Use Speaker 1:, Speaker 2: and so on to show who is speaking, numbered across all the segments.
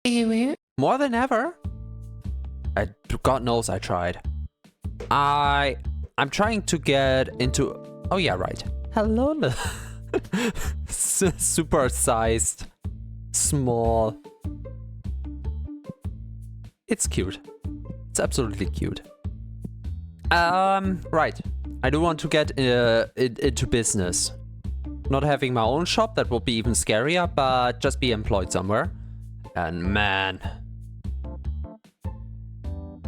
Speaker 1: More than ever. God knows I tried. I'm trying to get into... Oh yeah, right. Hello. Super sized. Small. It's cute. It's absolutely cute. Right. I do want to get into business. Not having my own shop, that would be even scarier, but just be employed somewhere. And man...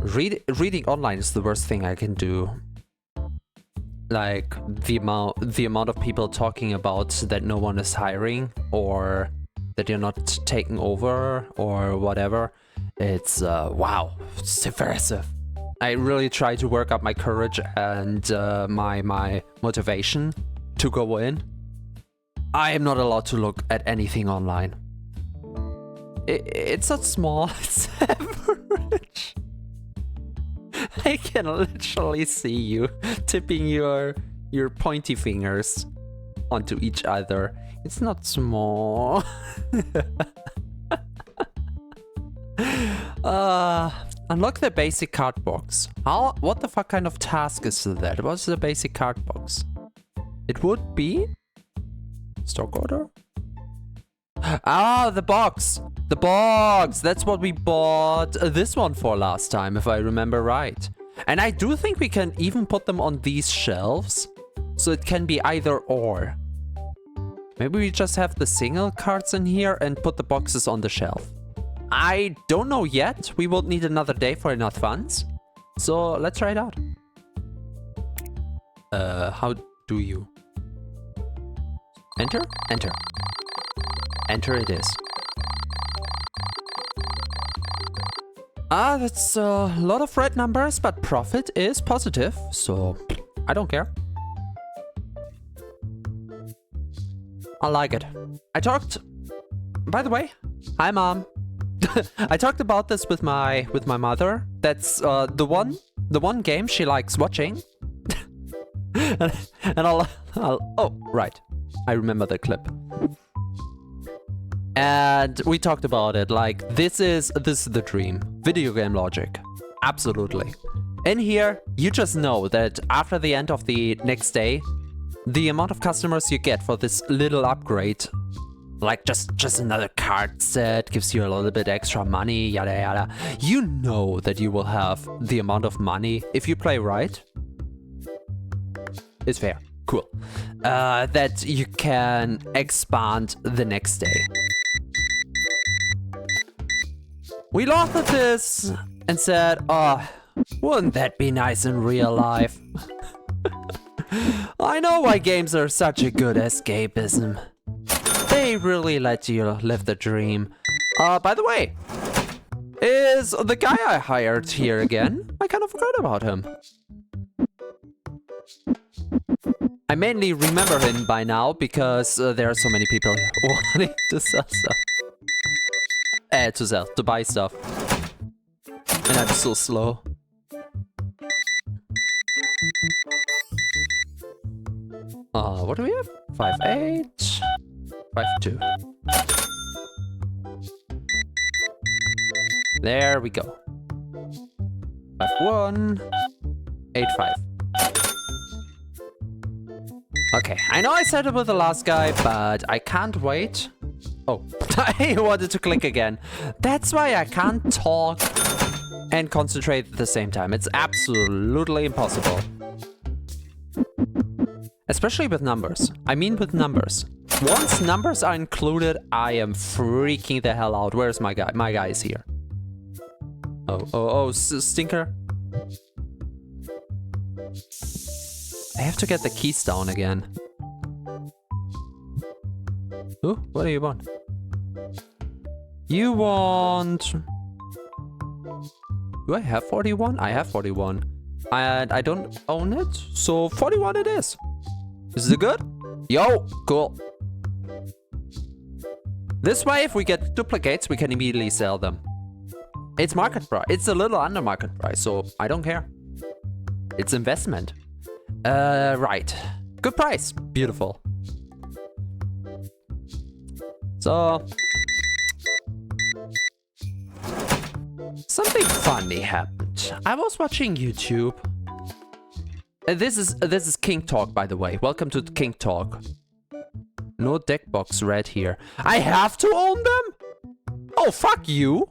Speaker 1: Reading online is the worst thing I can do. Like, the amount of people talking about that no one is hiring, or that you're not taking over, or whatever. It's, wow, subversive. I really try to work up my courage and my motivation to go in. I am not allowed to look at anything online. It's not small, it's average. I can literally see you tipping your pointy fingers onto each other. It's not small. Unlock the basic card box. What the fuck kind of task is that? What's the basic card box? It would be stock order. Ah, the box. The box. That's what we bought this one for last time, if I remember right. And I do think we can even put them on these shelves, so it can be either or. Maybe we just have the single cards in here and put the boxes on the shelf. I don't know yet. We will need another day for enough funds. So let's try it out. How do you? Enter? Enter. Enter it is. Ah, that's a lot of red numbers, but profit is positive, so I don't care. I like it. By the way, hi mom. I talked about this with my mother. That's the one game she likes watching. and I'll oh right, I remember the clip. And we talked about it, like, this is the dream. Video game logic. Absolutely. In here, you just know that after the end of the next day, the amount of customers you get for this little upgrade, like just another card set, gives you a little bit extra money, yada yada. You know that you will have the amount of money, if you play right. It's fair. Cool. That you can expand the next day. We laughed at this and said, oh, wouldn't that be nice in real life? I know why games are such a good escapism. They really let you live the dream. By the way, is the guy I hired here again? I kind of forgot about him. I mainly remember him by now because there are so many people wanting to sell stuff. To buy stuff. And I'm so slow. What do we have? 5-8. 5-2. There we go. 5-1. 8-5. Okay, I know I said it with the last guy, but I can't wait. Oh, I wanted to click again. That's why I can't talk and concentrate at the same time. It's absolutely impossible. Especially with numbers. I mean with numbers. Once numbers are included, I am freaking the hell out. Where's my guy? My guy is here. Oh, stinker. I have to get the keys down again. Ooh, what do you want? You want... Do I have 41? I have 41. And I don't own it, so 41 it is. Is it good? Yo, cool. This way, if we get duplicates, we can immediately sell them. It's market price. It's a little under market price, so I don't care. It's investment. Right. Good price. Beautiful. So... Something funny happened. I was watching YouTube. This is King Talk, by the way. Welcome to King Talk. No deck box red here. I have to own them? Oh, fuck you.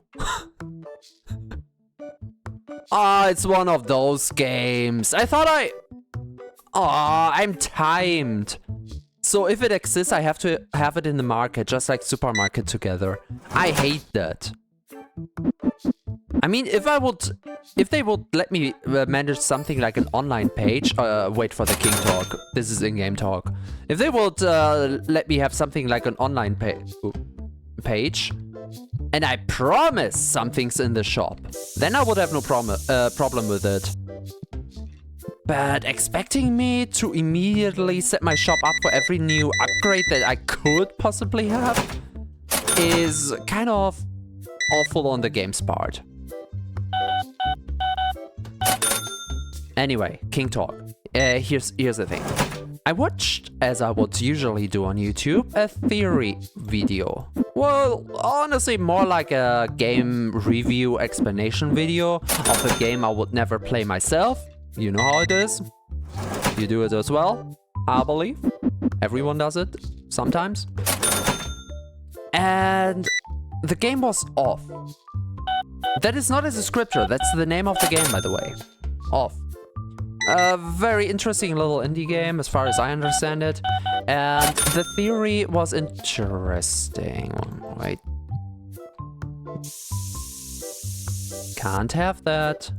Speaker 1: Ah, it's one of those games. I thought I'm timed. So if it exists, I have to have it in the market, just like Supermarket Together. I hate that. I mean, if they would let me manage something like an online page, wait for the King Talk. This is in-game talk. If they would let me have something like an online page, and I promise something's in the shop, then I would have no problem with it. But expecting me to immediately set my shop up for every new upgrade that I could possibly have is kind of awful on the game's part. Anyway, King Talk. Here's the thing. I watched, as I would usually do on YouTube, a theory video. Well, honestly, more like a game review explanation video of a game I would never play myself. You know how it is. You do it as well, I believe. Everyone does it, sometimes. And the game was Off. That is not a descriptor, that's the name of the game, by the way. Off. A very interesting little indie game, as far as I understand it. And the theory was interesting. Wait. Can't have that.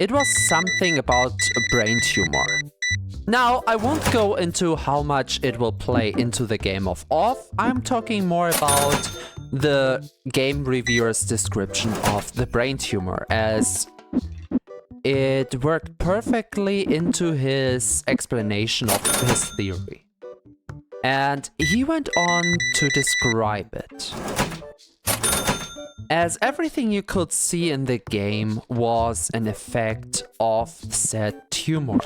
Speaker 1: It was something about brain tumor. Now, I won't go into how much it will play into the game of Off. I'm talking more about the game reviewer's description of the brain tumor, as it worked perfectly into his explanation of his theory. And he went on to describe it as everything you could see in the game was an effect of said tumor.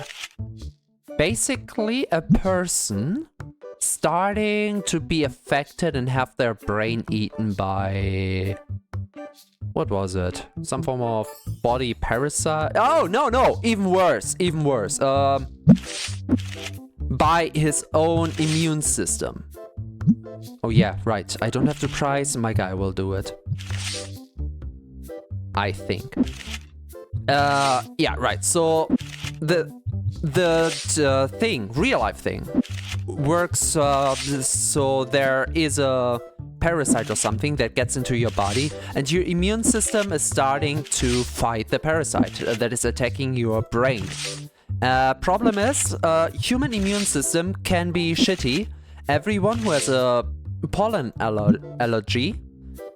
Speaker 1: Basically, a person starting to be affected and have their brain eaten by... what was it? Some form of body parasite? Oh, no, even worse. By his own immune system. Oh yeah, right. I don't have to price, my guy will do it. I think. Yeah, right. So the thing, real life thing, works so there is a parasite or something that gets into your body, and your immune system is starting to fight the parasite that is attacking your brain. Problem is, human immune system can be shitty. Everyone who has a pollen allergy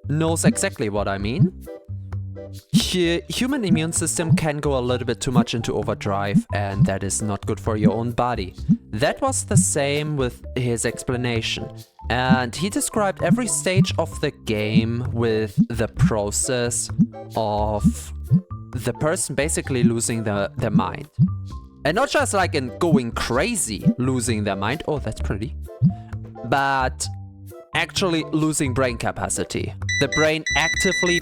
Speaker 1: knows exactly what I mean. Human immune system can go a little bit too much into overdrive, and that is not good for your own body. That was the same with his explanation. And he described every stage of the game with the process of the person basically losing their mind. And not just like in going crazy, losing their mind. Oh, that's pretty. But actually losing brain capacity. The brain actively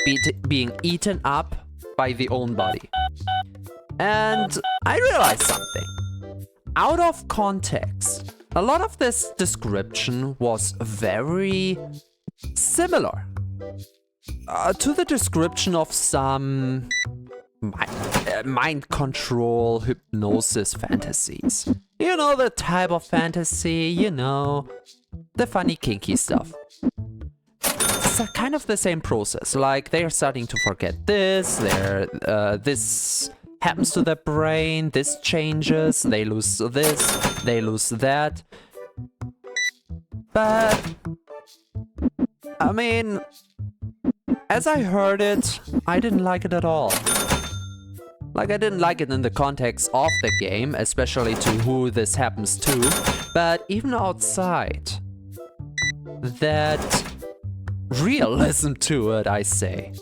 Speaker 1: being eaten up by the own body. And I realized something. Out of context, a lot of this description was very similar to the description of some mind control hypnosis fantasies. You know, the type of fantasy, you know, the funny kinky stuff. It's kind of the same process. Like, they are starting to forget this, this happens to their brain, this changes, they lose this, they lose that. But I mean, as I heard it, I didn't like it at all. Like, I didn't like it in the context of the game, especially to who this happens to, but even outside, that realism to it, I say,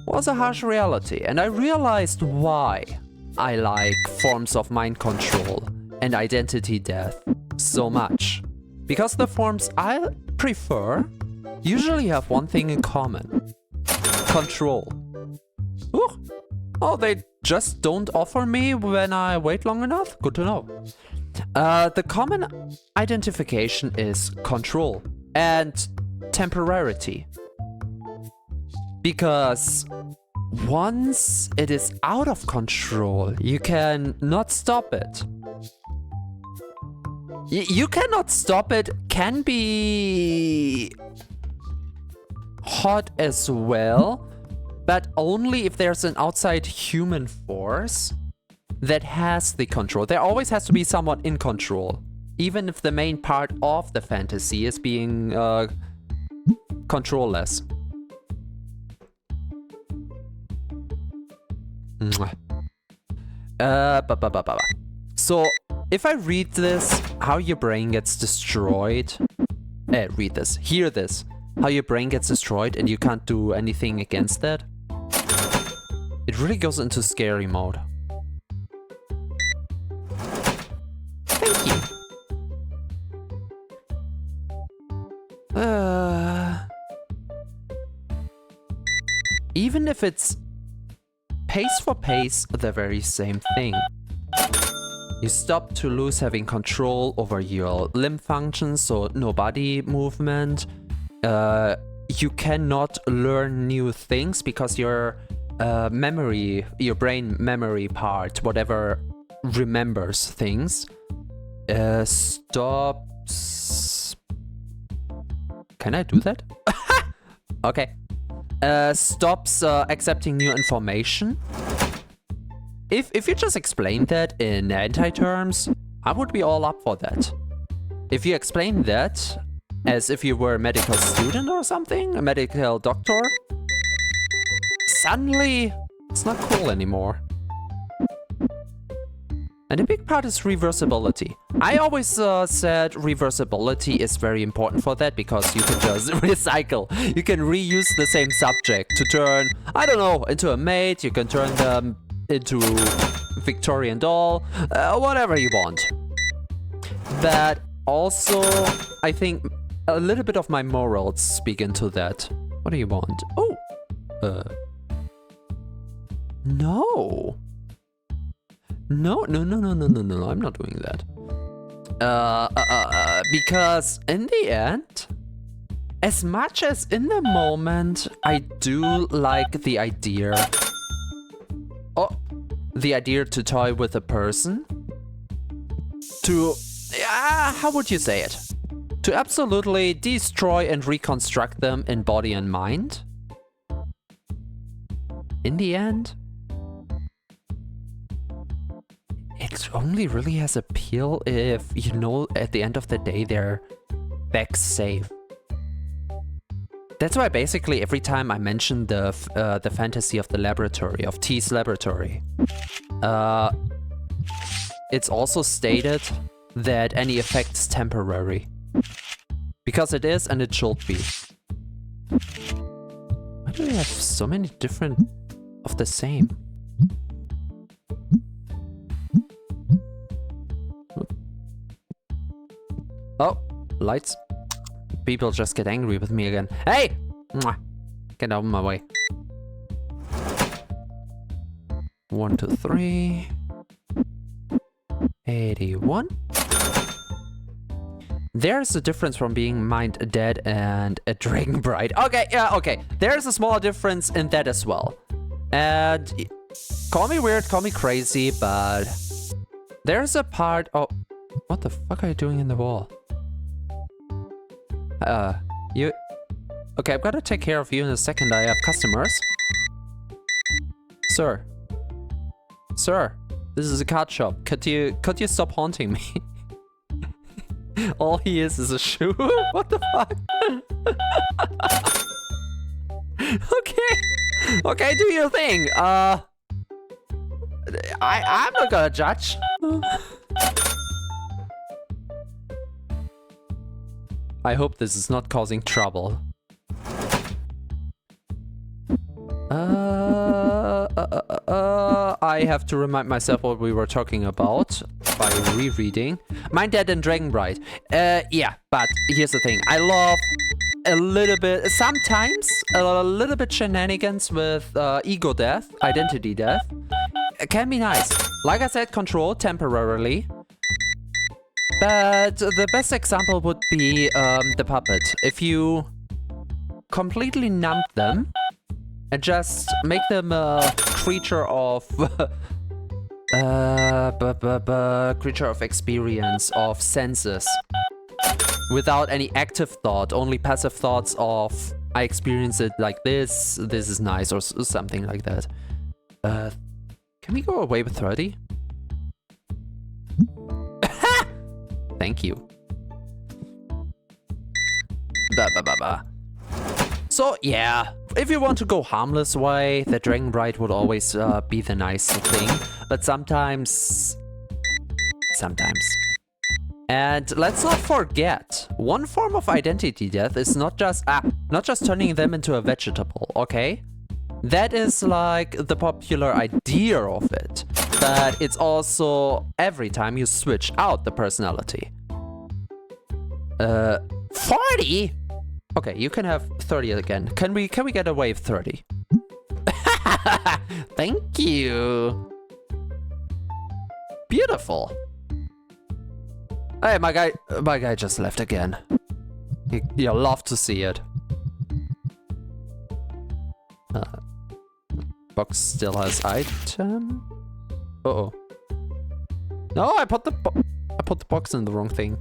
Speaker 1: was a harsh reality. And I realized why I like forms of mind control and identity death so much. Because the forms I prefer usually have one thing in common. Control. Ooh. Oh, they just don't offer me when I wait long enough? Good to know. The common identification is control and temporarity. Because once it is out of control, you can not stop it. You cannot stop it, can be hot as well, but only if there's an outside human force that has the control. There always has to be someone in control, even if the main part of the fantasy is being controlless. So, if I read this, how your brain gets destroyed. Read this, hear this. How your brain gets destroyed and you can't do anything against that. It really goes into scary mode. Thank you. Even if it's pace for pace, the very same thing. You stop to lose having control over your limb functions, so no body movement. You cannot learn new things because your memory, your brain memory part, whatever remembers things, stops. Can I do that? Okay. Stops accepting new information. If you just explain that in anti-terms, I would be all up for that. If you explain that as if you were a medical student or something, a medical doctor, suddenly it's not cool anymore. And a big part is reversibility. I always said reversibility is very important for that because you can just recycle. You can reuse the same subject to turn, I don't know, into a maid. You can turn them into Victorian doll, whatever you want. But also, I think a little bit of my morals speak into that. What do you want? Oh! No! No, I'm not doing that. Because in the end, as much as in the moment, I do like the idea. Oh, the idea to toy with a person. To, how would you say it? To absolutely destroy and reconstruct them in body and mind. In the end, it only really has appeal if you know at the end of the day they're back safe. That's why basically every time I mention the fantasy of the laboratory, of T's laboratory, it's also stated that any effect is temporary. Because it is and it should be. Why do we have so many different of the same? Oh, lights. People just get angry with me again. Hey! Mwah. Get out of my way. 1, 2, 3. 81. There's a difference from being mind dead and a dragon bride. Okay, yeah, okay. There's a small difference in that as well. And call me weird, call me crazy, but there's a part. Oh, what the fuck are you doing in the wall? You... Okay, I've got to take care of you in a second. I have customers. Sir. Sir, this is a card shop. Could you stop haunting me? All he is a shoe? What the fuck? Okay. Okay, do your thing. I'm not gonna judge. I hope this is not causing trouble. I have to remind myself what we were talking about by rereading. Mind Dead and Dragon Bride. Yeah, but here's the thing. I love a little bit, sometimes a little bit shenanigans with ego death, identity death. It can be nice. Like I said, control temporarily. But the best example would be the puppet. If you completely numb them and just make them a creature of creature of experience, of senses, without any active thought, only passive thoughts of I experience it like this is nice, or something like that. Can we go away with 30? Thank you. So yeah, if you want to go harmless way, the Dragon Bright would always be the nice thing. But sometimes... And let's not forget, one form of identity death is not just turning them into a vegetable, okay? That is like the popular idea of it. But it's also every time you switch out the personality. 40? Okay, you can have 30 again. Can we get away with 30? Thank you. Beautiful. Hey, my guy just left again. You'll love to see it. Box still has item. Uh-oh. No, I put the box in the wrong thing.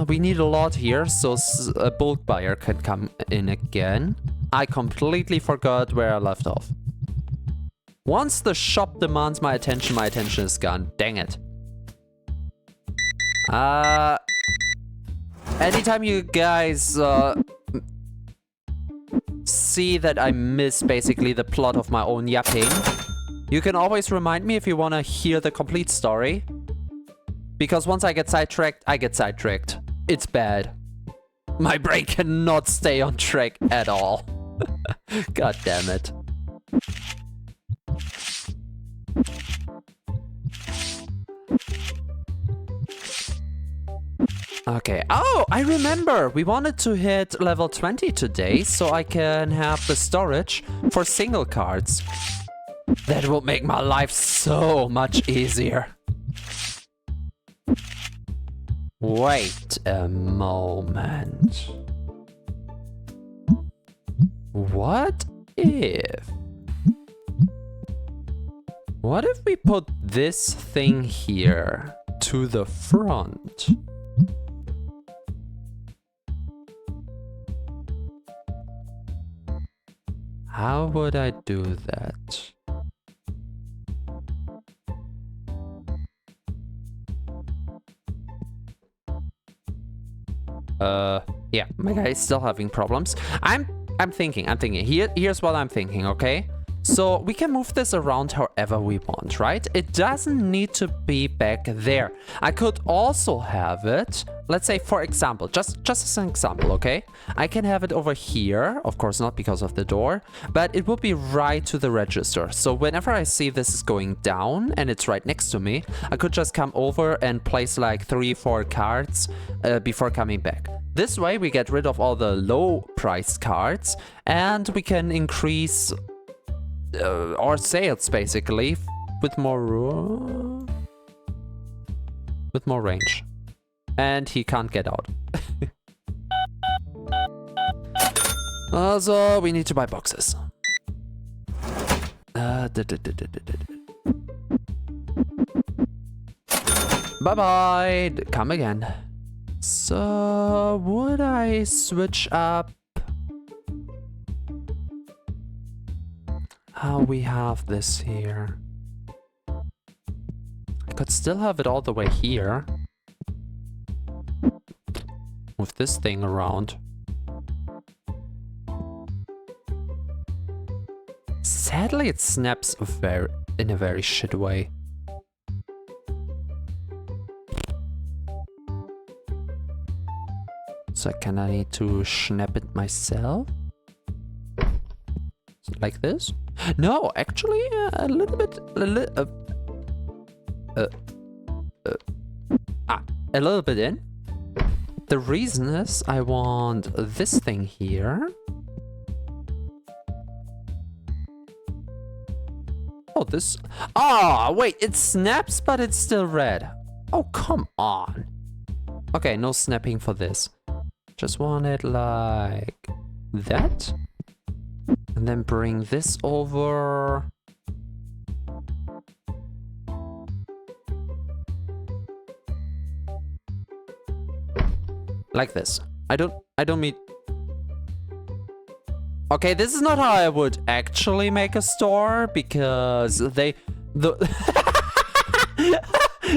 Speaker 1: We need a lot here, so a bulk buyer can come in again. I completely forgot where I left off. Once the shop demands my attention is gone. Dang it. Anytime you guys see that I miss basically the plot of my own yapping, you can always remind me if you want to hear the complete story. Because once I get sidetracked, I get sidetracked. It's bad. My brain cannot stay on track at all. God damn it. Okay. Oh, I remember. We wanted to hit level 20 today, so I can have the storage for single cards. That will make my life so much easier. Wait a moment. What if we put this thing here to the front? How would I do that? Yeah, my guy is still having problems. I'm thinking. Here's what I'm thinking, okay? So we can move this around however we want, right? It doesn't need to be back there. I could also have it, let's say, for example, just as an example, okay? I can have it over here, of course not because of the door, but it will be right to the register. So whenever I see this is going down and it's right next to me, I could just come over and place like 3-4 cards before coming back. This way we get rid of all the low priced cards and we can increase our sales basically with more range. And he can't get out. Also, we need to buy boxes. Bye-bye. Come again. So, would I switch up how we have this here? I could still have it all the way here. Move this thing around. Sadly, it snaps in a very shit way. So I kinda need to snap it myself. Like this? No, actually, a little bit. a little bit in. The reason is I want this thing here. Oh, this... Ah, wait, it snaps, but it's still red. Oh, come on. Okay, no snapping for this. Just want it like that. And then bring this over. Like this. I don't mean... Okay, this is not how I would actually make a store, because they...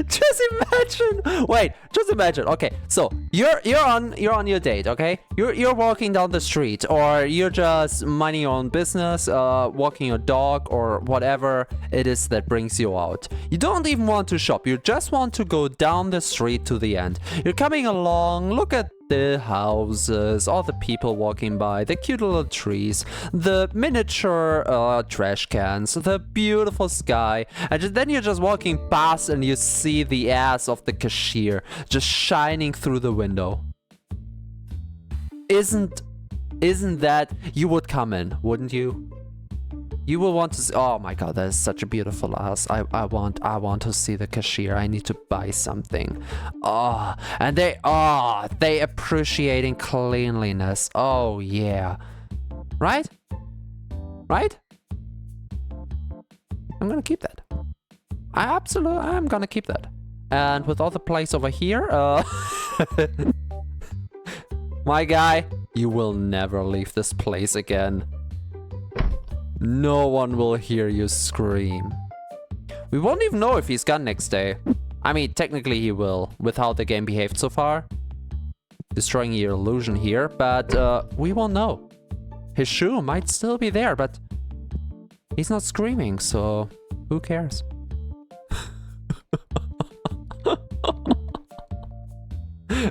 Speaker 1: Just imagine. Wait, just imagine. Okay, so you're on your date, okay? You're walking down the street, or you're just minding your own business, walking your dog, or whatever it is that brings you out. You don't even want to shop. You just want to go down the street to the end. You're coming along. Look at the houses, all the people walking by, the cute little trees, the miniature trash cans, the beautiful sky, and then you're just walking past and you see the ass of the cashier just shining through the window. Isn't that... You would come in, wouldn't you? You will want to see... Oh my god, that is such a beautiful ass. I want to see the cashier. I need to buy something. Oh, and they appreciating cleanliness. Oh yeah. Right? Right? I'm gonna keep that. I'm gonna keep that. And with all the place over here, my guy, you will never leave this place again. No one will hear you scream. We won't even know if he's gone next day. I mean, technically he will, with how the game behaved so far. Destroying your illusion here, but we won't know. His shoe might still be there, but he's not screaming, so who cares?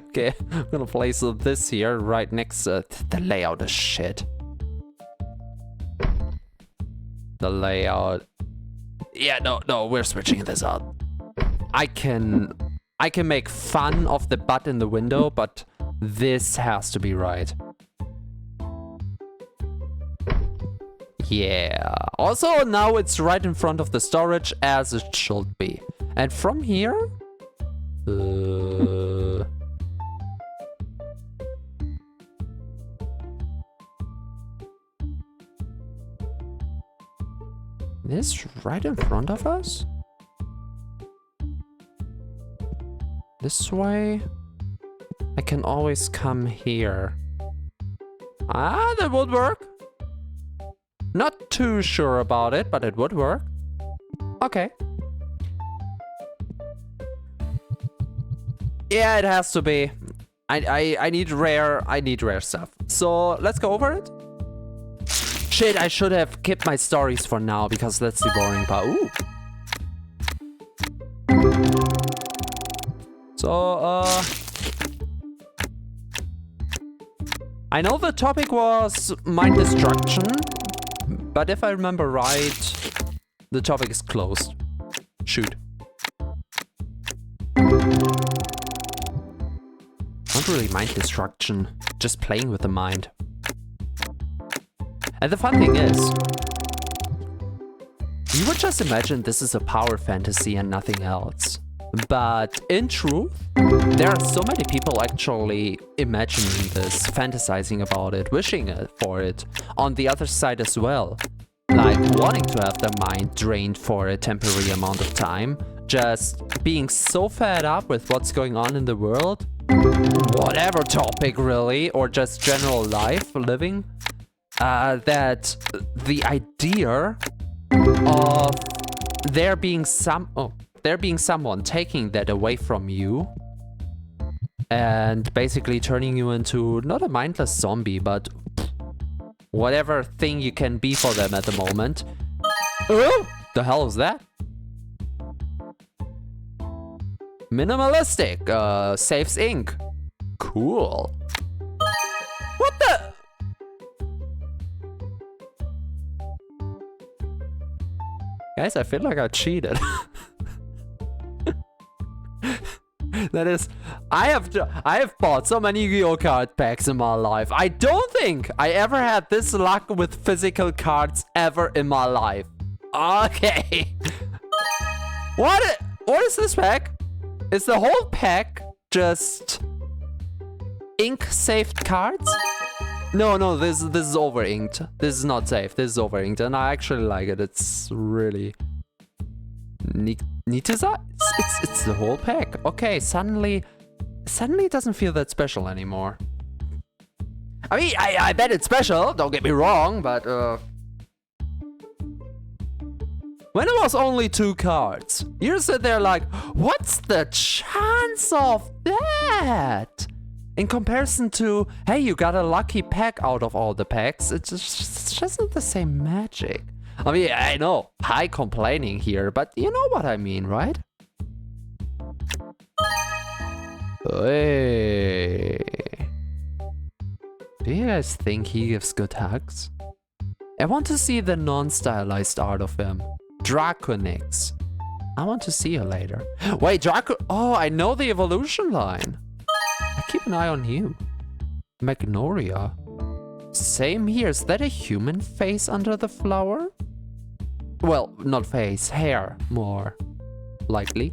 Speaker 1: Okay, I'm gonna place this here right next to the layout is shit. The layout. Yeah, no, we're switching this out. I can make fun of the butt in the window, but this has to be right. Yeah. Also, now it's right in front of the storage as it should be. And from here... This right in front of us? This way? I can always come here. Ah, that would work. Not too sure about it, but it would work. Okay. Yeah, it has to be. I need rare stuff. So let's go over it. Shit, I should have kept my stories for now, because that's the boring part. Ooh. So, I know the topic was mind destruction, but if I remember right, the topic is closed. Shoot. Not really mind destruction, just playing with the mind. And the fun thing is, you would just imagine this is a power fantasy and nothing else. But in truth, there are so many people actually imagining this, fantasizing about it, wishing for it on the other side as well. Like wanting to have their mind drained for a temporary amount of time, just being so fed up with what's going on in the world, whatever topic really, or just general life, living, that the idea of there being someone taking that away from you and basically turning you into not a mindless zombie, but whatever thing you can be for them at the moment. Oh, the hell is that? Minimalistic, saves ink. Cool. What the? Guys, I feel like I cheated. That is, I have bought so many Yu-Gi-Oh card packs in my life. I don't think I ever had this luck with physical cards ever in my life. Okay. What is this pack? Is the whole pack just ink saved cards? No, this is over inked. This is not safe. This is over inked, and I actually like it. It's really neat. It's the whole pack. Okay, suddenly it doesn't feel that special anymore. I mean, I bet it's special. Don't get me wrong, but when it was only 2 cards, you sit there like, what's the chance of that? In comparison to, hey, you got a lucky pack out of all the packs, it's just not the same magic. I mean, I know, high complaining here, but you know what I mean, right? Hey. Do you guys think he gives good hugs? I want to see the non-stylized art of him. Draconix. I want to see you later. Wait, Draco... Oh, I know the evolution line. I keep an eye on you. Magnolia. Same here. Is that a human face under the flower? Well, not face. Hair, more likely.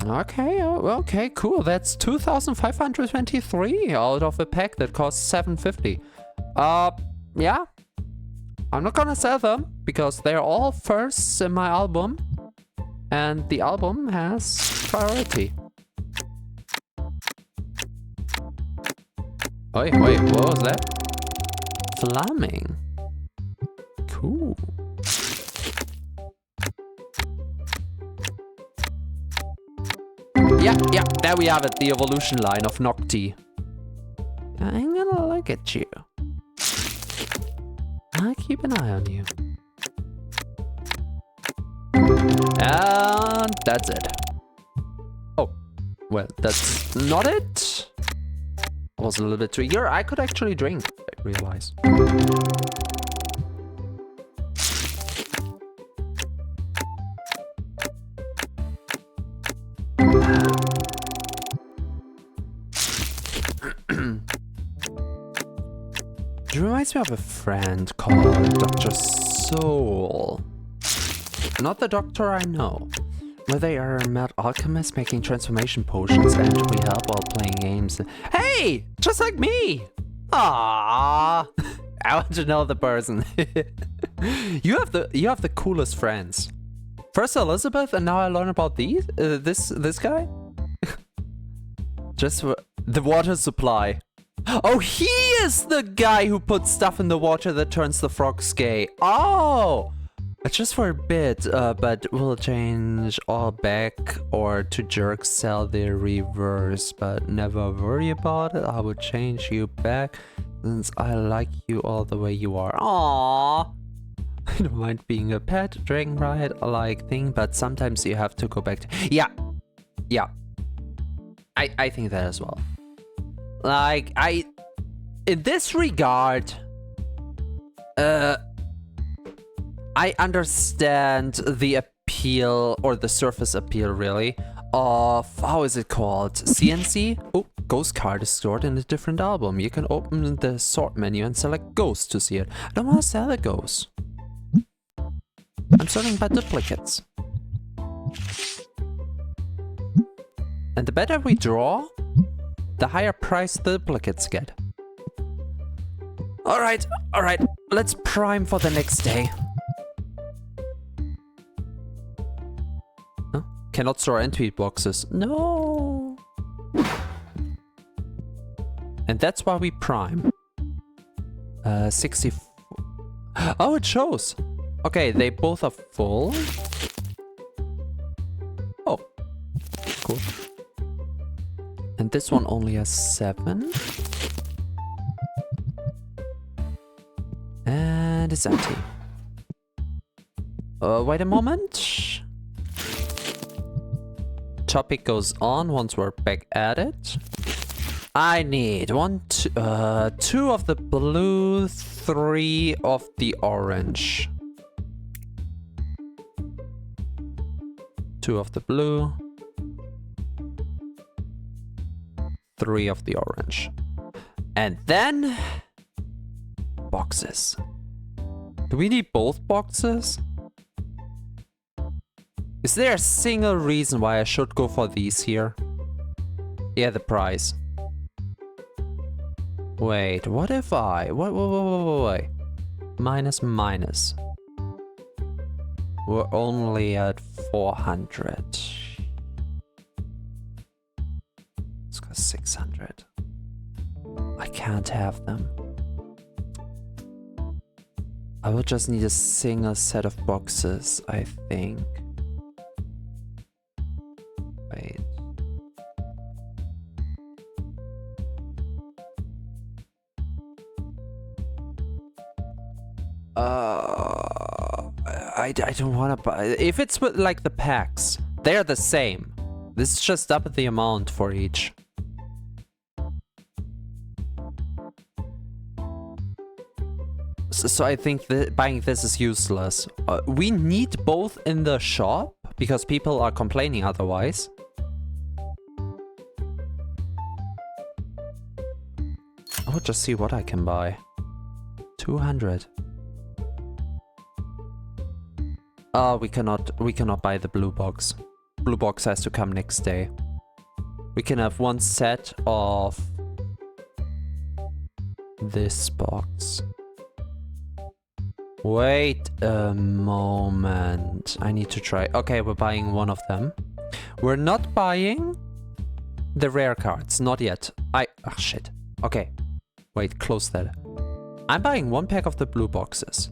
Speaker 1: Okay, okay, cool. That's 2,523 out of a pack that costs 750. Yeah. I'm not gonna sell them because they're all firsts in my album. And the album has priority. Wait, what was that? Flaming. Cool. Yeah, there we have it, the evolution line of Nocti. I'm gonna look at you. I keep an eye on you. And that's it. Oh, well, that's not it. I was a little bit too eager. I could actually drink, I realize. It reminds me of a friend called Dr. Soul. Not the doctor I know. Where they are mad alchemists making transformation potions and we help while playing games. Hey! Just like me! Aww! I want to know the person. You have the coolest friends. First Elizabeth, and now I learn about this guy? Just the water supply. Oh, he is the guy who puts stuff in the water that turns the frogs gay. Oh! Just for a bit, but we'll change all back or to jerk sell the reverse. But never worry about it, I will change you back since I like you all the way you are. Aww! I don't mind being a pet, dragon ride-like thing, but sometimes you have to go back to... Yeah. I think that as well. Like, in this regard, I understand the appeal, or the surface appeal really, of, how is it called? CNC? Oh, Ghost card is stored in a different album. You can open the sort menu and select Ghost to see it. I don't want to sell a Ghost. I'm sorting by duplicates. And the better we draw, the higher price the duplicates get. Alright, let's prime for the next day. Huh? Cannot store entry boxes. No. And that's why we prime. 64. Oh, it shows. Okay, they both are full. Oh, cool. And this one only has 7. And it's empty. Wait a moment. Topic goes on once we're back at it. I need 2 of the blue, 3 of the orange. 2 of the blue. 3 of the orange. And then... boxes. Do we need both boxes? Is there a single reason why I should go for these here? Yeah, the price. Wait, what if I... Wait. Minus, minus. We're only at 400. Let's go 600. I can't have them. I will just need a single set of boxes, I think. Wait. I don't want to buy... If it's with, like, the packs, they're the same. This is just up the amount for each. So I think that buying this is useless. We need both in the shop, because people are complaining otherwise. I will just see what I can buy. 200. We cannot buy the blue box. Blue box has to come next day. We can have one set of this box. Wait a moment. I need to try. Okay, we're buying one of them. We're not buying the rare cards. Not yet. Oh, shit. Okay. Wait, close that. I'm buying one pack of the blue boxes.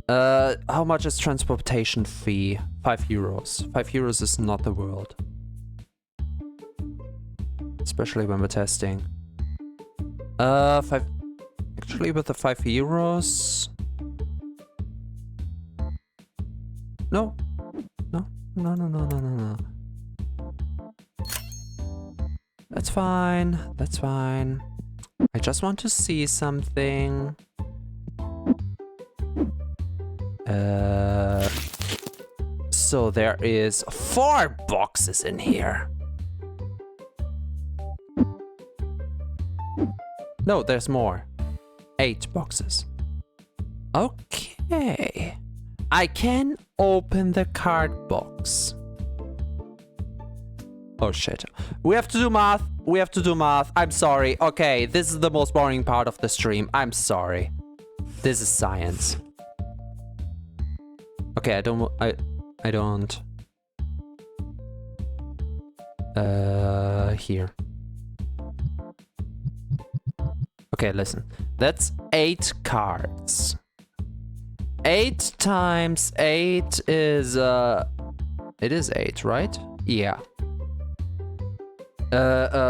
Speaker 1: How much is transportation fee? 5 euros. 5 euros is not the world. Especially when we're testing. 5... Actually, with the 5 euros... No. No. No, no, no, no, no, no. That's fine. That's fine. I just want to see something. So there is 4 boxes in here. No, there's more. 8 boxes. Okay. I can open the card box. Oh shit. We have to do math. We have to do math. I'm sorry. Okay, this is the most boring part of the stream. I'm sorry. This is science. Okay, I don't... Here. Okay, listen. That's 8 cards. 8 times 8 is, it is 8, right? Yeah.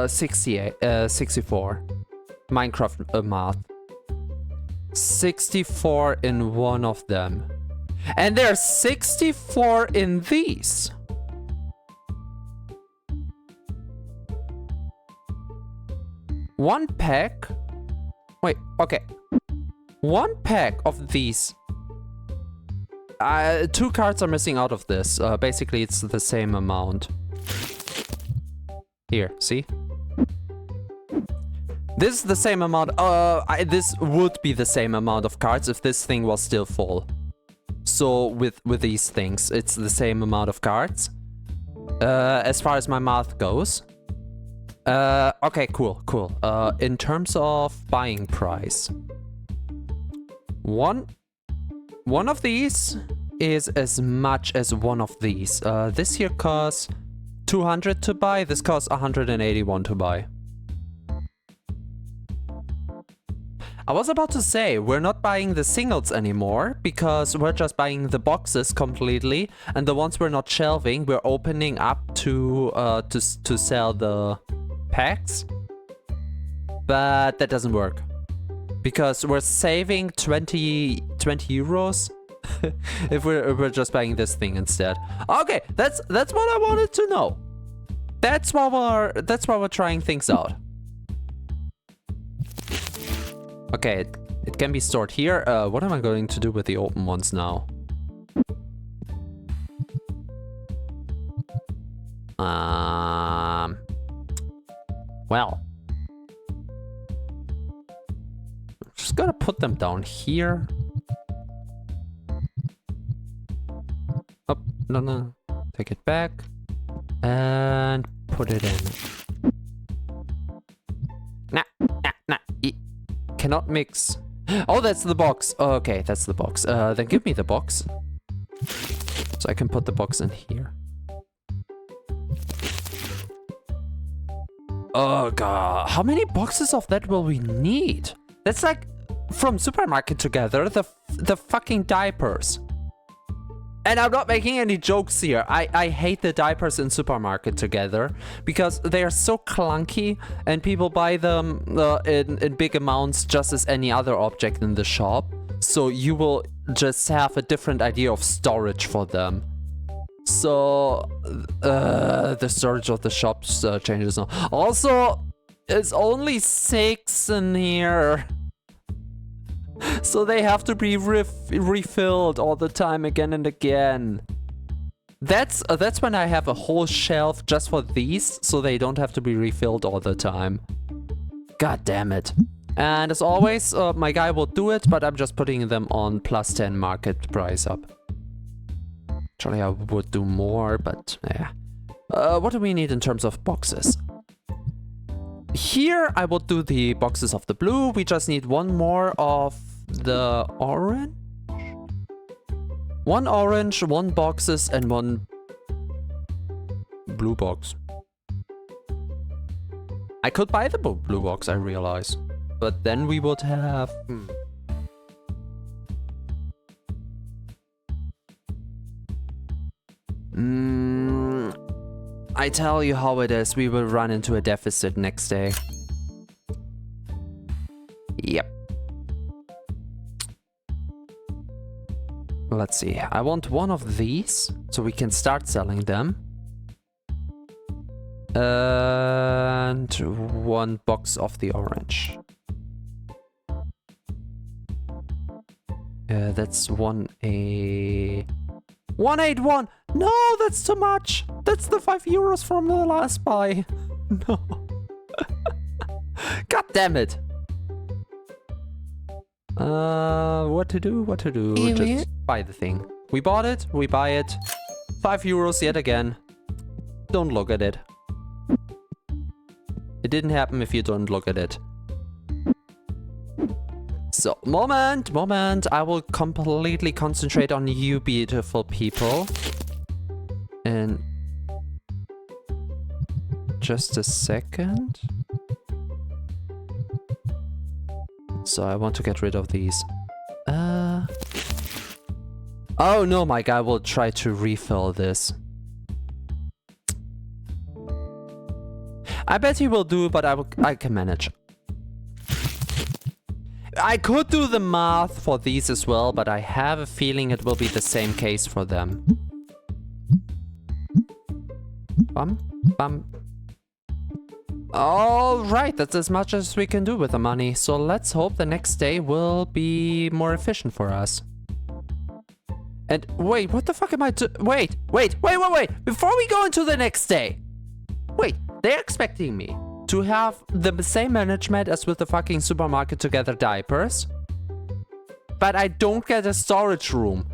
Speaker 1: 68, 64. Minecraft math. 64 in one of them. And there's 64 in these. One pack. Wait, okay. One pack of these. 2 cards are missing out of this. Basically, it's the same amount. Here, see? This is the same amount. This would be the same amount of cards if this thing was still full. So with these things, it's the same amount of cards. As far as my math goes. Okay, cool. In terms of buying price. One of these is as much as one of these. This here costs 200 to buy. This costs 181 to buy. I was about to say, we're not buying the singles anymore, because we're just buying the boxes completely, and the ones we're not shelving, we're opening up to sell the packs. But that doesn't work. Because we're saving 20 euros if we're just buying this thing instead. Okay, that's what I wanted to know. That's why we're trying things out. Okay, it can be stored here. What am I going to do with the open ones now? Well. Just gotta put them down here. Oh, no. Take it back. And put it in. Nah. Cannot mix. Oh, that's the box. Oh, okay, that's the box. Then give me the box. So I can put the box in here. Oh god, how many boxes of that will we need? That's like from Supermarket Together, the fucking diapers. And I'm not making any jokes here. I hate the diapers in Supermarket Together because they are so clunky and people buy them in big amounts just as any other object in the shop. So you will just have a different idea of storage for them. So the storage of the shops changes now. Also, it's only 6 in here. So they have to be refilled all the time, again and again. That's when I have a whole shelf just for these, so they don't have to be refilled all the time. God damn it. And as always, my guy will do it, but I'm just putting them on +10 market price up. Actually, I would do more, but yeah. What do we need in terms of boxes? Here, I will do the boxes of the blue. We just need one more of the orange. One orange, one boxes, and one blue box. I could buy the blue box, I realize. But then we would have... I tell you how it is, we will run into a deficit next day. Yep. Let's see, I want one of these, so we can start selling them. And one box of the orange. That's 181. No, that's too much. That's the 5 euros from the last buy. No. God damn it. What to do? Just buy the thing. We bought it, we buy it. 5 euros yet again. Don't look at it. It didn't happen if you don't look at it. So, moment. I will completely concentrate on you beautiful people. In just a second. So I want to get rid of these. Oh no, my guy will try to refill this. I bet he will do, but I can manage. I could do the math for these as well, but I have a feeling it will be the same case for them. Bum. Alright, that's as much as we can do with the money. So let's hope the next day will be more efficient for us. And wait, what the fuck am I doing? Wait. Before we go into the next day. Wait, they're expecting me to have the same management as with the fucking Supermarket Together diapers. But I don't get a storage room.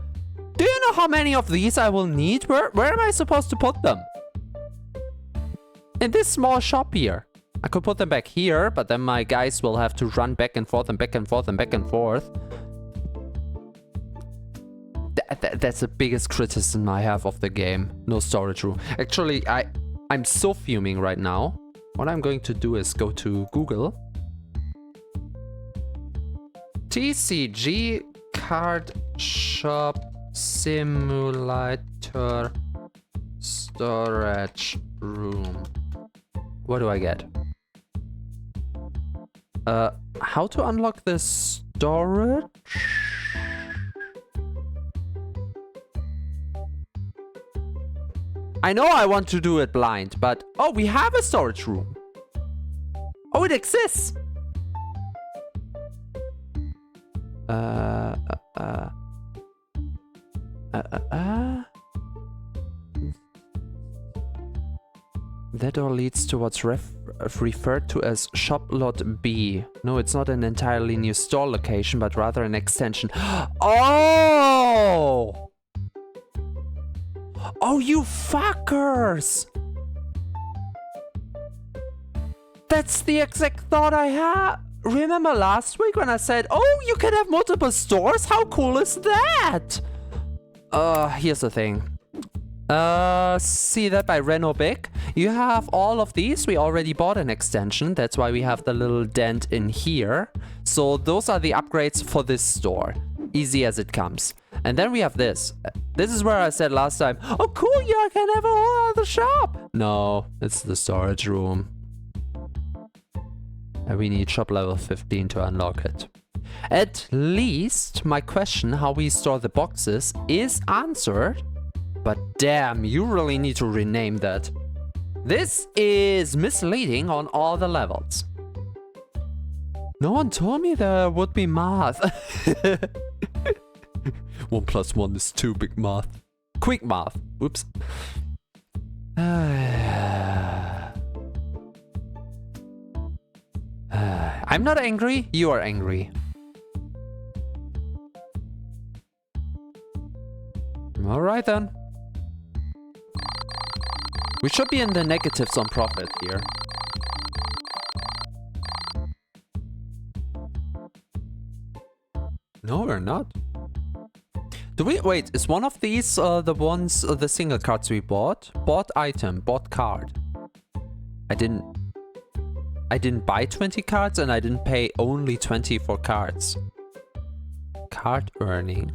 Speaker 1: Do you know how many of these I will need? Where am I supposed to put them? In this small shop here. I could put them back here, but then my guys will have to run back and forth and back and forth and back and forth. That's the biggest criticism I have of the game. No storage room. Actually, I'm so fuming right now. What I'm going to do is go to Google. TCG card shop simulator storage room. What do I get? How to unlock the storage? I know I want to do it blind, but... Oh, we have a storage room. Oh, it exists. That door leads to what's referred to as Shop Lot B. No, it's not an entirely new store location, but rather an extension. Oh! Oh, you fuckers! That's the exact thought I had. Remember last week when I said, oh, you can have multiple stores? How cool is that? Here's the thing. See that by Reno Big? You have all of these. We already bought an extension. That's why we have the little dent in here. So those are the upgrades for this store. Easy as it comes. And then we have this. This is where I said last time, oh cool, yeah, I can have a whole other shop. No, it's the storage room. And we need shop level 15 to unlock it. At least my question how we store the boxes is answered. But damn, you really need to rename that. This is misleading on all the levels. No one told me there would be math. 1 + 1 is 2, big math. Quick math. Oops. I'm not angry, you are angry. Alright then. We should be in the negatives on profit here. No, we're not. Do we? Wait, is one of these the ones, the single cards we bought? Bought item, bought card. I didn't buy 20 cards and I didn't pay only 20 for cards. Card earning.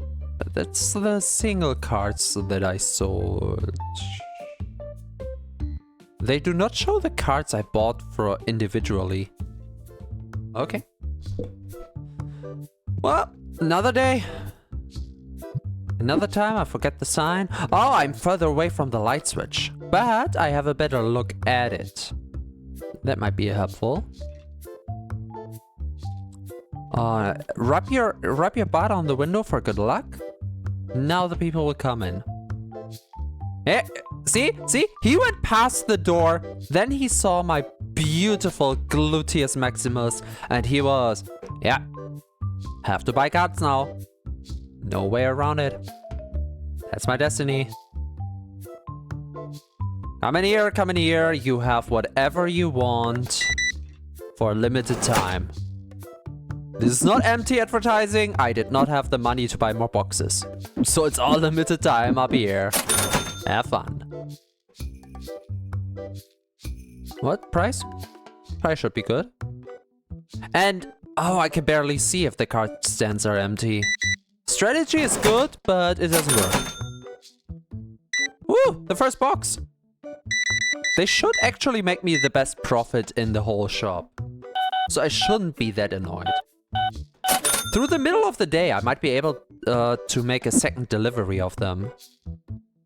Speaker 1: That's the single cards that I sold. They do not show the cards I bought for individually. Okay. Well, another day. Another time I forget the sign. Oh, I'm further away from the light switch. But I have a better look at it. That might be helpful. Rub your butt on the window for good luck. Now the people will come in. Eh, see? He went past the door, then he saw my beautiful gluteus maximus, and he was, yeah, have to buy cards now. No way around it. That's my destiny. Come in here, you have whatever you want for a limited time. This is not empty advertising, I did not have the money to buy more boxes. So it's all limited time up here. Have fun. What? Price? Price should be good. And, oh, I can barely see if the card stands are empty. Strategy is good, but it doesn't work. Woo! The first box! They should actually make me the best profit in the whole shop. So I shouldn't be that annoyed. Through the middle of the day, I might be able to make a second delivery of them.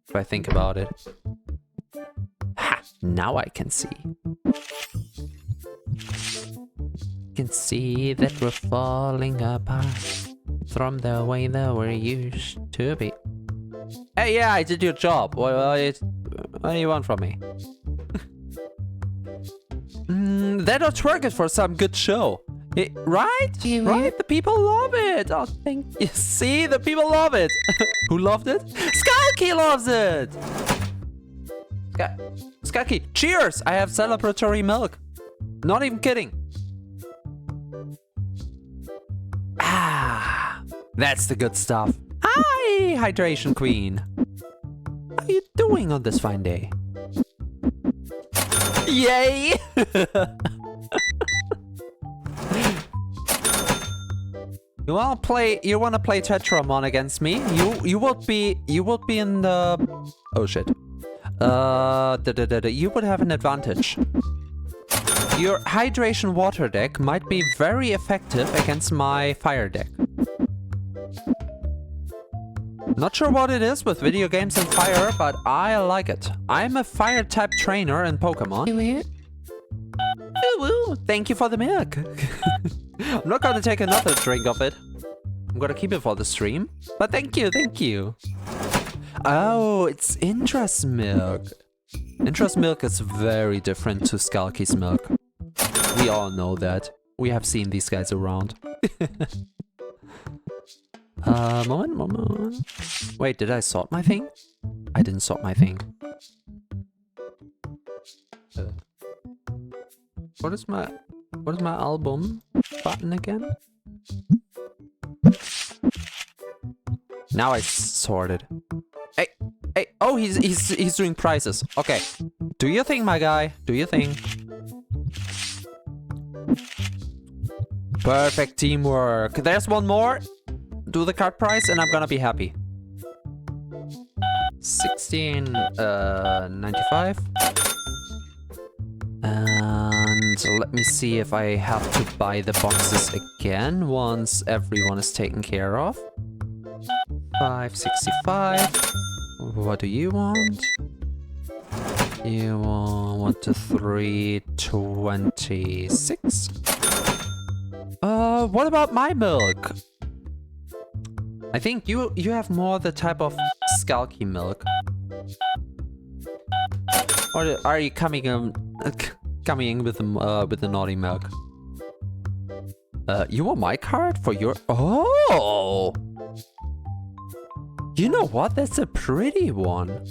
Speaker 1: If I think about it. Ha! Now I can see. Can see that we're falling apart from the way that we're used to be. Hey, yeah, I did your job. What do you want from me? That ought to work it for some good show. Right? Right? The people love it. Oh, thank you. See, the people love it. Who loved it? Skalky loves it. Skalky, cheers! I have celebratory milk. Not even kidding. Ah, that's the good stuff. Hi, hydration queen. How are you doing on this fine day? Yay! You wanna play Tetramon against me? You would be in the, oh shit. You would have an advantage. Your hydration water deck might be very effective against my fire deck. Not sure what it is with video games and fire, but I like it. I'm a fire type trainer in Pokemon. Ooh, thank you for the milk. I'm not gonna take another drink of it. I'm gonna keep it for the stream. But thank you, thank you. Oh, it's interest milk. Intra's milk is very different to Skalky's milk. We all know that. We have seen these guys around. Moment. Wait, did I sort my thing? I didn't sort my thing. What is my album button again? Now I sorted. Hey, oh, he's doing prices. Okay, do your thing, my guy. Do your thing. Perfect teamwork. There's one more. Do the card price, and I'm gonna be happy. 16.95. And let me see if I have to buy the boxes again once everyone is taken care of. 5.65. What do you want? You want the 3.26. What about my milk? I think you have more the type of Skalky milk. Or are you coming in with the naughty milk? You want my card for your... Oh! You know what? That's a pretty one.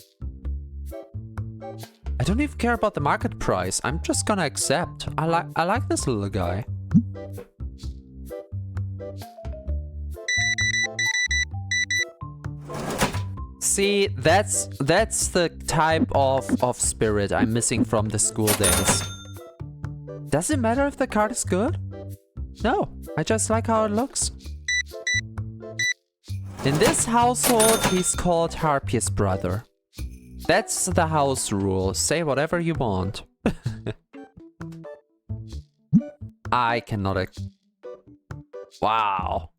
Speaker 1: I don't even care about the market price. I'm just gonna accept. I like this little guy. See, that's the type of spirit I'm missing from the school days. Does it matter if the card is good? No, I just like how it looks. In this household, he's called Harpy's brother. That's the house rule. Say whatever you want. I cannot... Wow.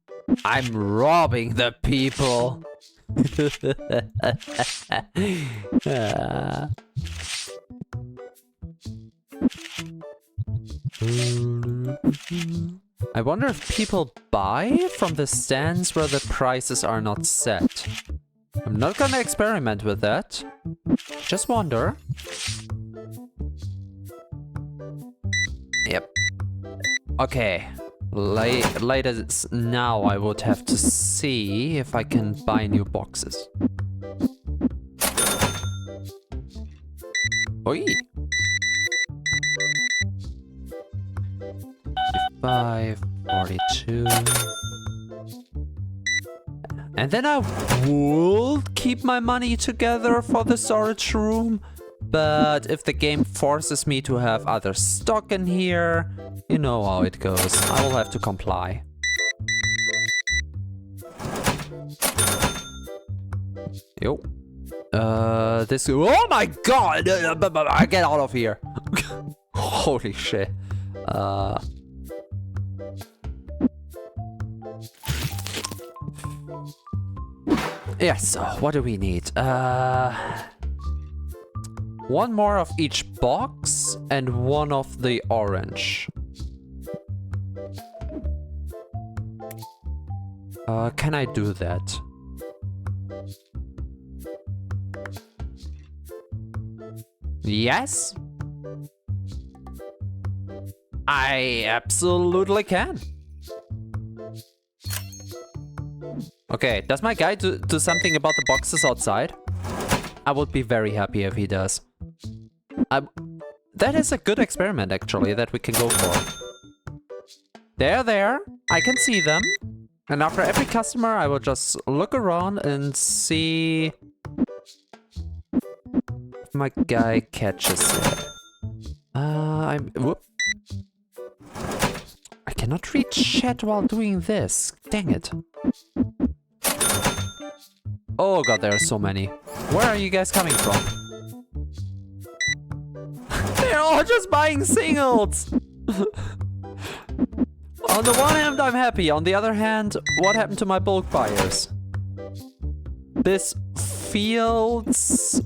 Speaker 1: I'm robbing the people. I wonder if people buy from the stands where the prices are not set. I'm not gonna experiment with that. Just wonder. Yep. Okay. Later now I would have to see if I can buy new boxes. Oi! 55, 42. And then I would keep my money together for the storage room. But if the game forces me to have other stock in here, you know how it goes. I will have to comply. Yo. This... Oh my god! Get out of here! Holy shit. Yes, what do we need? One more of each box and one of the orange. Can I do that? Yes? I absolutely can. Okay, does my guy do something about the boxes outside? I would be very happy if he does. That is a good experiment, actually, that we can go for. They're there. I can see them. And after every customer, I will just look around and see if my guy catches it. Whoop. I cannot read chat while doing this. Dang it. Oh god, there are so many. Where are you guys coming from? They're all just buying singles! On the one hand, I'm happy. On the other hand, what happened to my bulk buyers? This feels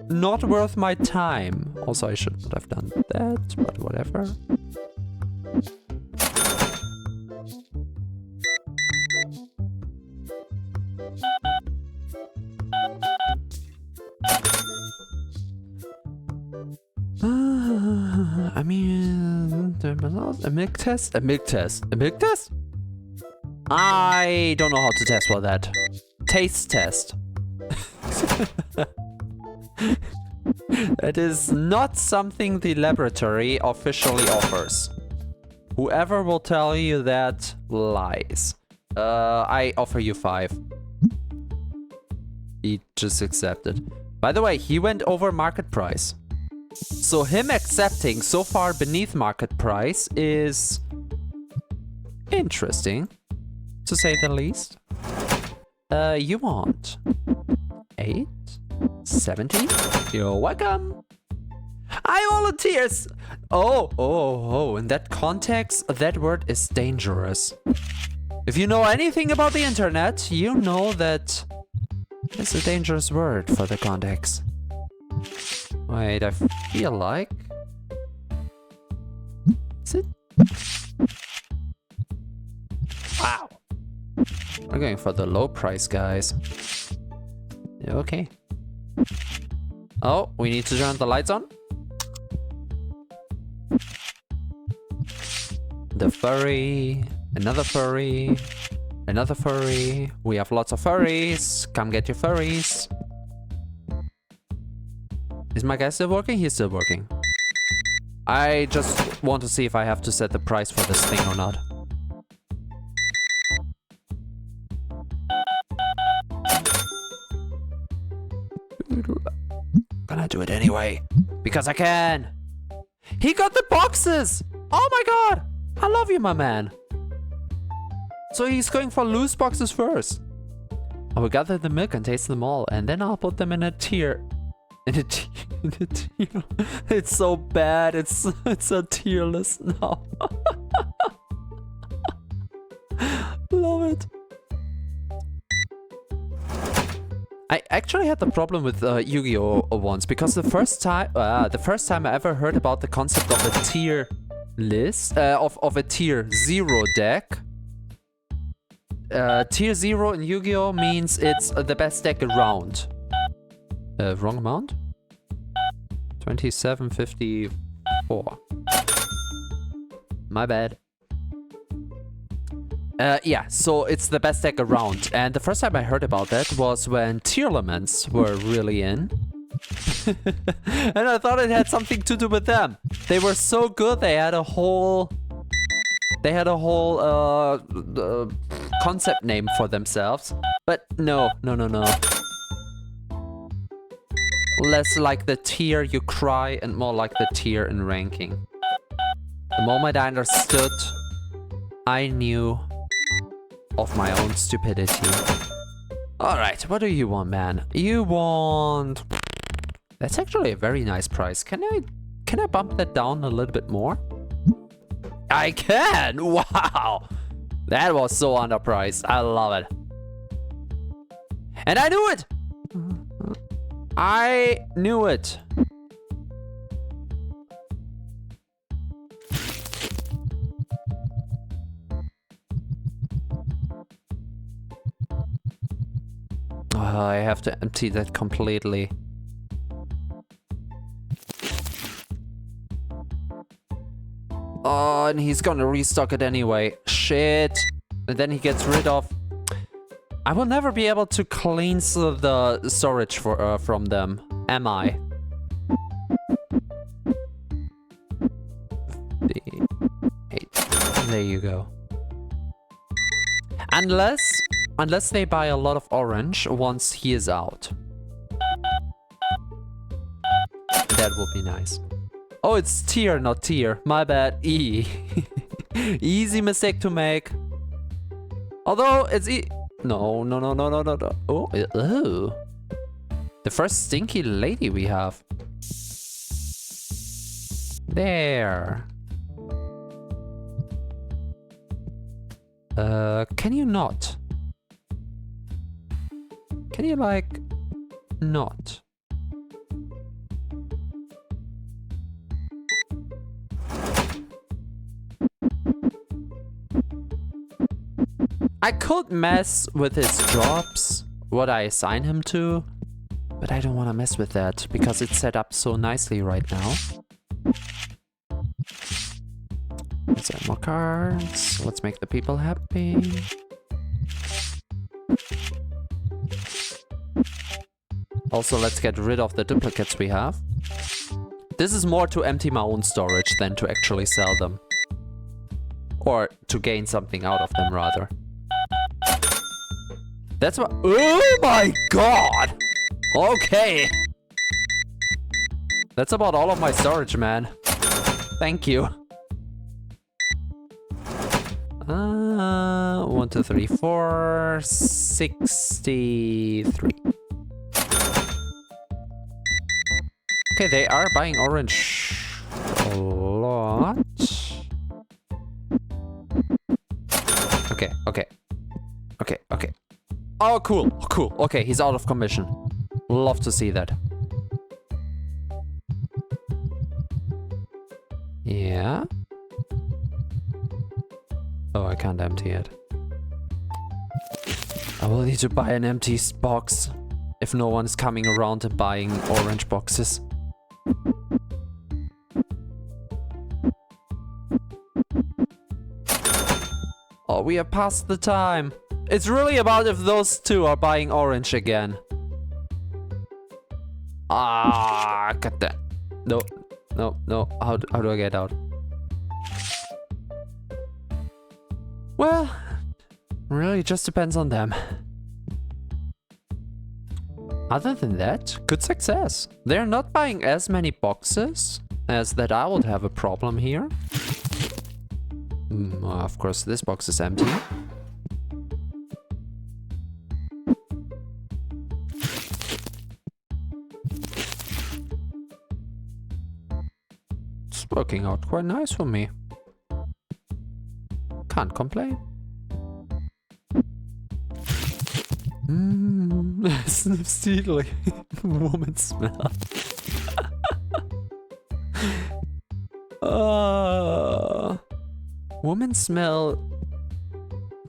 Speaker 1: not worth my time. Also, I should not have done that, but whatever. I mean, a milk test? A milk test? A milk test? I don't know how to test for that. Taste test. That is not something the laboratory officially offers. Whoever will tell you that lies. I offer you 5. He just accepted. By the way, he went over market price. So him accepting so far beneath market price is interesting, to say the least. You want 8? 70? You're welcome. I volunteers. Oh, in that context, that word is dangerous. If you know anything about the internet, you know that it's a dangerous word for the context. Wait, I feel like... Is it? Wow. We're going for the low price, guys. Yeah, okay. Oh, we need to turn the lights on. The furry, another furry, another furry. We have lots of furries. Come get your furries. Is my guy still working? He's still working. I just want to see if I have to set the price for this thing or not. Gonna do it anyway, because I can. He got the boxes! Oh my god! I love you, my man. So he's going for loose boxes first. I will gather the milk and taste them all, and then I'll put them in a tier. In a tier. It's so bad. It's a tier list now. Love it. I actually had the problem with Yu-Gi-Oh! Once, because the first time I ever heard about the concept of a tier list, of a tier 0 deck. Tier 0 in Yu-Gi-Oh! Means it's the best deck around. Wrong amount? 2754. My bad. Yeah, so it's the best deck around. And the first time I heard about that was when tier elements were really in. And I thought it had something to do with them. They were so good, they had a whole concept name for themselves. But no. Less like the tier you cry and more like the tier in ranking. The moment I understood, I knew of my own stupidity. Alright, what do you want, man? You want... That's actually a very nice price. Can I bump that down a little bit more? I can! Wow! That was so underpriced. I love it. And I knew it! I knew it. Oh, I have to empty that completely. Oh, and he's gonna restock it anyway. Shit. And then he gets rid of... I will never be able to cleanse the storage for from them, am I? There you go. Unless they buy a lot of orange once he is out. That would be nice. Oh, it's tier, not tier. My bad. E. Easy mistake to make. Although it's No. Oh, oh. The first stinky lady we have. There. Can you not? Can you, like, not? I could mess with his jobs, what I assign him to, but I don't want to mess with that because it's set up so nicely right now. Let's add more cards. Let's make the people happy. Also, let's get rid of the duplicates we have. This is more to empty my own storage than to actually sell them. Or to gain something out of them, rather. That's what— oh my god! Okay! That's about all of my storage, man. Thank you. 1, 2, 3, 4, 63. Okay, they are buying orange a lot. Okay. Oh, cool. Okay, he's out of commission. Love to see that. Yeah. Oh, I can't empty it. I will need to buy an empty box if no one is coming around and buying orange boxes. Oh, we are past the time. It's really about if those two are buying orange again. Ah, got that. No. How do I get out? Well, really just depends on them. Other than that, good success. They're not buying as many boxes as that I would have a problem here. Of course, this box is empty. It's working out quite nice for me. Can't complain. Sniff steadily. Woman smell. Woman smell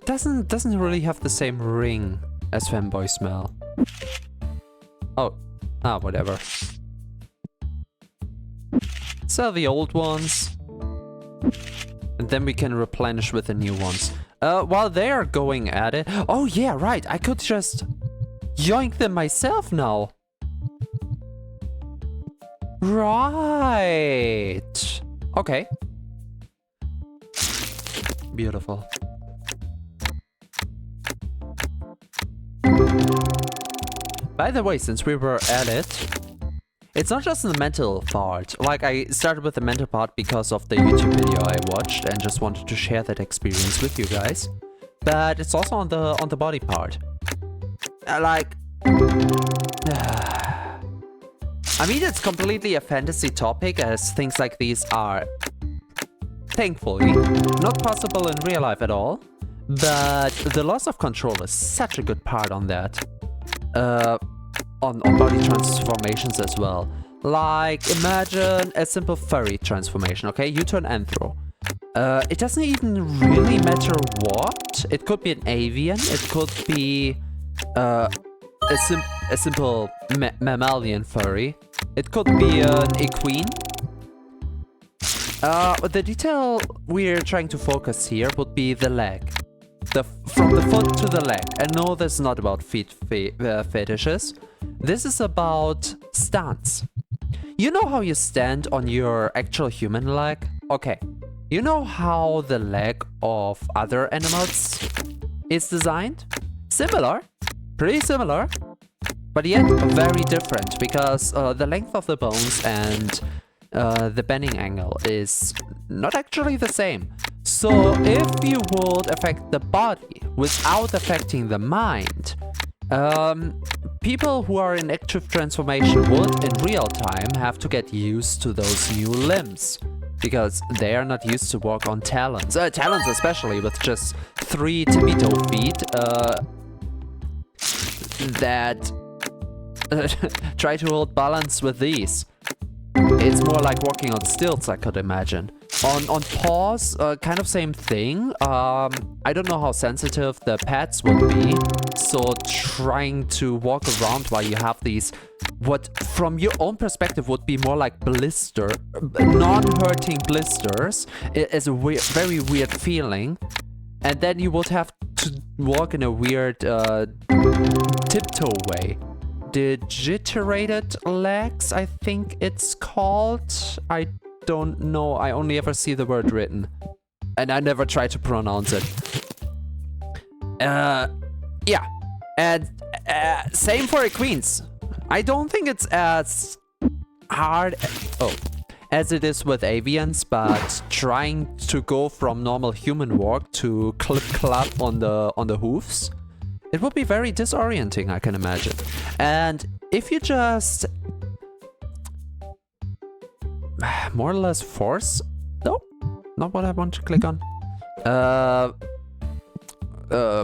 Speaker 1: doesn't really have the same ring as femboy smell. Oh, whatever. Sell the old ones, and then we can replenish with the new ones. While they are going at it... oh yeah, right, I could just yoink them myself now. Right. Okay. Beautiful. By the way, since we were at it, it's not just the mental part. Like, I started with the mental part because of the YouTube video I watched and just wanted to share that experience with you guys. But it's also on the body part. I mean, it's completely a fantasy topic, as things like these are, thankfully, not possible in real life at all. But the loss of control is such a good part on that. On body transformations as well. Like, imagine a simple furry transformation, okay? You turn anthro. It doesn't even really matter what. It could be an avian, it could be a simple mammalian furry. It could be an equine. The detail we're trying to focus here would be the leg. From the foot to the leg. And no, this is not about feet fetishes. This is about stance. You know how you stand on your actual human leg? Okay. You know how the leg of other animals is designed? Similar. Pretty similar. But yet very different, because the length of the bones and the bending angle is not actually the same. So if you would affect the body without affecting the mind, people who are in active transformation would in real time have to get used to those new limbs, because they are not used to walk on talons. Talons especially, with just 3 tippy-toe feet that try to hold balance with these. It's more like walking on stilts, I could imagine. On paws, kind of same thing. I don't know how sensitive the pads would be, so trying to walk around while you have these what from your own perspective would be more like non-hurting blisters is a very weird feeling. And then you would have to walk in a weird tiptoe way. Digiterated legs, I think it's called. I don't know. I only ever see the word written. And I never try to pronounce it. Yeah. And same for a queens. I don't think it's as hard as it is with avians, but trying to go from normal human walk to clip-clap on the hoofs, it would be very disorienting, I can imagine. And if you just more or less force, no, not what I want to click on.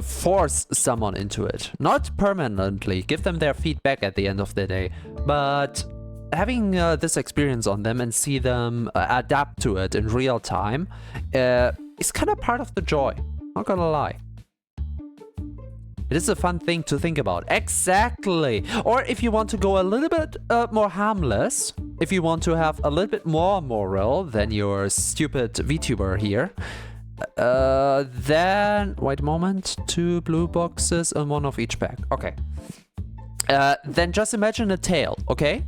Speaker 1: Force someone into it, not permanently, give them their feedback at the end of the day, but having this experience on them and see them adapt to it in real time is kind of part of the joy, not gonna lie. It is a fun thing to think about. Exactly. Or if you want to go a little bit more harmless, if you want to have a little bit more moral than your stupid VTuber here, then wait a moment, 2 blue boxes and 1 of each pack. Okay. Then just imagine a tail, okay?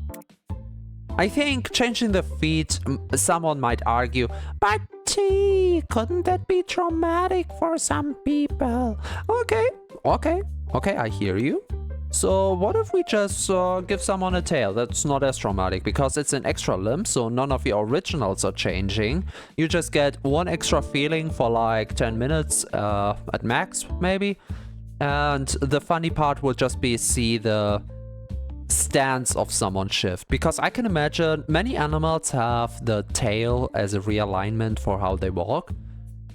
Speaker 1: I think changing the feet, someone might argue, but T, couldn't that be traumatic for some people? Okay, I hear you. So what if we just give someone a tail that's not as traumatic because it's an extra limb, so none of the originals are changing. You just get 1 extra feeling for like 10 minutes at max, maybe. And the funny part will just be see the stance of someone shift, because I can imagine many animals have the tail as a realignment for how they walk,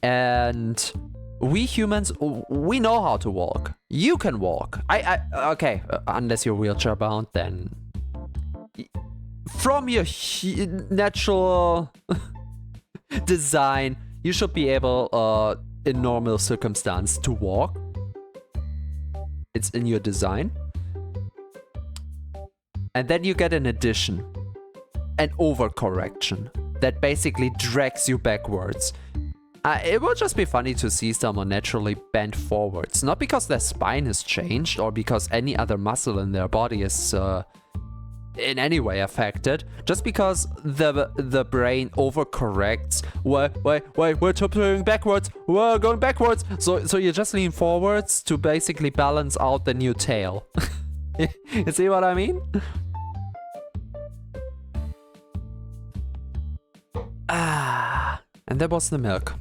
Speaker 1: and we humans, we know how to walk. You can walk. Okay, unless you're wheelchair bound, then from your natural design, you should be able in normal circumstance to walk. It's in your design. And then you get an addition, an overcorrection that basically drags you backwards. It will just be funny to see someone naturally bend forwards, not because their spine has changed or because any other muscle in their body is in any way affected, just because the brain overcorrects. Wait, we're tipping backwards, we're going backwards. So you just lean forwards to basically balance out the new tail. You see what I mean? And that was the milk.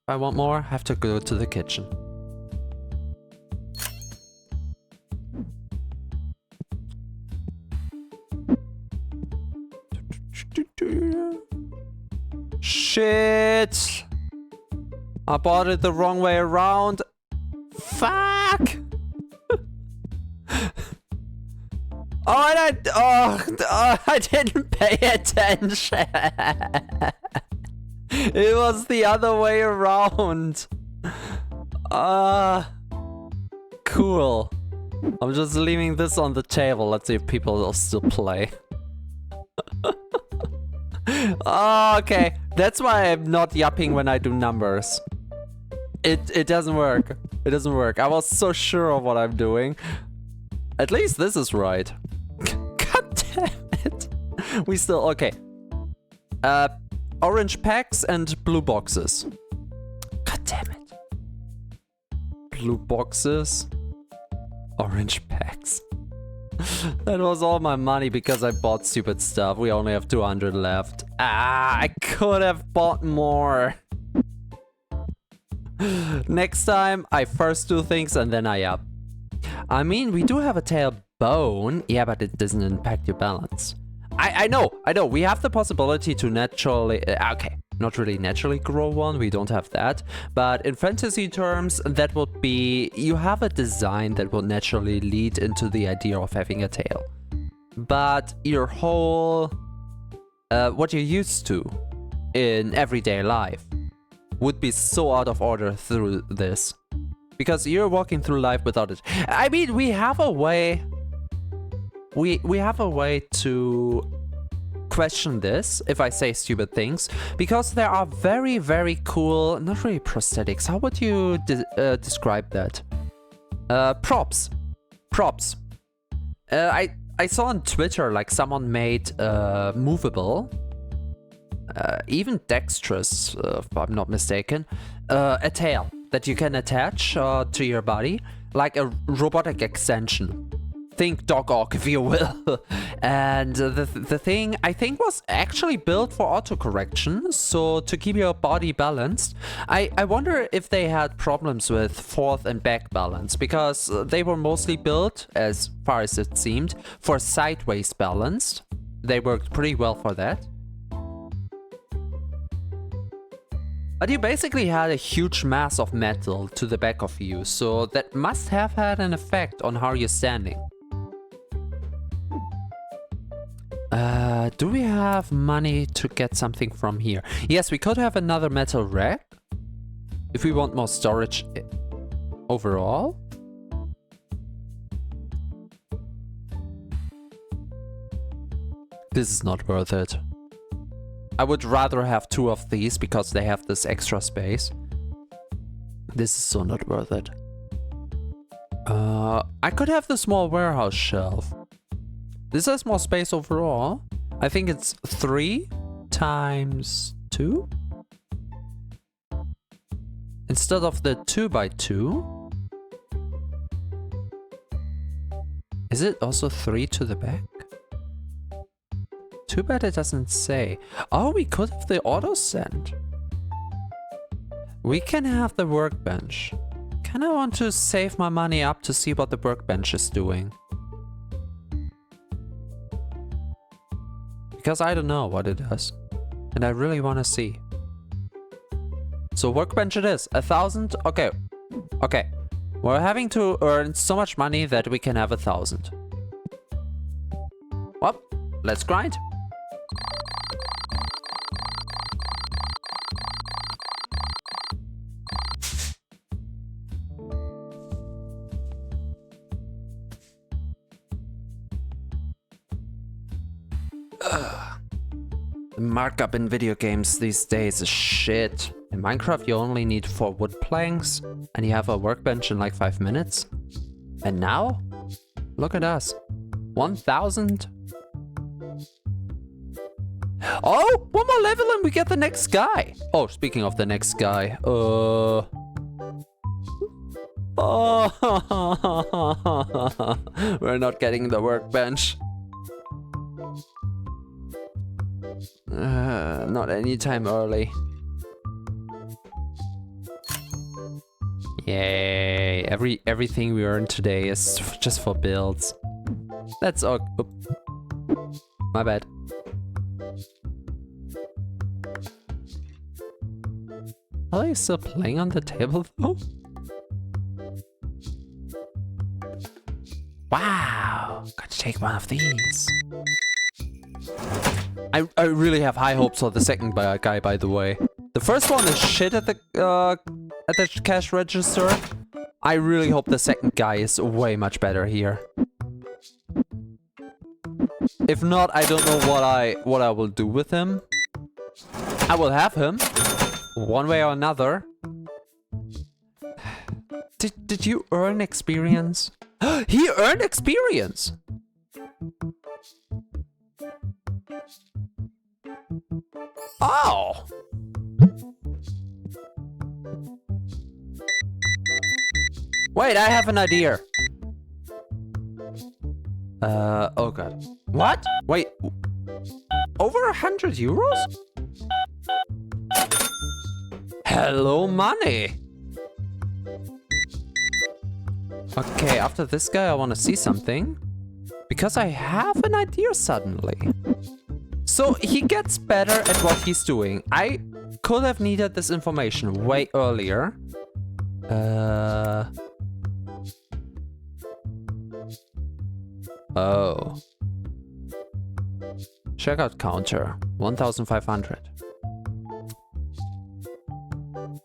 Speaker 1: If I want more, I have to go to the kitchen. Shit! I bought it the wrong way around. Fuck! I didn't pay attention. It was the other way around. Cool. I'm just leaving this on the table. Let's see if people will still play. Okay. That's why I'm not yapping when I do numbers. It doesn't work. It doesn't work. I was so sure of what I'm doing. At least this is right. God damn it. We still... Okay. Orange packs and blue boxes. God damn it. Blue boxes. Orange packs. That was all my money because I bought stupid stuff. We only have 200 left. I could have bought more. Next time, I first do things and then I up. I mean, we do have a tail bone. Yeah, but it doesn't impact your balance. I know. We have the possibility to naturally... okay, not really naturally grow one. We don't have that. But in fantasy terms, that would be... You have a design that will naturally lead into the idea of having a tail. But your whole... what you're used to in everyday life would be so out of order through this. Because you're walking through life without it. I mean, we have a way... we have a way to question this if I say stupid things, because there are very, very cool, not really prosthetics, how would you describe that? Props. I saw on Twitter like someone made movable, even dexterous, if I'm not mistaken, a tail that you can attach to your body, like a robotic extension. Think Dog Ock, if you will. And the thing, I think, was actually built for autocorrection, so to keep your body balanced. I wonder if they had problems with forth and back balance, because they were mostly built, as far as it seemed, for sideways balanced. They worked pretty well for that. But you basically had a huge mass of metal to the back of you, so that must have had an effect on how you're standing. Do we have money to get something from here? Yes, we could have another metal rack if we want more storage overall. This is not worth it. I would rather have 2 of these because they have this extra space. This is so not worth it. I could have the small warehouse shelf. This has more space overall. I think it's 3 times 2 instead of the 2x2. Is it also 3 to the back? Too bad it doesn't say. Oh, we could have the auto send. We can have the workbench. Kinda want to save my money up to see what the workbench is doing. Because I don't know what it does. And I really want to see. So workbench it is. 1,000? Okay. Okay. We're having to earn so much money that we can have 1,000. Well, let's grind. The markup in video games these days is shit. In Minecraft you only need 4 wood planks and you have a workbench in like 5 minutes. And now? Look at us. 1,000? Oh! 1 more level and we get the next guy! Oh, speaking of the next guy, Oh, we're not getting the workbench. Not anytime early. Yay! Everything we earned today is just for builds. That's all. My bad. Are you still playing on the table though? Wow! Gotta take one of these. I really have high hopes for the second guy, by the way. The first one is shit at the cash register. I really hope the second guy is way much better here. If not, I don't know what I will do with him. I will have him, one way or another. Did you earn experience? He earned experience! Oh! Wait, I have an idea. Oh god. What? Wait. Over 100 euros? Hello, money! Okay, after this guy I want to see something. Because I have an idea suddenly. So he gets better at what he's doing. I could have needed this information way earlier. Oh. Checkout counter, 1,500.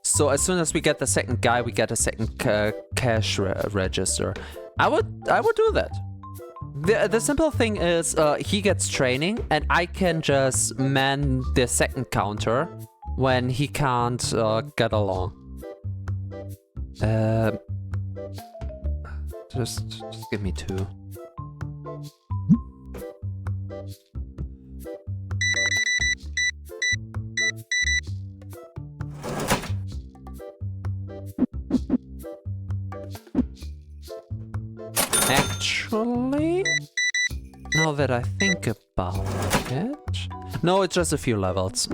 Speaker 1: So as soon as we get the second guy, we get a second cash register. I would do that. The simple thing is he gets training and I can just man the second counter when he can't get along. Just give me 2. Actually, now that I think about it, no, it's just a few levels.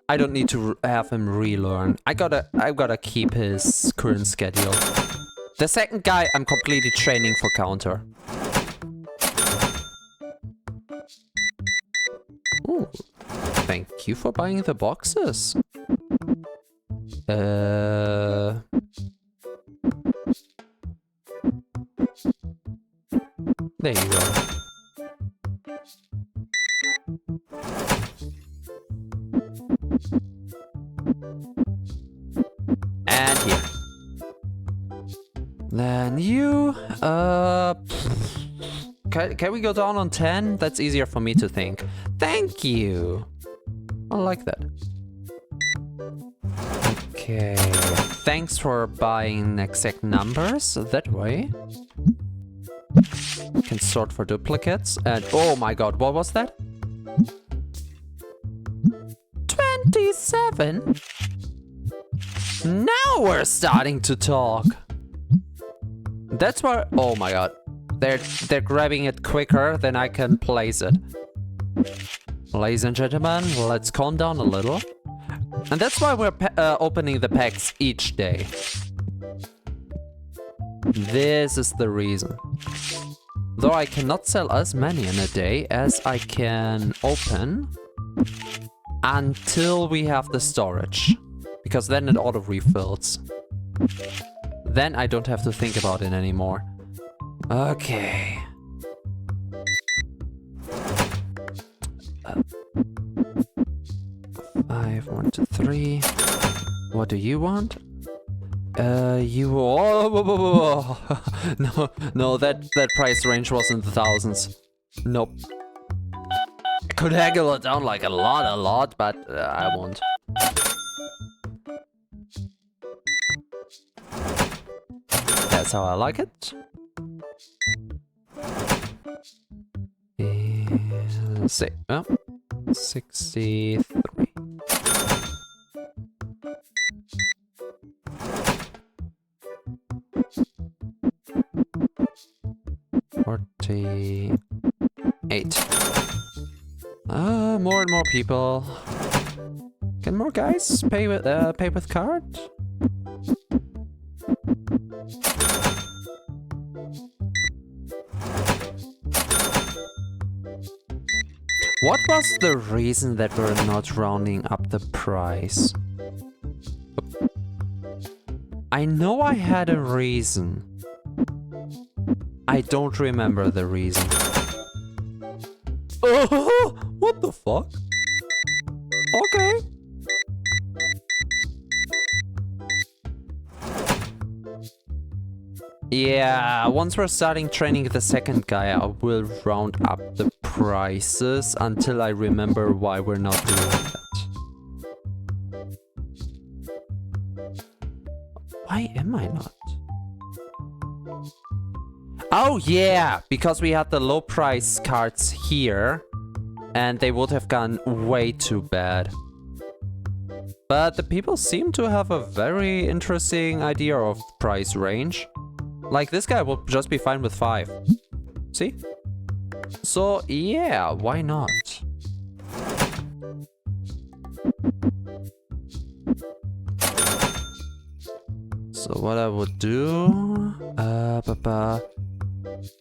Speaker 1: I don't need to have him relearn. I've gotta keep his current schedule. The second guy, I'm completely training for counter. Ooh, thank you for buying the boxes. There you go. And here. Then you, can we go down on 10? That's easier for me to think. Thank you. I like that. Okay. Thanks for buying exact numbers. That way. Can sort for duplicates. And oh my god, what was that? 27? Now we're starting to talk. That's why, oh my god. They're grabbing it quicker than I can place it. Ladies and gentlemen, let's calm down a little. And that's why we're opening the packs each day. This is the reason. Though I cannot sell as many in a day as I can open until we have the storage. Because then it auto refills. Then I don't have to think about it anymore. Okay. 5, 1, 2, 3. What do you want? You... Oh, no, that price range was in the thousands. Nope. I could haggle it down like a lot, but I won't. That's how I like it. And say, 63. 48. More and more people. Can more guys pay with card? What was the reason that we're not rounding up the price? I know I had a reason. I don't remember the reason. Oh, what the fuck? Okay. Yeah, once we're starting training the second guy, I will round up the prices until I remember why we're not doing that. Why am I not? Oh yeah, because we had the low price cards here and they would have gone way too bad. But the people seem to have a very interesting idea of price range. Like this guy will just be fine with 5. See? So yeah, why not? So what I would do...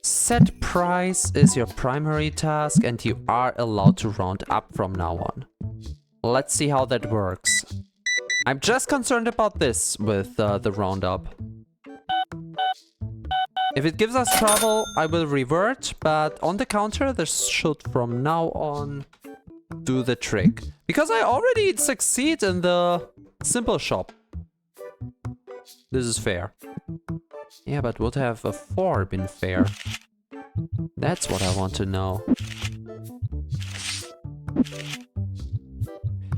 Speaker 1: Set price is your primary task and you are allowed to round up from now on. Let's see how that works. I'm just concerned about this with the roundup. If it gives us trouble, I will revert, but on the counter, this should from now on do the trick. Because I already succeed in the simple shop. This is fair. Yeah, but would have a 4 been fair? That's what I want to know.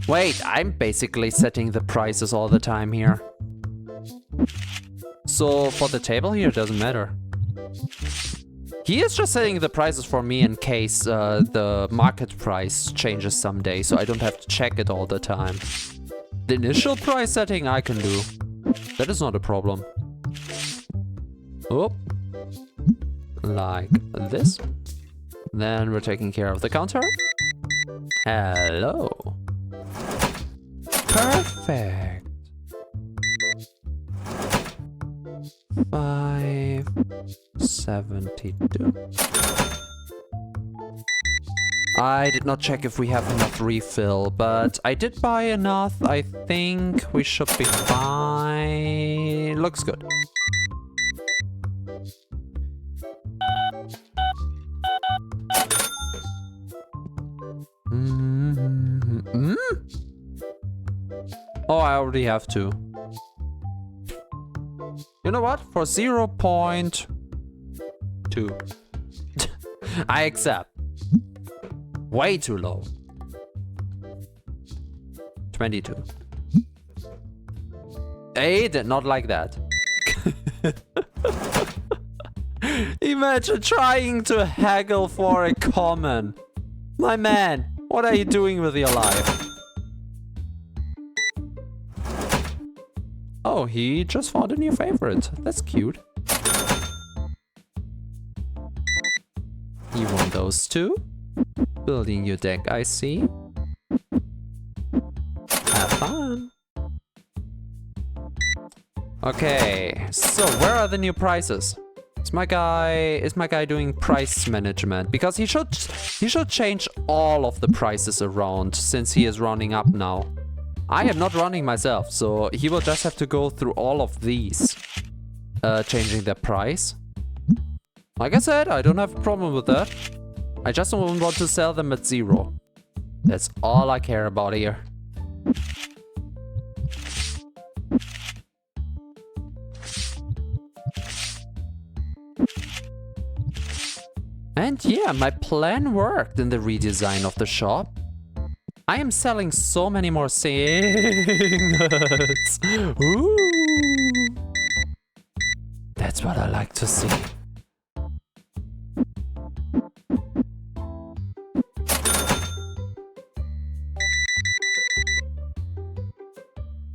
Speaker 1: Wait, I'm basically setting the prices all the time here. So for the table here, it doesn't matter. He is just setting the prices for me in case the market price changes someday, so I don't have to check it all the time. The initial price setting I can do. That is not a problem. Oh. Like this. Then we're taking care of the counter. Hello. Perfect. 572. I did not check if we have enough refill, but I did buy enough. I think we should be fine. Looks good. Oh, I already have two. You know what? For 0.2. I accept. Way too low. 22. I did not like that. Imagine trying to haggle for a common. My man, what are you doing with your life? Oh, he just found a new favorite. That's cute. You want those two? Building your deck, I see. Have fun. Okay, so where are the new prices? Is my guy doing price management? Because he should change all of the prices around since he is running up now. I am not running myself, so he will just have to go through all of these, changing their price. Like I said, I don't have a problem with that. I just don't want to sell them at 0. That's all I care about here. And yeah, my plan worked in the redesign of the shop. I am selling so many more singers. Ooh. That's what I like to see.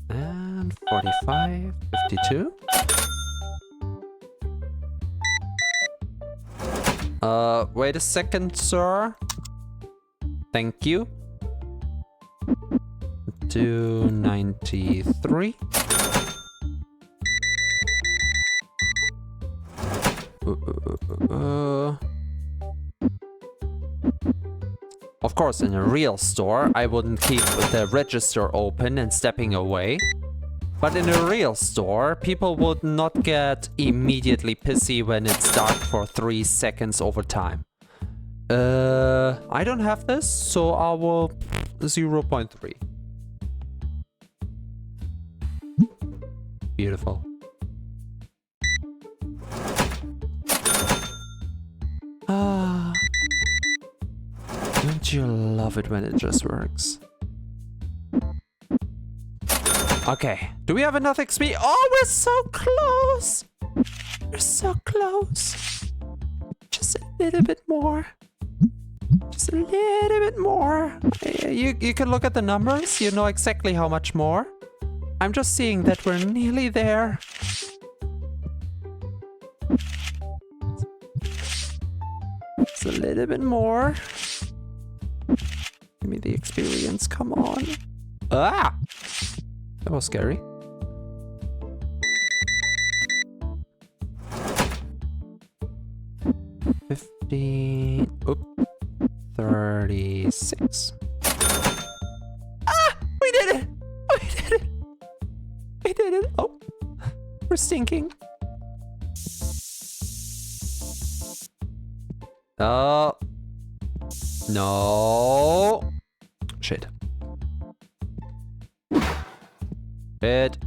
Speaker 1: And 45, 52. Wait a second, sir. Thank you. 293. Of course, in a real store, I wouldn't keep the register open and stepping away. But in a real store, people would not get immediately pissy when it's dark for 3 seconds over time. I don't have this, so I will 0.3. Beautiful. Ah, don't you love it when it just works? Okay, do we have enough XP? Oh, we're so close! We're so close. Just a little bit more. Just a little bit more. You can look at the numbers, you know exactly how much more. I'm just seeing that we're nearly there. Just a little bit more. Give me the experience, come on. Ah! That was scary. Oop. 36. Ah! We did it! We did it! We did it! Oh! We're stinking. Oh. No. Shit. Shit.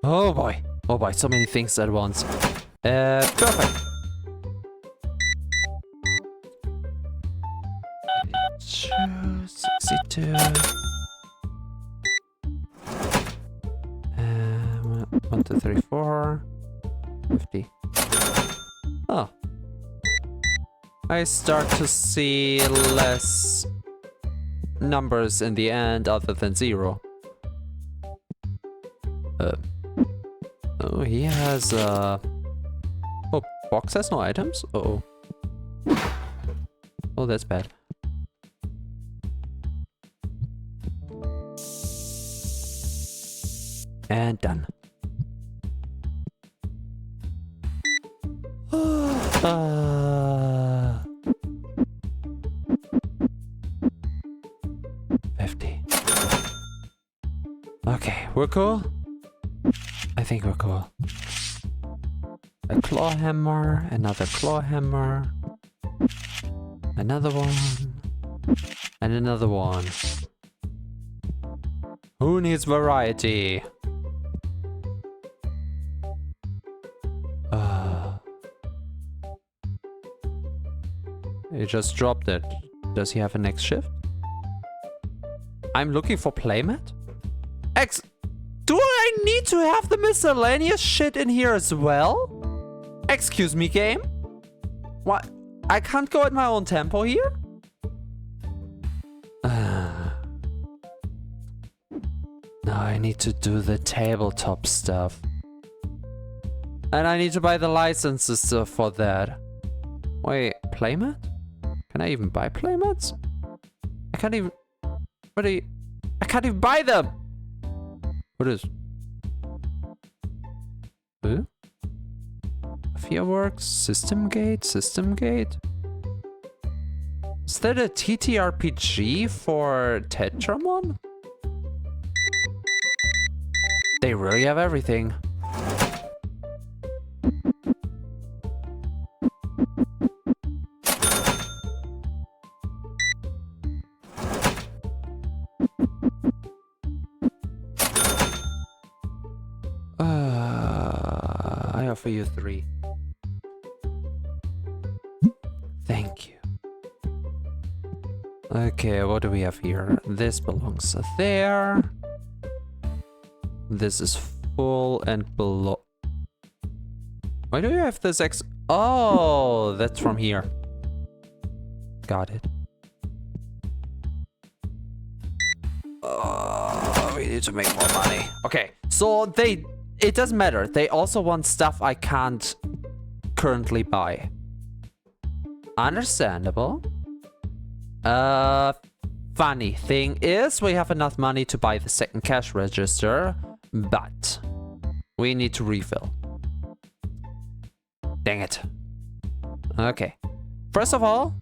Speaker 1: Oh boy. Oh, buy so many things at once. Perfect. 62. 1, 2, 3, 4. 50. Oh. I start to see less numbers in the end other than 0. Oh, he has oh, box has no items? Uh-oh. Oh, that's bad. And done. 50. Okay, we're cool. I think we're cool. A claw hammer, another claw hammer, another one, and another one. Who needs variety? He just dropped it. Does he have a next shift? I'm looking for playmat? Do I need to have the miscellaneous shit in here as well? Excuse me, game? What? I can't go at my own tempo here? No, I need to do the tabletop stuff. And I need to buy the licenses for that. Wait, playmat? Can I even buy playmats? I can't even... What are you... I can't even buy them! What is... Huh? Fireworks? System gate? System gate? Is that a TTRPG for Tetramon? They really have everything. I offer you 3. Thank you. Okay, what do we have here? This belongs there. This is full and below. Why do you have this Oh, that's from here. Got it. We need to make more money. Okay, so it doesn't matter. They also want stuff I can't currently buy. Understandable. Funny thing is, we have enough money to buy the second cash register, but we need to refill. Dang it. Okay. First of all,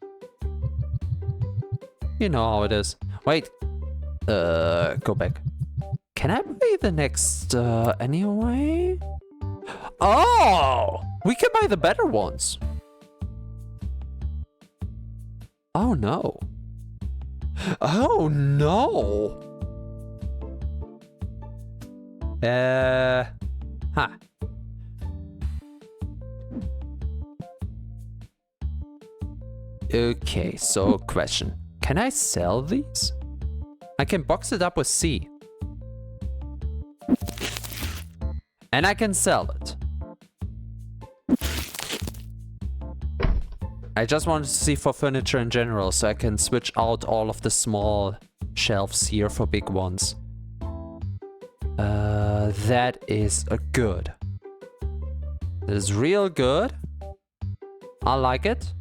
Speaker 1: you know how it is. Wait. Go back. Can I buy the next, anyway? Oh! We can buy the better ones. Oh, no. Oh, no! Huh. Okay, so question. Can I sell these? I can box it up with C. And I can sell it. I just wanted to see for furniture in general, so I can switch out all of the small shelves here for big ones. That is good. That is real good. I like it.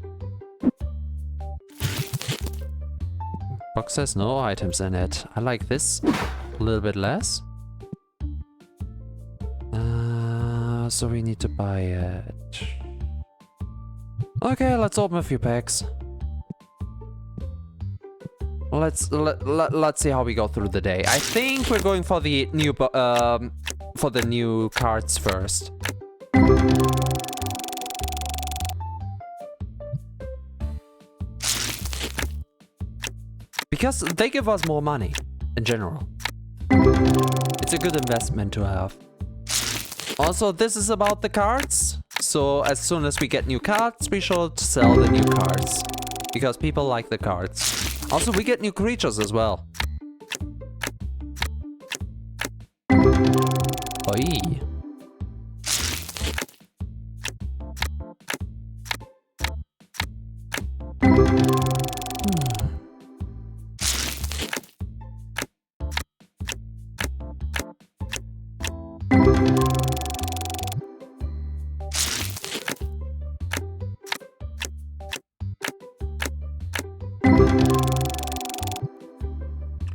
Speaker 1: Box has no items in it. I like this a little bit less. So we need to buy it. Okay, let's open a few packs. Let's see how we go through the day. I think we're going for the new cards first. Because they give us more money in general. It's a good investment to have. Also, this is about the cards. So as soon as we get new cards, we should sell the new cards. Because people like the cards. Also, we get new creatures as well. Oi.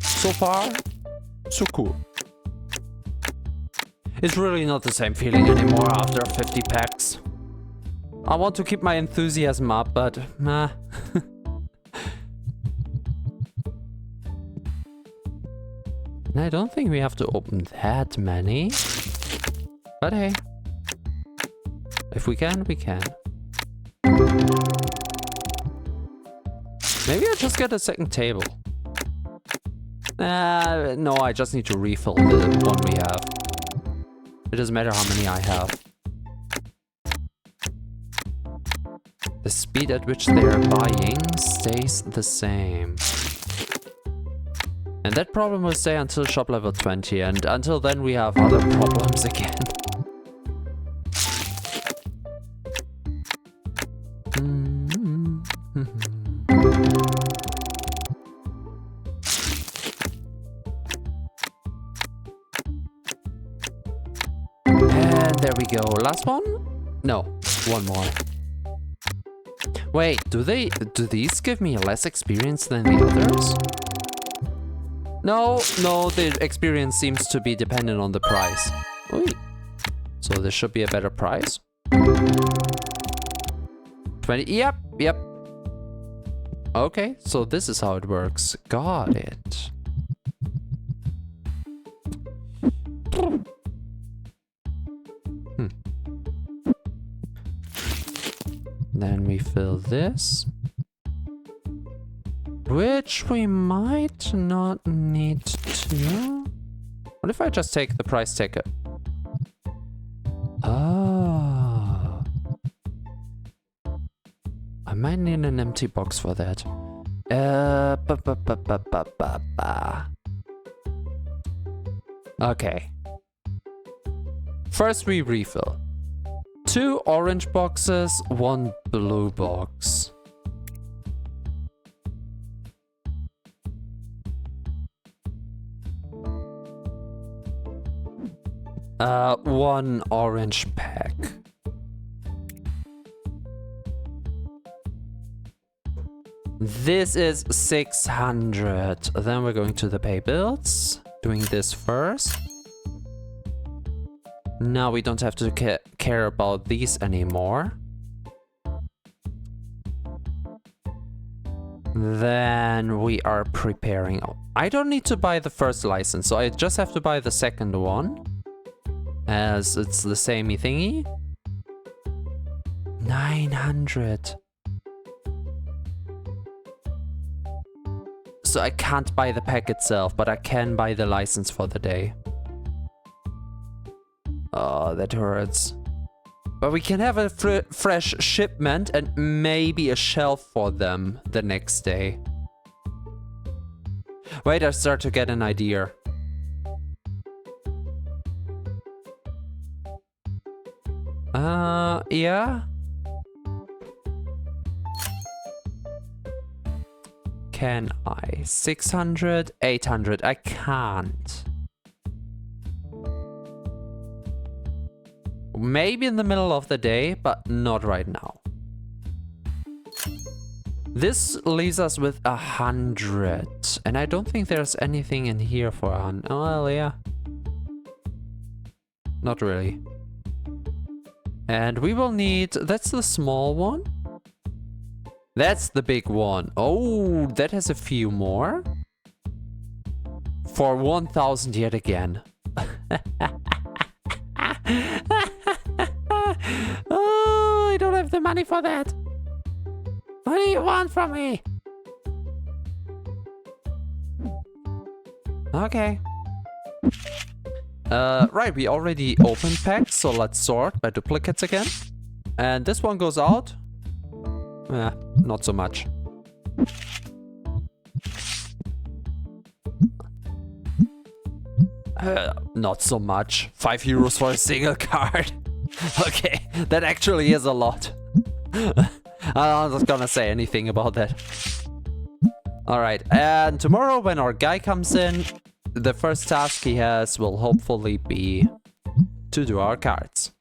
Speaker 1: So far, so cool. It's really not the same feeling anymore after 50 packs. I want to keep my enthusiasm up, but nah. And I don't think we have to open that many. But hey. If we can, we can. Maybe I just get a second table. No, I just need to refill the one we have. It doesn't matter how many I have. The speed at which they are buying stays the same. And that problem will stay until shop level 20, and until then we have other problems again. And there we go. Last one? No, one more. Wait, do these give me less experience than the others? No, the experience seems to be dependent on the price. Ooh. So this should be a better price. 20, yep. Okay, so this is how it works. Got it. Then we fill this. Which we might not need to. What if I just take the price ticket? Oh. I might need an empty box for that. Okay. First we refill. 2 orange boxes, 1 blue box. One orange pack. This is 600. Then we're going to the pay bills. Doing this first. Now we don't have to care about these anymore. Then we are preparing. I don't need to buy the first license, so I just have to buy the second one. As it's the samey thingy. 900. So I can't buy the pack itself, but I can buy the license for the day. Oh, that hurts. But we can have a fresh shipment and maybe a shelf for them the next day. Wait, I start to get an idea. Yeah. Can I? 600, 800. I can't. Maybe in the middle of the day, but not right now. This leaves us with 100. And I don't think there's anything in here for 100. Oh, well, yeah. Not really. And we will need... That's the small one. That's the big one. Oh, that has a few more. For 1,000 yet again. Oh, I don't have the money for that. What do you want from me? Okay. Right, we already opened packs, so let's sort by duplicates again. And this one goes out. Not so much. Not so much. 5 euros for a single card. Okay, that actually is a lot. I'm not gonna say anything about that. Alright, and tomorrow when our guy comes in, the first task he has will hopefully be to do our cards.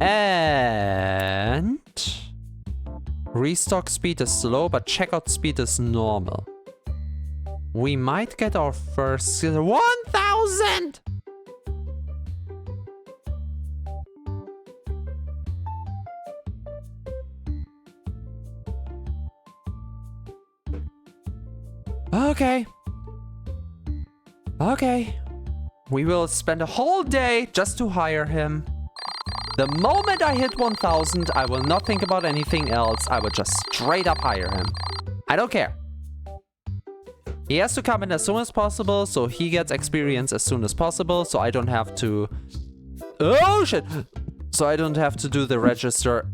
Speaker 1: And restock speed is slow, but checkout speed is normal. We might get our first 1,000! Okay. Okay. We will spend a whole day just to hire him. The moment I hit 1,000, I will not think about anything else. I will just straight up hire him. I don't care. He has to come in as soon as possible, so he gets experience as soon as possible, so I don't have to... Oh, shit! So I don't have to do the register.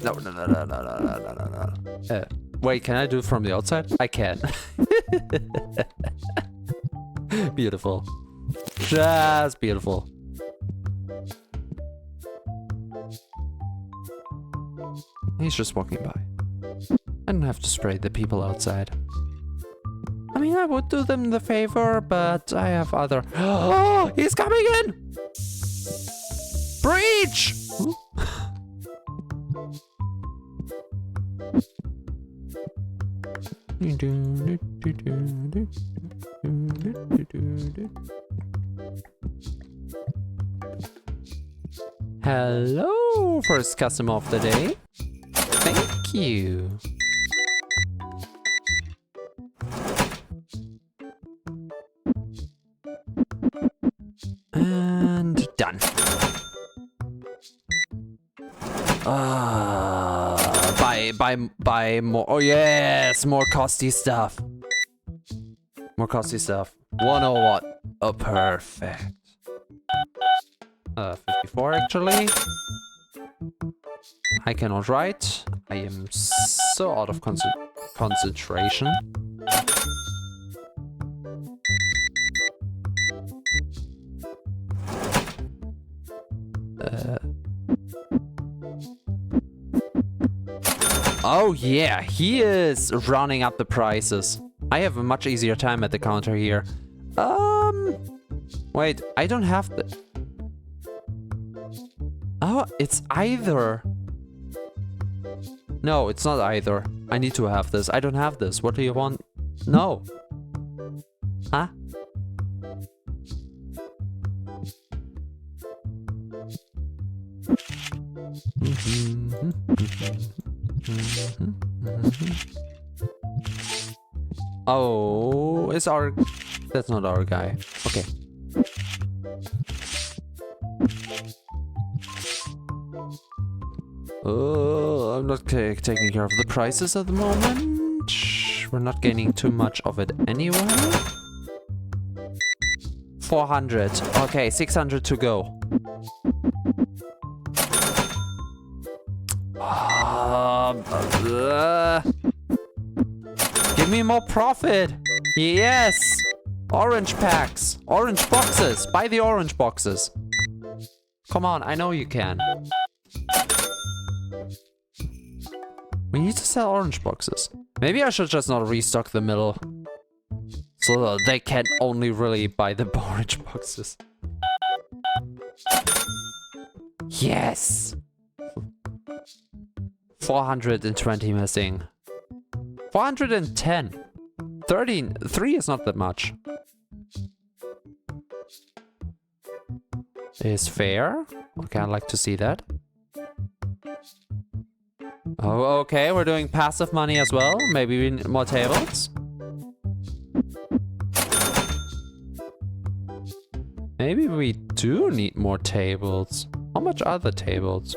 Speaker 1: No. Wait, can I do it from the outside? I can. Beautiful. Just beautiful. He's just walking by. I don't have to spray the people outside. I mean, I would do them the favor, but I have other... Oh, he's coming in! Breach! Hello, first customer of the day. Thank you. And done. Buy more. Oh yes, more costly stuff. More costly stuff. 101. Oh, perfect. 54 actually. I cannot write. I am so out of concentration. Oh yeah, he is running up the prices. I have a much easier time at the counter here. Wait, I don't have the... Oh, it's either. No, it's not either. I need to have this. I don't have this. What do you want? No. Huh? Oh, it's our... That's not our guy. Okay. Oh, I'm not taking care of the prices at the moment. We're not gaining too much of it anyway. 400. Okay, 600 to go. Give me more profit. Yes. Orange packs. Orange boxes. Buy the orange boxes. Come on, I know you can. We need to sell orange boxes. Maybe I should just not restock the middle. So that they can only really buy the orange boxes. Yes! 420 missing. 410. 3 is not that much. Is fair. Okay, I'd like to see that. Oh, okay, we're doing passive money as well. Maybe we need more tables. Maybe we do need more tables. How much are the tables?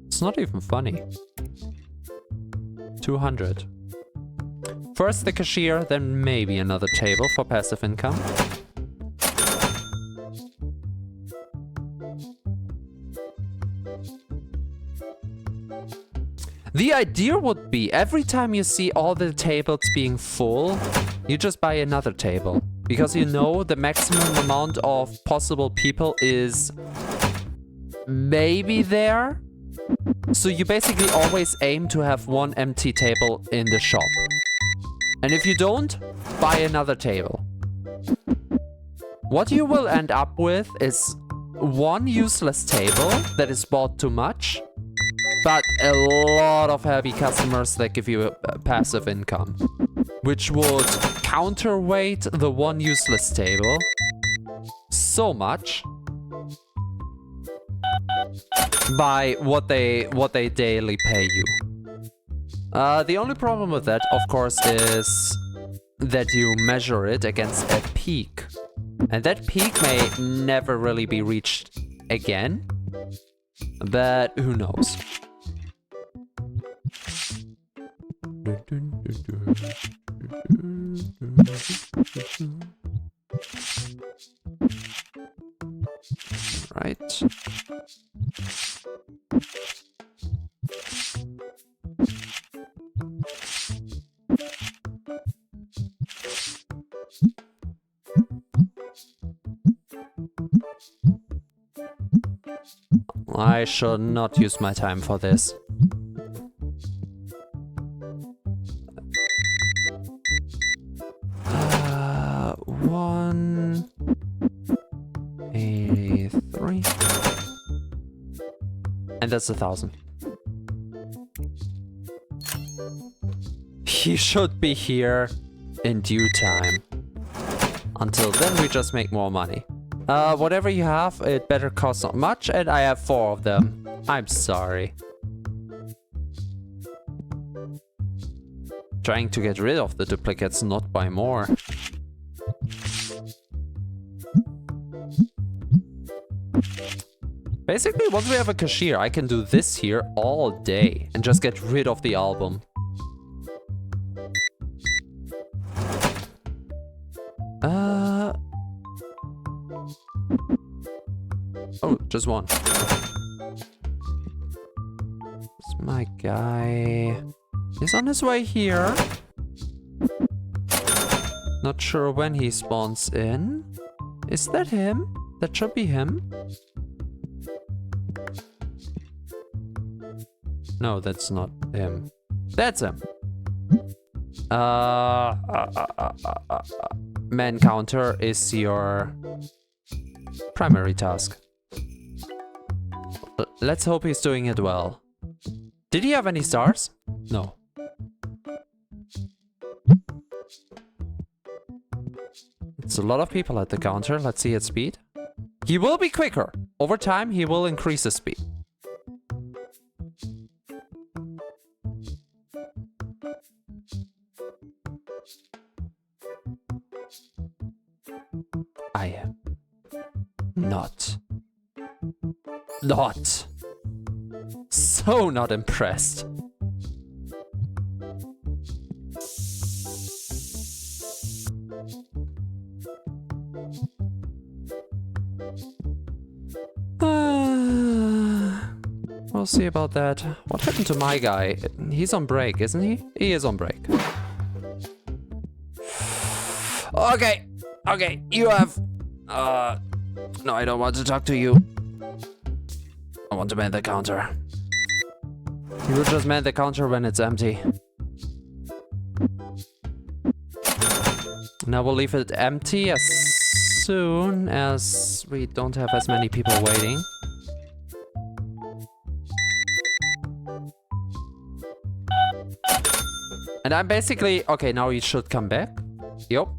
Speaker 1: It's not even funny. 200. First the cashier, then maybe another table for passive income. The idea would be every time you see all the tables being full, you just buy another table. Because you know the maximum amount of possible people is maybe there. So you basically always aim to have one empty table in the shop. And if you don't, buy another table. What you will end up with is one useless table that is bought too much, but a lot of heavy customers that give you a passive income, which would counterweight the one useless table so much by what they daily pay you. The only problem with that, of course, is that you measure it against a peak. And that peak may never really be reached again, but who knows? Right. I should not use my time for this. One, 83, and that's 1,000. He should be here in due time. Until then, we just make more money. Whatever you have, it better cost not much, and I have 4 of them. I'm sorry. Trying to get rid of the duplicates, not buy more. Basically, once we have a cashier, I can do this here all day and just get rid of the album. Oh, just one. It's my guy. He's on his way here. Not sure when he spawns in. Is that him? That should be him. No, that's not him. That's him. Man counter is your primary task. Let's hope he's doing it well. Did he have any stars? No. It's a lot of people at the counter. Let's see its speed. He will be quicker. Over time, he will increase his speed. I am not so not impressed. We'll see about that. What happened to my guy? He's on break, isn't he? He is on break. Okay, you have... no, I don't want to talk to you. I want to man the counter. You will just man the counter when it's empty. Now we'll leave it empty as soon as we don't have as many people waiting. And I'm basically... Okay, now he should come back. Yup.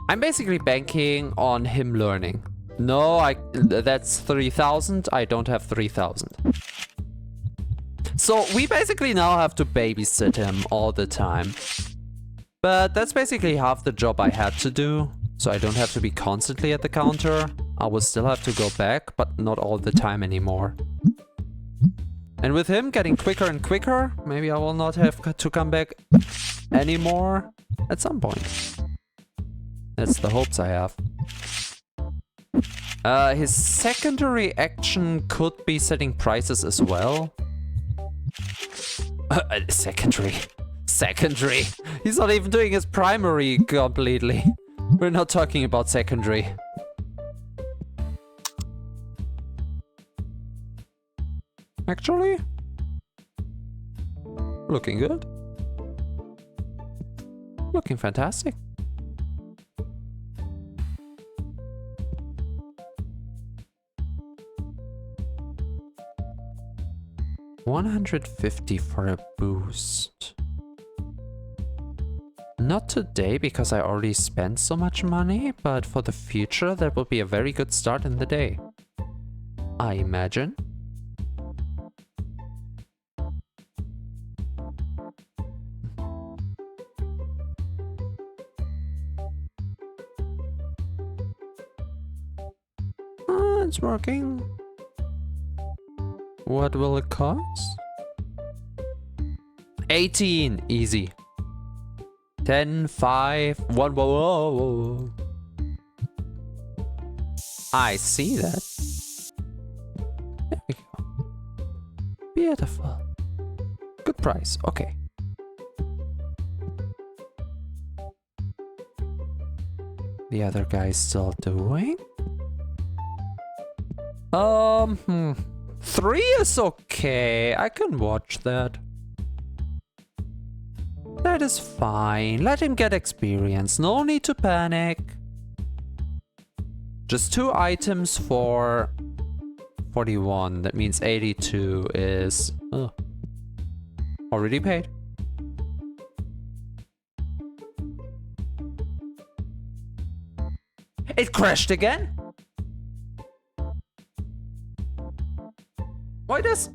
Speaker 1: I'm basically banking on him learning. No, that's 3,000. I don't have 3,000. So we basically now have to babysit him all the time. But that's basically half the job I had to do. So I don't have to be constantly at the counter. I will still have to go back, but not all the time anymore. And with him getting quicker and quicker, maybe I will not have to come back anymore at some point. That's the hopes I have. His secondary action could be setting prices as well. Secondary. Secondary. He's not even doing his primary completely. We're not talking about secondary. Actually, looking good. Looking fantastic. $150 for a boost. Not today, because I already spent so much money, but for the future that will be a very good start in the day, I imagine. It's working. What will it cost? 18, easy. 10, 5, 1, whoa. I see that. There we go. Beautiful. Good price, okay. The other guy's still doing? 3 is okay. I can watch that. That is fine. Let him get experience. No need to panic. Just 2 items for 41. That means 82 is already paid. It crashed again? Why does...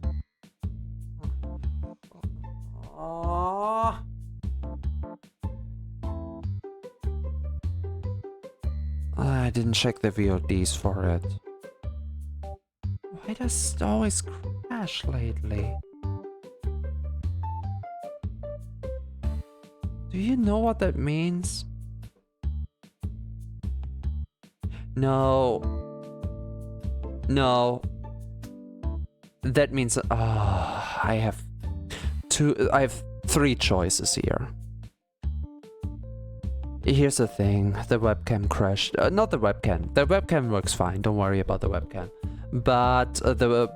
Speaker 1: I didn't check the VODs for it. Why does it always crash lately? Do you know what that means? No. No. That means I have 3 choices here. Here's the thing, the webcam crashed. Not the webcam. The webcam works fine, don't worry about the webcam. But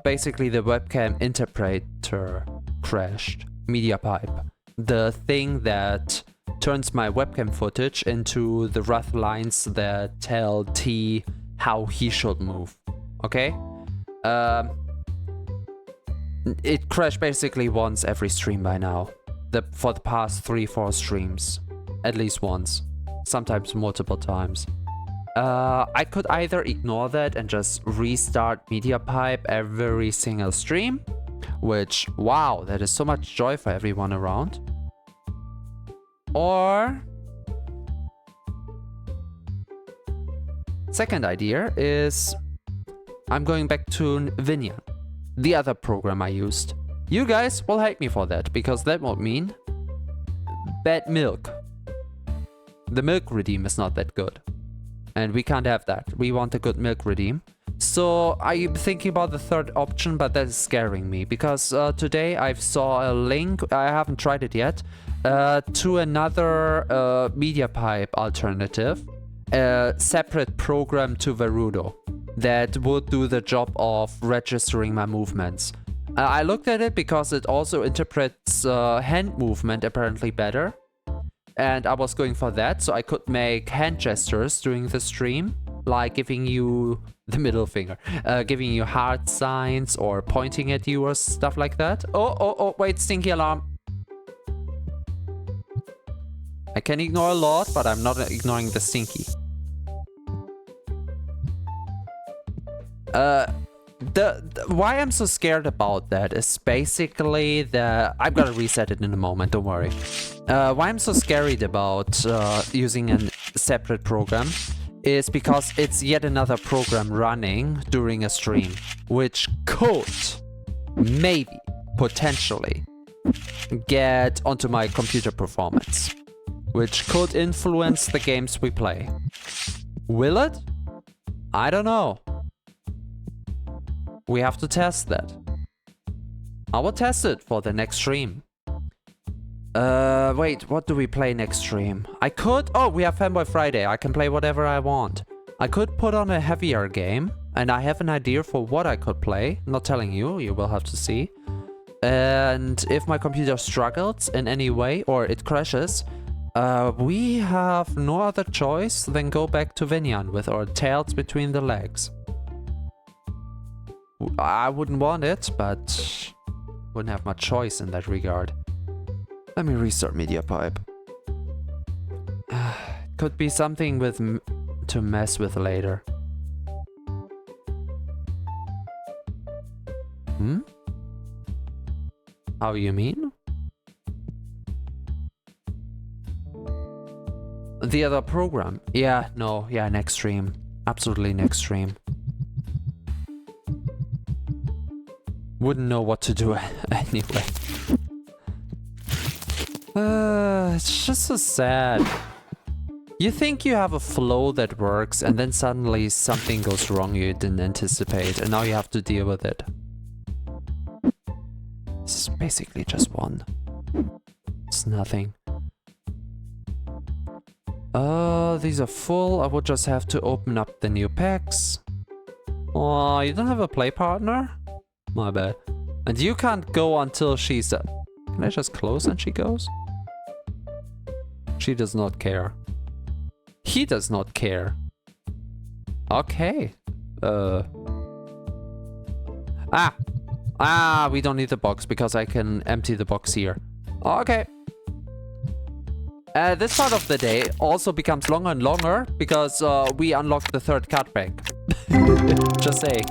Speaker 1: basically the webcam interpreter crashed. Media pipe. The thing that turns my webcam footage into the rough lines that tell T how he should move. Okay? It crashed basically once every stream by now. For the past 3-4 streams. At least once. Sometimes multiple times. I could either ignore that and just restart MediaPipe every single stream. Which, wow, that is so much joy for everyone around. Or... second idea is... I'm going back to Vinya. The other program I used. You guys will hate me for that, because that would mean bad milk. The milk redeem is not that good. And we can't have that. We want a good milk redeem. So I'm thinking about the third option, but that is scaring me. Because today I saw a link, I haven't tried it yet, to another MediaPipe alternative. A separate program to Verudo that would do the job of registering my movements. I looked at it because it also interprets hand movement apparently better. And I was going for that, so I could make hand gestures during the stream, like giving you the middle finger, giving you heart signs or pointing at you or stuff like that. Oh, wait, stinky alarm. I can ignore a lot, but I'm not ignoring the stinky. Why I'm so scared about that is basically I'm gonna reset it in a moment, don't worry. Why I'm so scared about using a separate program is because it's yet another program running during a stream, which could, maybe, potentially, get onto my computer performance, which could influence the games we play. Will it? I don't know. We have to test that. I will test it for the next stream. Wait, what do we play next stream? I could... Oh, we have Fanboy Friday. I can play whatever I want. I could put on a heavier game, and I have an idea for what I could play. Not telling you, you will have to see. And if my computer struggles in any way, or it crashes, we have no other choice than go back to Vinyan with our tails between the legs. I wouldn't want it, but wouldn't have much choice in that regard. Let me restart MediaPipe. Could be something with to mess with later. Hmm? How you mean? The other program? Yeah, no, yeah, next stream. Absolutely next stream. Wouldn't know what to do anyway. It's just so sad. You think you have a flow that works and then suddenly something goes wrong you didn't anticipate and now you have to deal with it. This is basically just one. It's nothing. These are full. I would just have to open up the new packs. Oh, you don't have a play partner? My bad. And you can't go until she's... Can I just close and she goes? She does not care. He does not care. Okay. We don't need the box because I can empty the box here. Okay. This part of the day also becomes longer and longer because we unlock the third card pack. Just saying.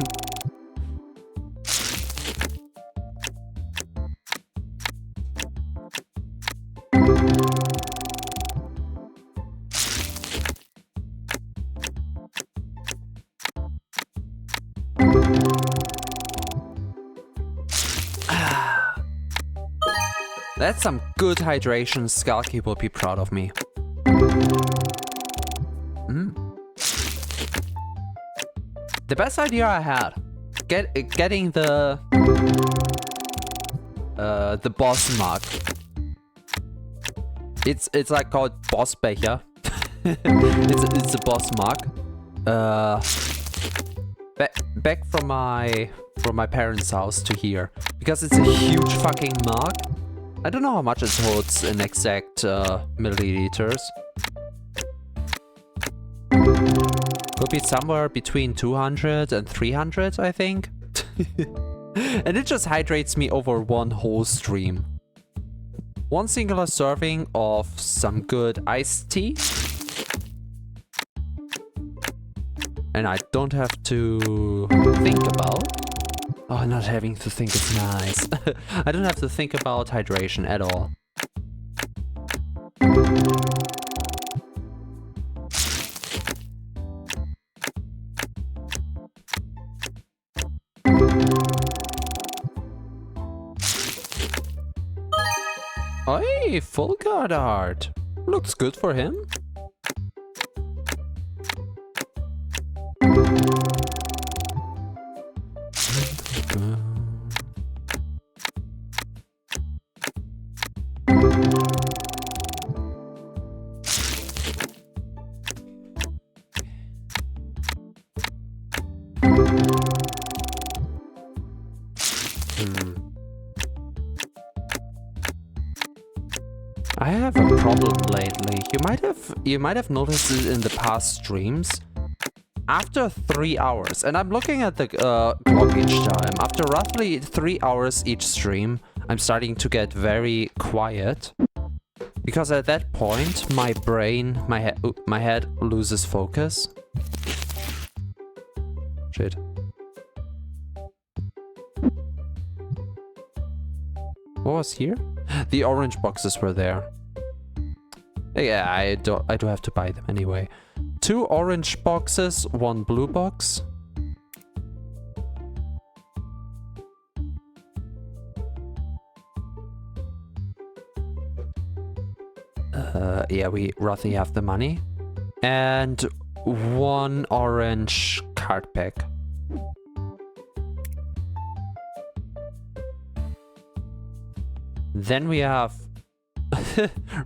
Speaker 1: That's some good hydration. Skalky will be proud of me. The best idea I had, getting the boss mug. It's like called Boss Becher. it's a boss mug. Back from my parents' house to here because it's a huge fucking mug. I don't know how much it holds in exact milliliters. Could be somewhere between 200 and 300, I think. And it just hydrates me over one whole stream. One singular serving of some good iced tea. And I don't have to think about... Oh, not having to think is nice. I don't have to think about hydration at all. Hey, full card art. Looks good for him. I have a problem lately. You might have noticed it in the past streams. After 3 hours, and I'm looking at the clock each time. After roughly 3 hours each stream, I'm starting to get very quiet. Because at that point, my brain, my head loses focus. Shit. What was here? The orange boxes were there. Yeah, I do have to buy them anyway. 2 orange boxes, 1 blue box. Yeah, we roughly have the money. And 1 orange card pack. Then we have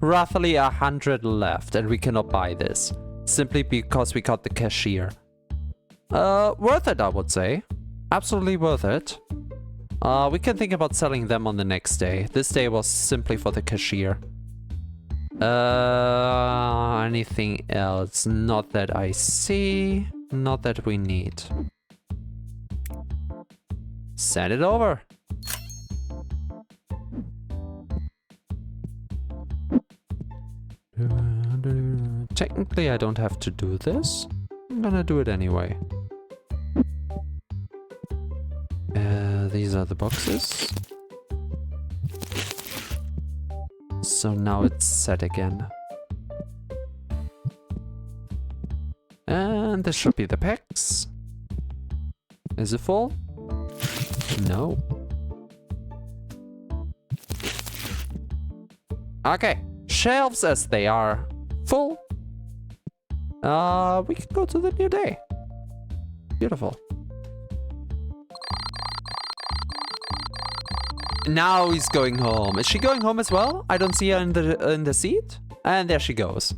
Speaker 1: roughly 100 left, and we cannot buy this. Simply because we got the cashier. Worth it, I would say. Absolutely worth it. We can think about selling them on the next day. This day was simply for the cashier. Anything else? Not that I see. Not that we need. Send it over. Technically, I don't have to do this. I'm gonna do it anyway. These are the boxes. So now it's set again. And this should be the packs. Is it full? No. Okay. Shelves as they are full. We can go to the new day. Beautiful. Now he's going home. Is she going home as well? I don't see her in the seat. And there she goes.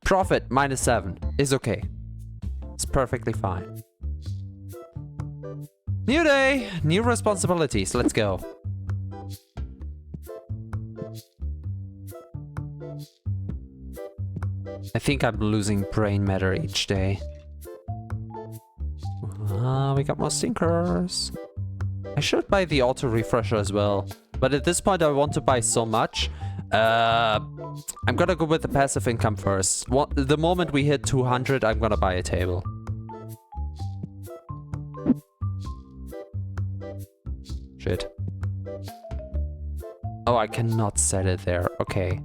Speaker 1: Profit -7 is okay. It's perfectly fine. New day, new responsibilities. Let's go. I think I'm losing brain matter each day. We got more stinkers. I should buy the auto refresher as well. But at this point I want to buy so much. I'm gonna go with the passive income first. The moment we hit 200, I'm gonna buy a table. Shit. Oh, I cannot set it there. Okay.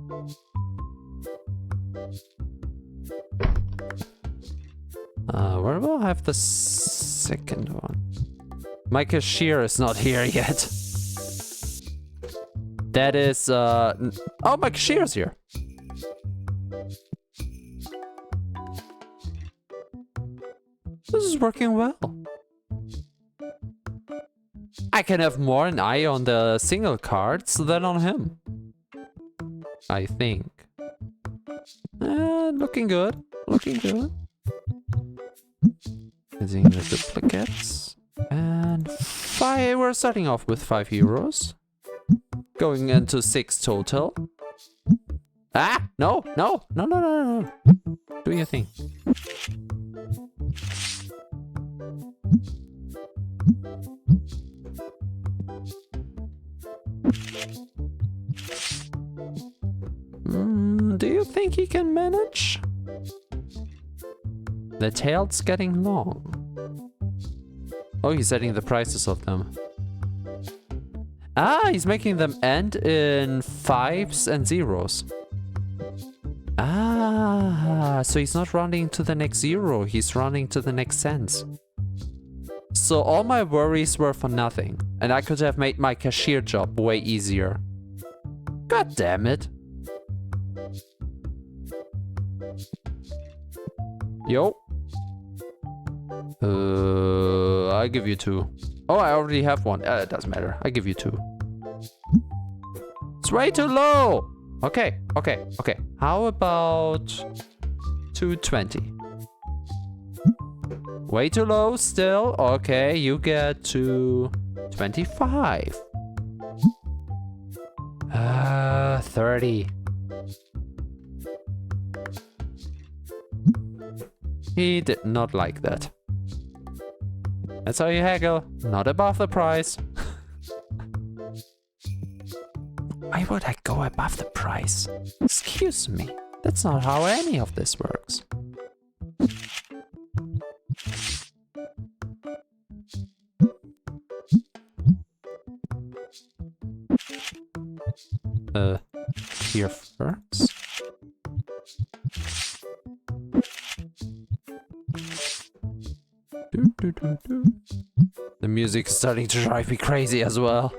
Speaker 1: Where will I have the second one? My cashier is not here yet. That is, oh, my cashier's here. This is working well. I can have more an eye on the single cards than on him. I think. Looking good. Looking good. Using the duplicates. And we're starting off with €5. Going into 6 total. Ah! No! No! No, no, no, no. Do your thing. Do you think he can manage? The tail's getting long. Oh, he's setting the prices of them. Ah, he's making them end in 5s and 0s. Ah, so he's not rounding to the next 0, he's rounding to the next cents. So all my worries were for nothing, and I could have made my cashier job way easier. God damn it. Yo. I give you 2. Oh, I already have one. It doesn't matter. I give you 2. It's way too low. Okay, okay, okay. How about 220? Way too low still. Okay, you get to 25. 30. He did not like that. That's how you haggle, not above the price. Why would I go above the price? Excuse me, that's not how any of this works. Here first. The music's starting to drive me crazy as well.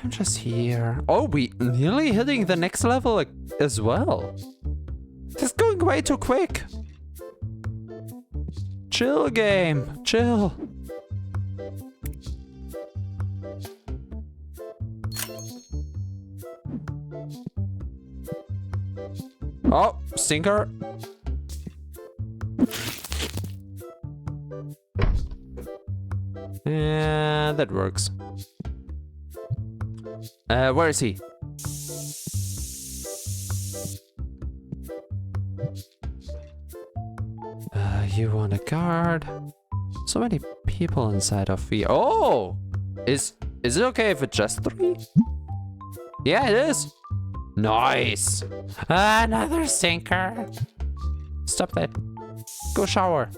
Speaker 1: I'm just here. Oh, we nearly hitting the next level as well. This is going way too quick. Chill, game. Chill. Oh, stinker. Yeah, that works. Where is he? You want a card? So many people inside of here. Oh! Is it okay if it's just 3? Yeah, it is. Nice. Another stinker. Stop that. Go shower.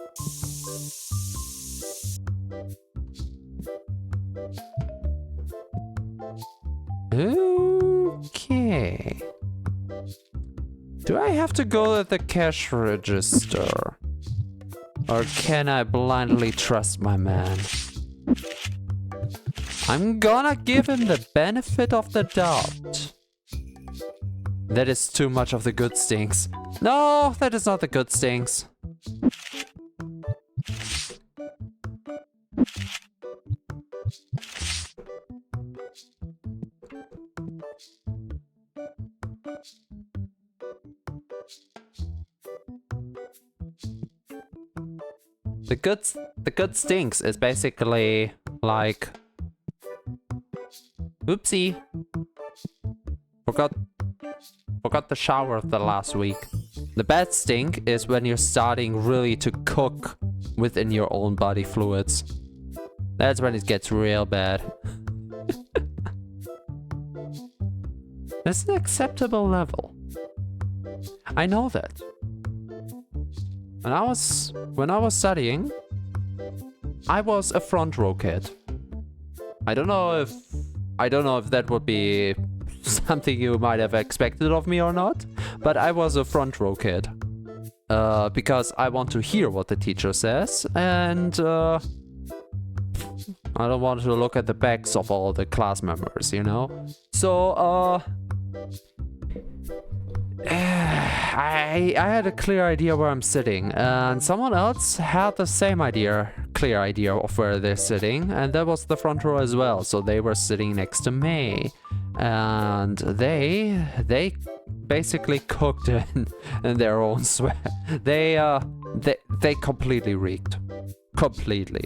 Speaker 1: Okay. Do I have to go to the cash register? Or can I blindly trust my man? I'm gonna give him the benefit of the doubt. That is too much of the good stings. No, that is not the good stings. The good stinks is basically like, oopsie, forgot the shower the last week. The bad stink is when you're starting really to cook within your own body fluids. That's when it gets real bad. That's an acceptable level. I know that. When I was studying, I was a front row kid. I don't know if that would be something you might have expected of me or not, but I was a front row kid. Because I want to hear what the teacher says, and I don't want to look at the backs of all the class members, you know? So, I had a clear idea where I'm sitting, and someone else had the same clear idea of where they're sitting, and that was the front row as well. So they were sitting next to me, and they basically cooked in their own sweat. They completely reeked, completely.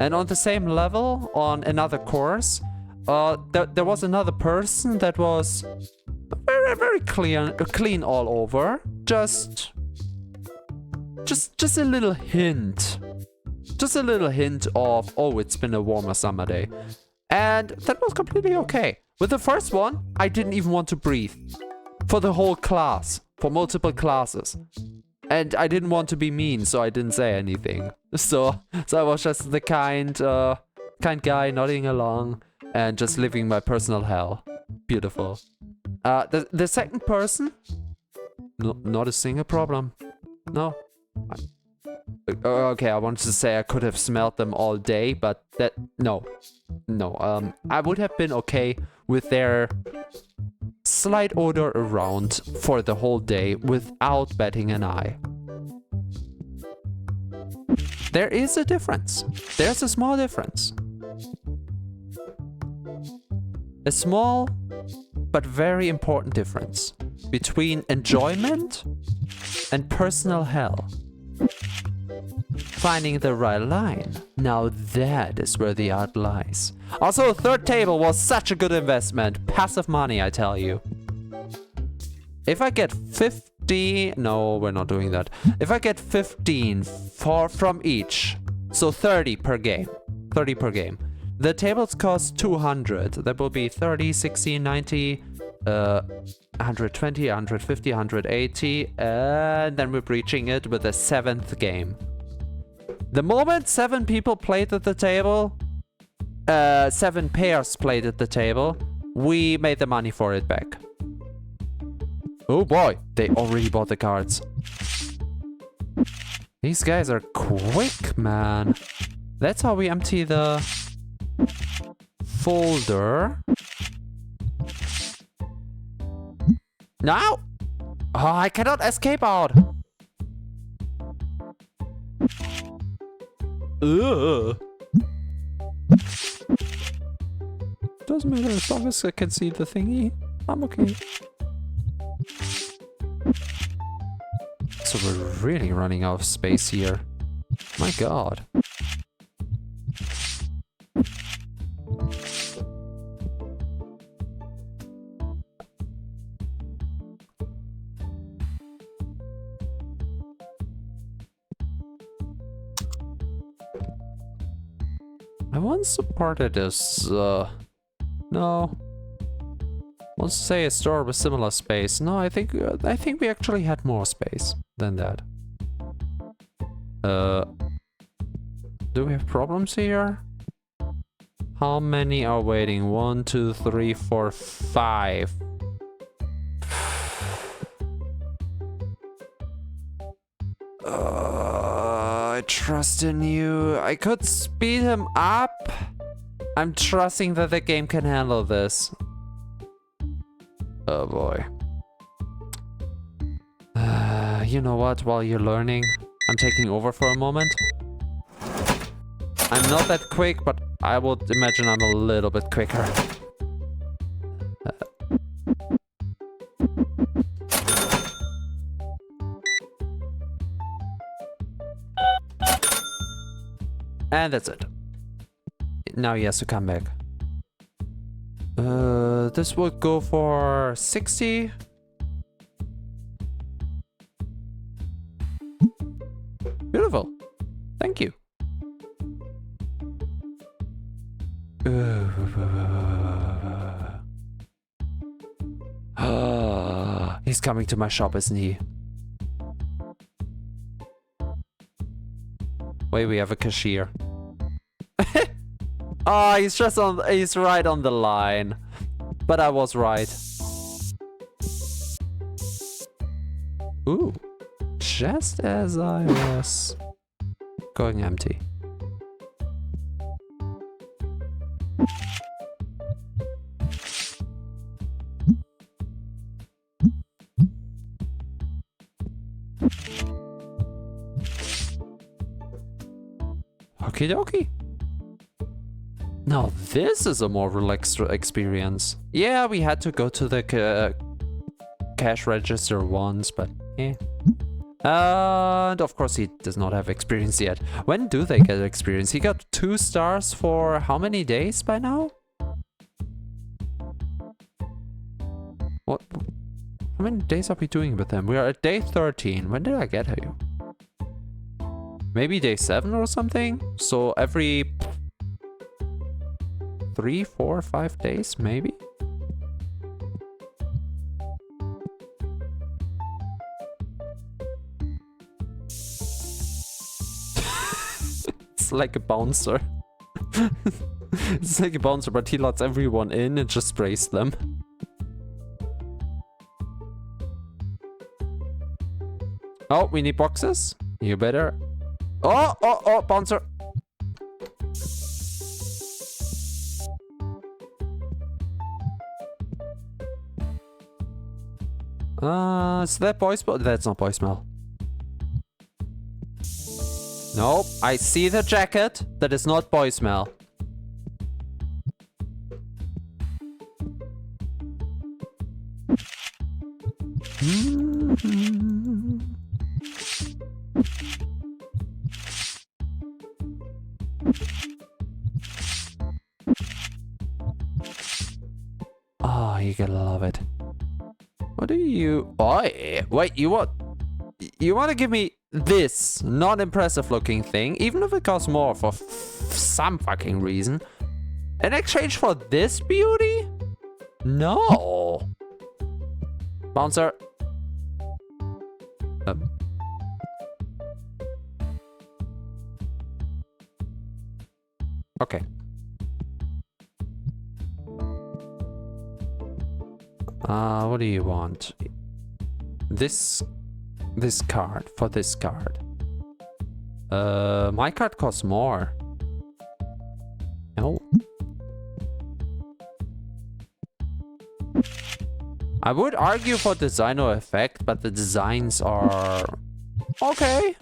Speaker 1: And on the same level, on another course, there was another person that was very clean all over. Just a little hint. Just a little hint of, oh, it's been a warmer summer day. And that was completely okay. With the first one, I didn't even want to breathe. For the whole class. For multiple classes. And I didn't want to be mean, so I didn't say anything. So I was just the kind guy nodding along and just living my personal hell. Beautiful. The second person, not a single problem. No. Okay, I wanted to say I could have smelled them all day, but no. I would have been okay with their slight odor around for the whole day without batting an eye. There is a difference. There's a small difference. A small but very important difference between enjoyment and personal hell. Finding the right line. Now that is where the art lies. Also, third table was such a good investment. Passive money, I tell you. If I get 50... No, we're not doing that. If I get 15 from each, so 30 per game. 30 per game. The tables cost 200. That will be 30, 60, 90, 120, 150, 180, and then we're breaching it with a 7th game. The moment 7 people played at the table, 7 pairs played at the table, we made the money for it back. Oh boy, they already bought the cards. These guys are quick, man. That's how we empty the folder. Now, Oh, I cannot escape out. Ugh. Doesn't matter as long as I can see the thingy. I'm okay. So we're really running out of space here. My god. I once supported this, no. Let's say a store with similar space. No, I think we actually had more space than that. Do we have problems here? How many are waiting? 1, 2, 3, 4, 5. I trust in you. I could speed him up. I'm trusting that the game can handle this. Oh boy. You know what? While you're learning, I'm taking over for a moment. I'm not that quick, but I would imagine I'm a little bit quicker. And that's it. Now he has to come back. This would go for 60. Beautiful. Thank you. He's coming to my shop, isn't he? Wait, we have a cashier. Oh, he's right on the line. But I was right. Ooh. Just as I was going empty. Okie dokie. Now this is a more relaxed experience. Yeah, we had to go to the cash register once, but yeah. And of course he does not have experience yet. When do they get experience? He got 2 stars for how many days by now? What? How many days are we doing with them? We are at day 13. When did I get you? Maybe day 7 or something? So every 3, 4, 5 days, maybe? It's like a bouncer. It's like a bouncer, but he lets everyone in and just sprays them. Oh, we need boxes. You better. Oh, bouncer. Is that boy smell? That's not boy smell. Nope, I see the jacket. That is not boy smell. Oh, you gotta love it. What do you... Boy, wait, you want to give me this non-impressive looking thing, even if it costs more for some fucking reason, in exchange for this beauty? No. Bouncer. Okay. What do you want? This card, for this card. My card costs more. No. I would argue for design or effect, but the designs are okay.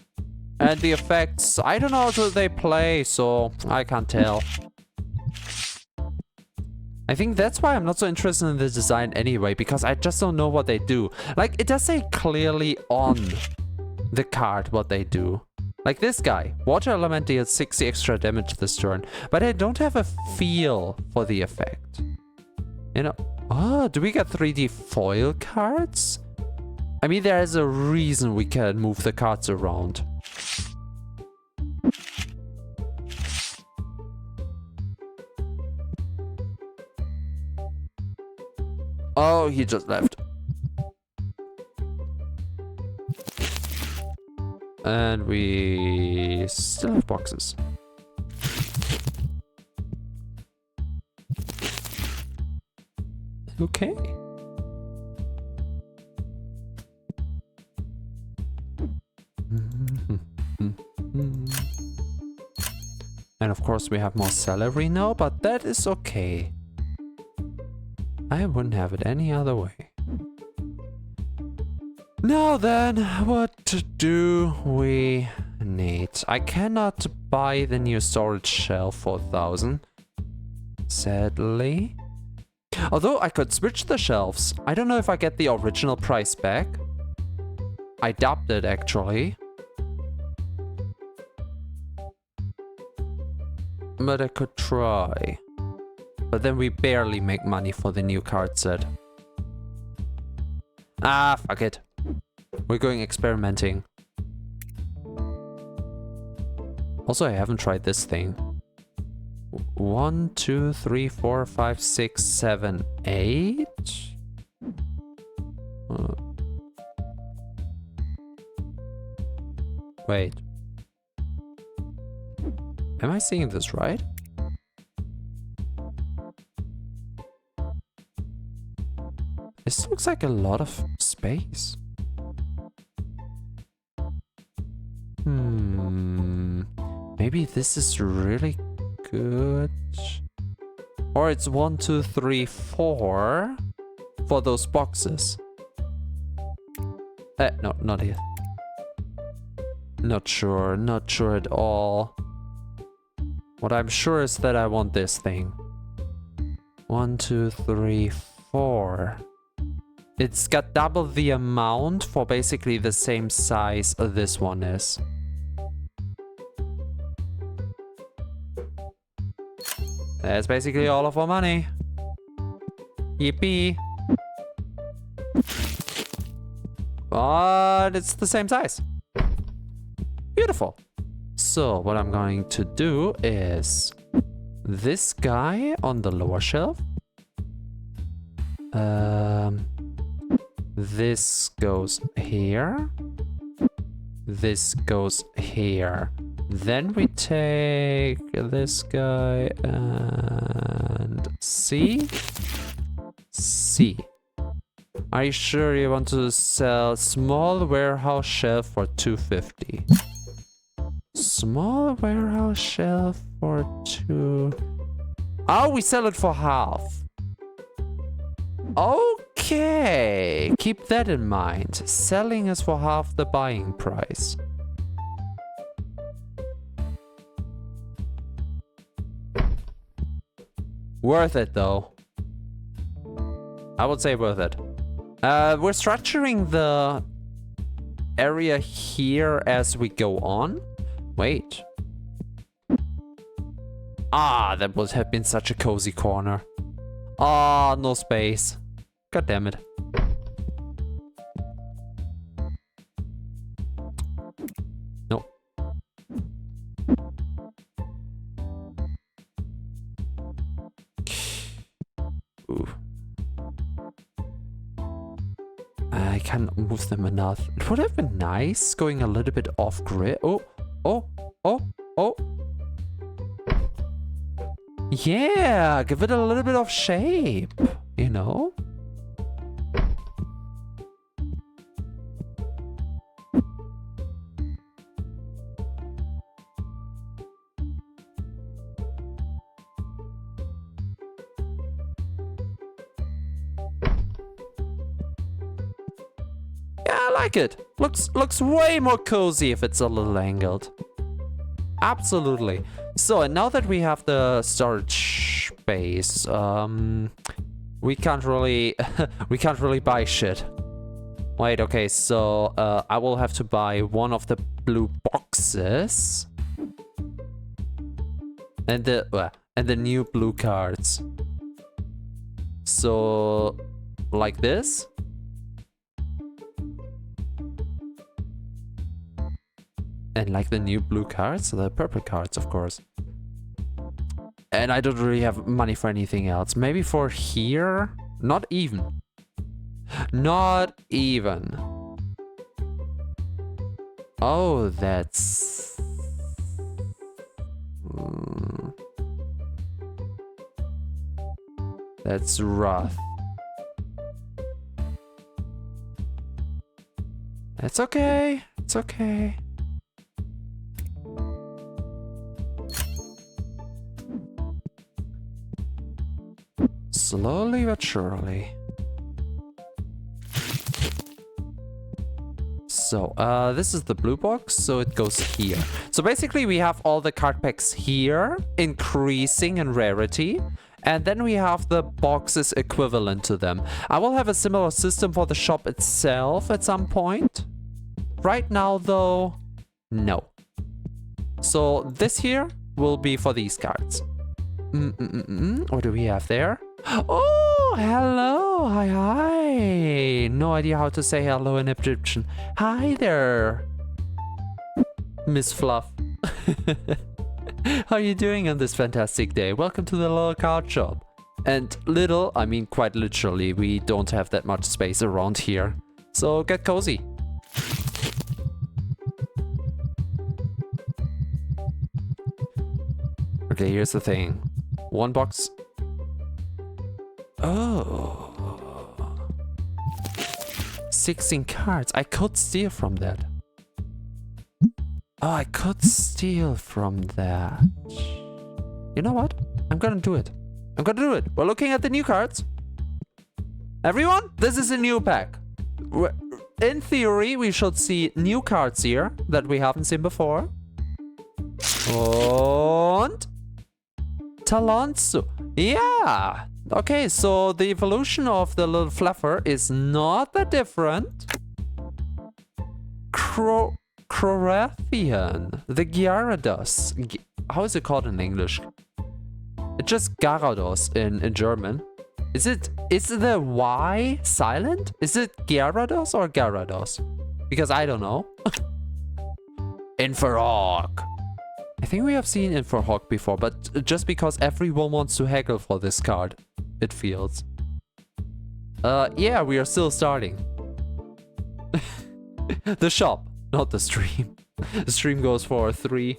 Speaker 1: And the effects, I don't know how they play, so I can't tell. I think that's why I'm not so interested in the design anyway, because I just don't know what they do. Like, it does say clearly on the card what they do. Like this guy, water element deals 60 extra damage this turn, but I don't have a feel for the effect. You know, oh, do we get 3D foil cards? I mean, there is a reason we can move the cards around. Oh, he just left. And we still have boxes. Okay. And of course we have more salary now, but that is okay. I wouldn't have it any other way. Now then, what do we need? I cannot buy the new storage shelf for 1,000. Sadly. Although I could switch the shelves. I don't know if I get the original price back. I doubt it actually. But I could try. But then we barely make money for the new card set. Ah, fuck it. We're going experimenting. Also, I haven't tried this thing. 1, 2, 3, 4, 5, 6, 7, 8. Wait. Am I seeing this right? This looks like a lot of space. Maybe this is really good. Or it's 1, 2, 3, 4 for those boxes. No, not here. Not sure at all. What I'm sure is that I want this thing. 1, 2, 3, 4. It's got double the amount for basically the same size this one is. That's basically all of our money. Yippee. But it's the same size. Beautiful. So what I'm going to do is this guy on the lower shelf. This goes here. This goes here. Then we take this guy and C. Are you sure you want to sell small warehouse shelf for 250? Small warehouse shelf for 2. Oh, we sell it for half. Okay, keep that in mind. Selling is for half the buying price. Worth it though. I would say worth it. We're structuring the area here as we go on. Wait. Ah, that would have been such a cozy corner. Ah, no space. God damn it. No. Ooh. I can't move them enough. It would have been nice going a little bit off grid. Oh. Yeah, give it a little bit of shape, you know? Yeah, I like it. Looks way more cozy if it's a little angled. Absolutely. So, and now that we have the storage space, we can't really buy shit. Wait, okay, so I will have to buy one of the blue boxes and the new blue cards. So, like this. And like the new blue cards, the purple cards, of course. And I don't really have money for anything else. Maybe for here? Not even. Not even. Oh, that's... That's rough. It's okay. It's okay. Slowly but surely. So, this is the blue box, so it goes here. So basically we have all the card packs here, increasing in rarity. And then we have the boxes equivalent to them. I will have a similar system for the shop itself at some point. Right now, though, no. So this here will be for these cards. What do we have there? Oh, hello. Hi. No idea how to say hello in Egyptian. Hi there, Miss Fluff. How are you doing on this fantastic day? Welcome to the little card shop. And little, I mean quite literally, we don't have that much space around here. So get cozy. Okay, here's the thing. One box. Oh. 16 cards. I could steal from that. Oh, I could steal from that. You know what? I'm gonna do it. I'm gonna do it. We're looking at the new cards. Everyone, this is a new pack. In theory, we should see new cards here that we haven't seen before. And... Talonso. Yeah. Okay, so the evolution of the little fluffer is not that different. Croathian. The Gyarados. How is it called in English? It's just Gyarados in German. Is the Y silent? Is it Gyarados or Gyarados? Because I don't know. Inferhawk. I think we have seen Inferhawk before, but just because everyone wants to haggle for this card, it feels. Yeah, we are still starting. The shop, not the stream. The stream goes for 3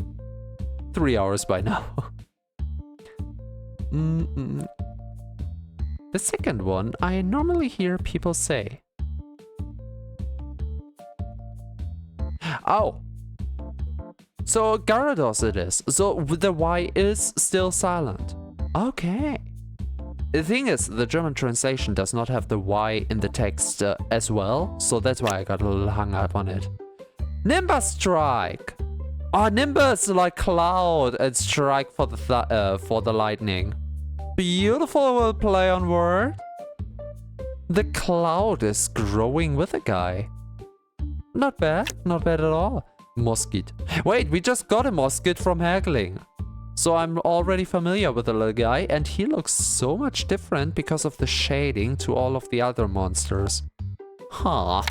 Speaker 1: hours by now. The second one, I normally hear people say. Oh. So Gyarados it is. So the Y is still silent. Okay. The thing is, the German translation does not have the Y in the text as well. So that's why I got a little hung up on it. Nimbus Strike. Oh, Nimbus like cloud and strike for the lightning. Beautiful will play on word. The cloud is growing with a guy. Not bad at all. Mosquito. Wait, we just got a Mosquito from haggling. So I'm already familiar with the little guy, and he looks so much different because of the shading to all of the other monsters. Huh.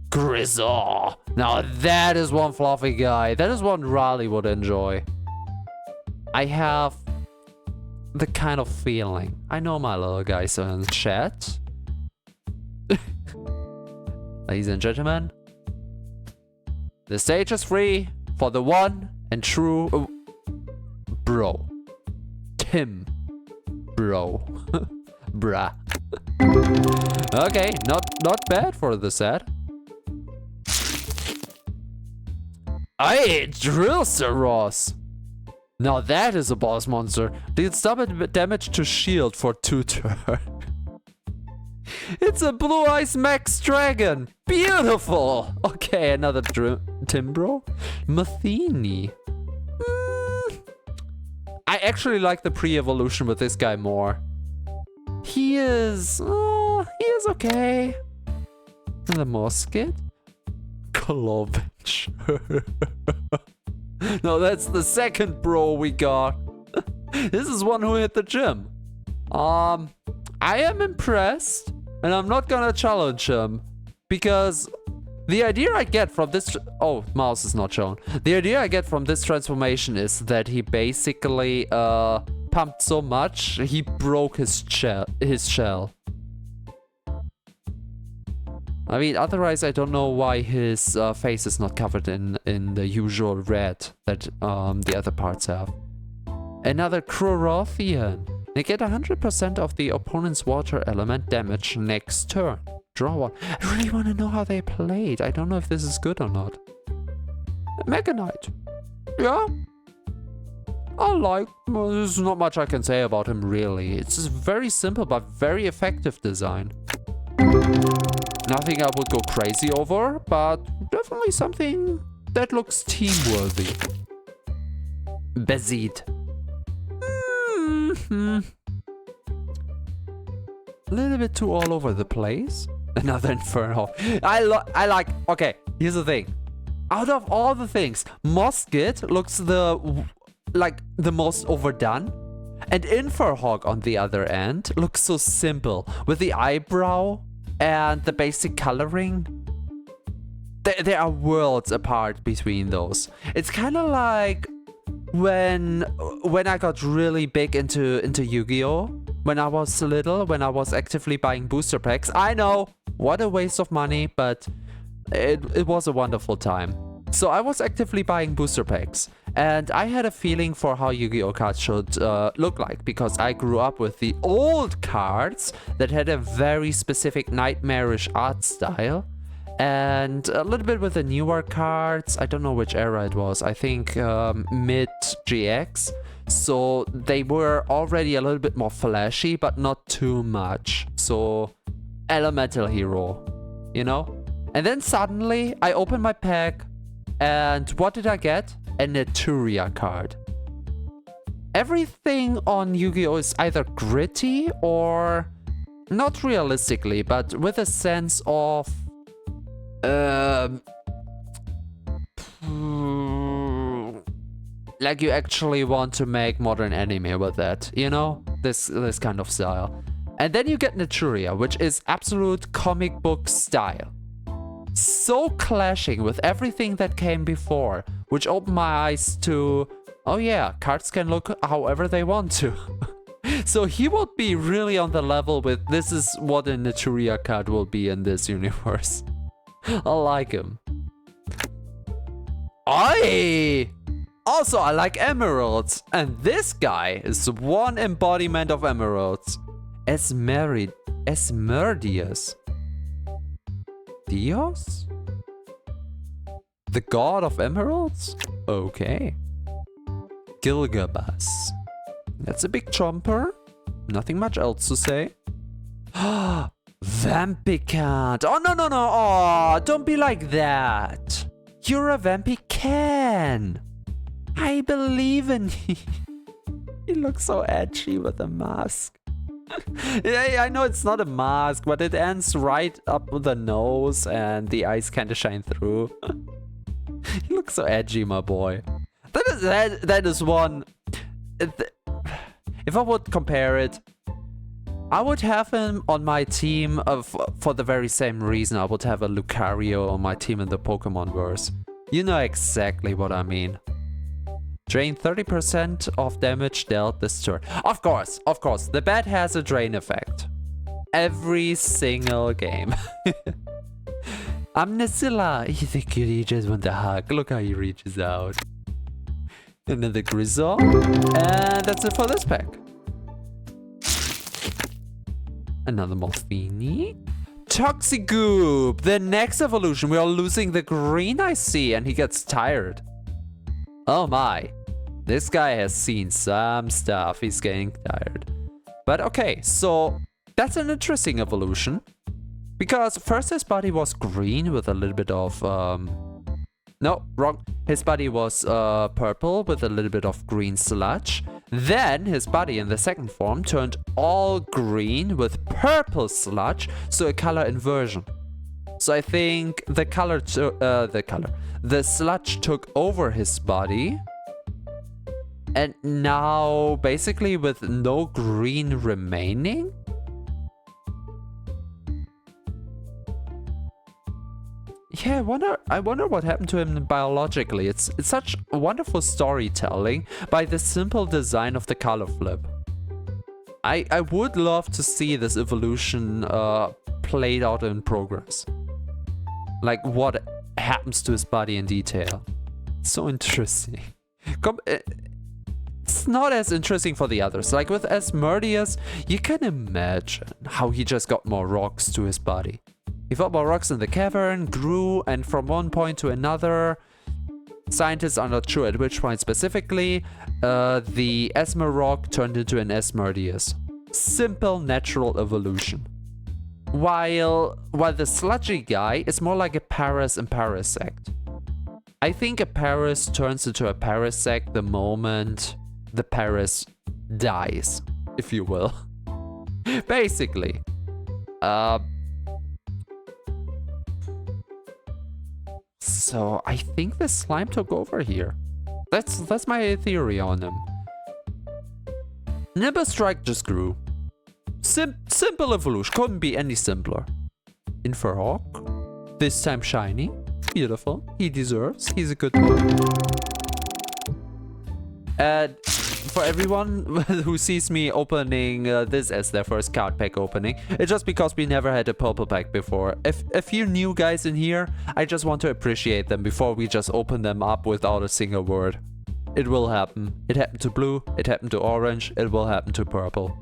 Speaker 1: Grizzle. Now that is one fluffy guy. That is one Raleigh would enjoy. I have the kind of feeling. I know my little guys in chat. Ladies and gentlemen, the stage is free for the one and true bro. Tim. Bro. Bruh. Okay, not bad for the set. Aye, Drillsaurus. Now that is a boss monster. Deals double damage to shield for 2 turns. It's a Blue Eyes Max Dragon. Beautiful. Okay, another Timbro. Matheny. I actually like the pre-evolution with this guy more. He is okay. And the Musket. Clovich. No, that's the second bro we got. This is one who hit the gym. I am impressed, and I'm not gonna challenge him because the idea I get from this... Oh, mouse is not shown. The idea I get from this transformation is that he basically pumped so much, he broke his shell. I mean, otherwise I don't know why his face is not covered in the usual red that the other parts have. Another Crorothian. They get 100% of the opponent's water element damage next turn. Draw one. I really want to know how they played. I don't know if this is good or not. Mega Knight. Yeah. Well, there's not much I can say about him really. It's just very simple but very effective design. Nothing I would go crazy over, but definitely something that looks team-worthy. Bezid. A little bit too all over the place. Another Inferno. Okay, here's the thing. Out of all the things, Musket looks the most overdone. And Inferhawk on the other end looks so simple. With the eyebrow and the basic coloring. There are worlds apart between those. It's kind of like when I got really big into Yu-Gi-Oh! When I was little, when I was actively buying booster packs. I know, what a waste of money, but it was a wonderful time. So I was actively buying booster packs, and I had a feeling for how Yu-Gi-Oh! Cards should look like, because I grew up with the old cards that had a very specific nightmarish art style. And a little bit with the newer cards. I don't know which era it was. I think mid-GX. So they were already a little bit more flashy, but not too much. So Elemental Hero, you know? And then suddenly I opened my pack, and what did I get? A Naturia card. Everything on Yu-Gi-Oh! Is either gritty or not realistically, but with a sense of like you actually want to make modern anime with that, you know? This kind of style. And then you get Naturia, which is absolute comic book style. So clashing with everything that came before, which opened my eyes to, oh yeah, cards can look however they want to. So he would be really on the level with, this is what a Naturia card will be in this universe. I like him. Oi! Also, I like emeralds. And this guy is one embodiment of emeralds. Esmerdius. Dios? The god of emeralds? Okay. Gilgabas. That's a big chomper. Nothing much else to say. Vampicant. Oh, no. Oh, don't be like that. You're a Vampicant. I believe in you. He looks so edgy with a mask. Yeah, I know it's not a mask, but it ends right up the nose and the eyes kind of shine through. You look so edgy, my boy. That is one... If I would compare it, I would have him on my team for the very same reason I would have a Lucario on my team in the Pokemon verse. You know exactly what I mean. Drain 30% of damage dealt this turn. Of course, the bat has a drain effect. Every single game. Amnesilla, he's a cutie, he just wants a hug. Look how he reaches out. And then the Grizzle. And that's it for this pack. Another Molfini. Toxigoop! The next evolution. We are losing the green, I see, and he gets tired. Oh my. This guy has seen some stuff. He's getting tired. But okay, so That's an interesting evolution. Because first his body was green with a little bit of... no, wrong. His body was purple with a little bit of green sludge. Then his body in the second form turned all green with purple sludge, so a color inversion. So I think the sludge took over his body. And now, basically with no green remaining? Yeah, I wonder what happened to him biologically. It's such wonderful storytelling by the simple design of the color flip. I would love to see this evolution played out in progress. Like what happens to his body in detail. So interesting. It's not as interesting for the others. Like with Asmodeus, you can imagine how he just got more rocks to his body. He found more rocks in the cavern, grew, and from one point to another, scientists are not sure at which point specifically, the Asmo rock turned into an Asmodeus. Simple natural evolution. While the sludgy guy is more like a Paris and Parasect. I think a Paris turns into a Parasect the moment the Paris dies, if you will. Basically. So I think the slime took over here. That's my theory on him. Nimbus Strike just grew. Simple evolution, couldn't be any simpler. Inferhawk, this time shiny, beautiful. He deserves. He's a good boy. And for everyone who sees me opening this as their first card pack opening, it's just because we never had a purple pack before. If a few new guys in here, I just want to appreciate them before we just open them up without a single word. It will happen. It happened to blue, it happened to orange, it will happen to purple.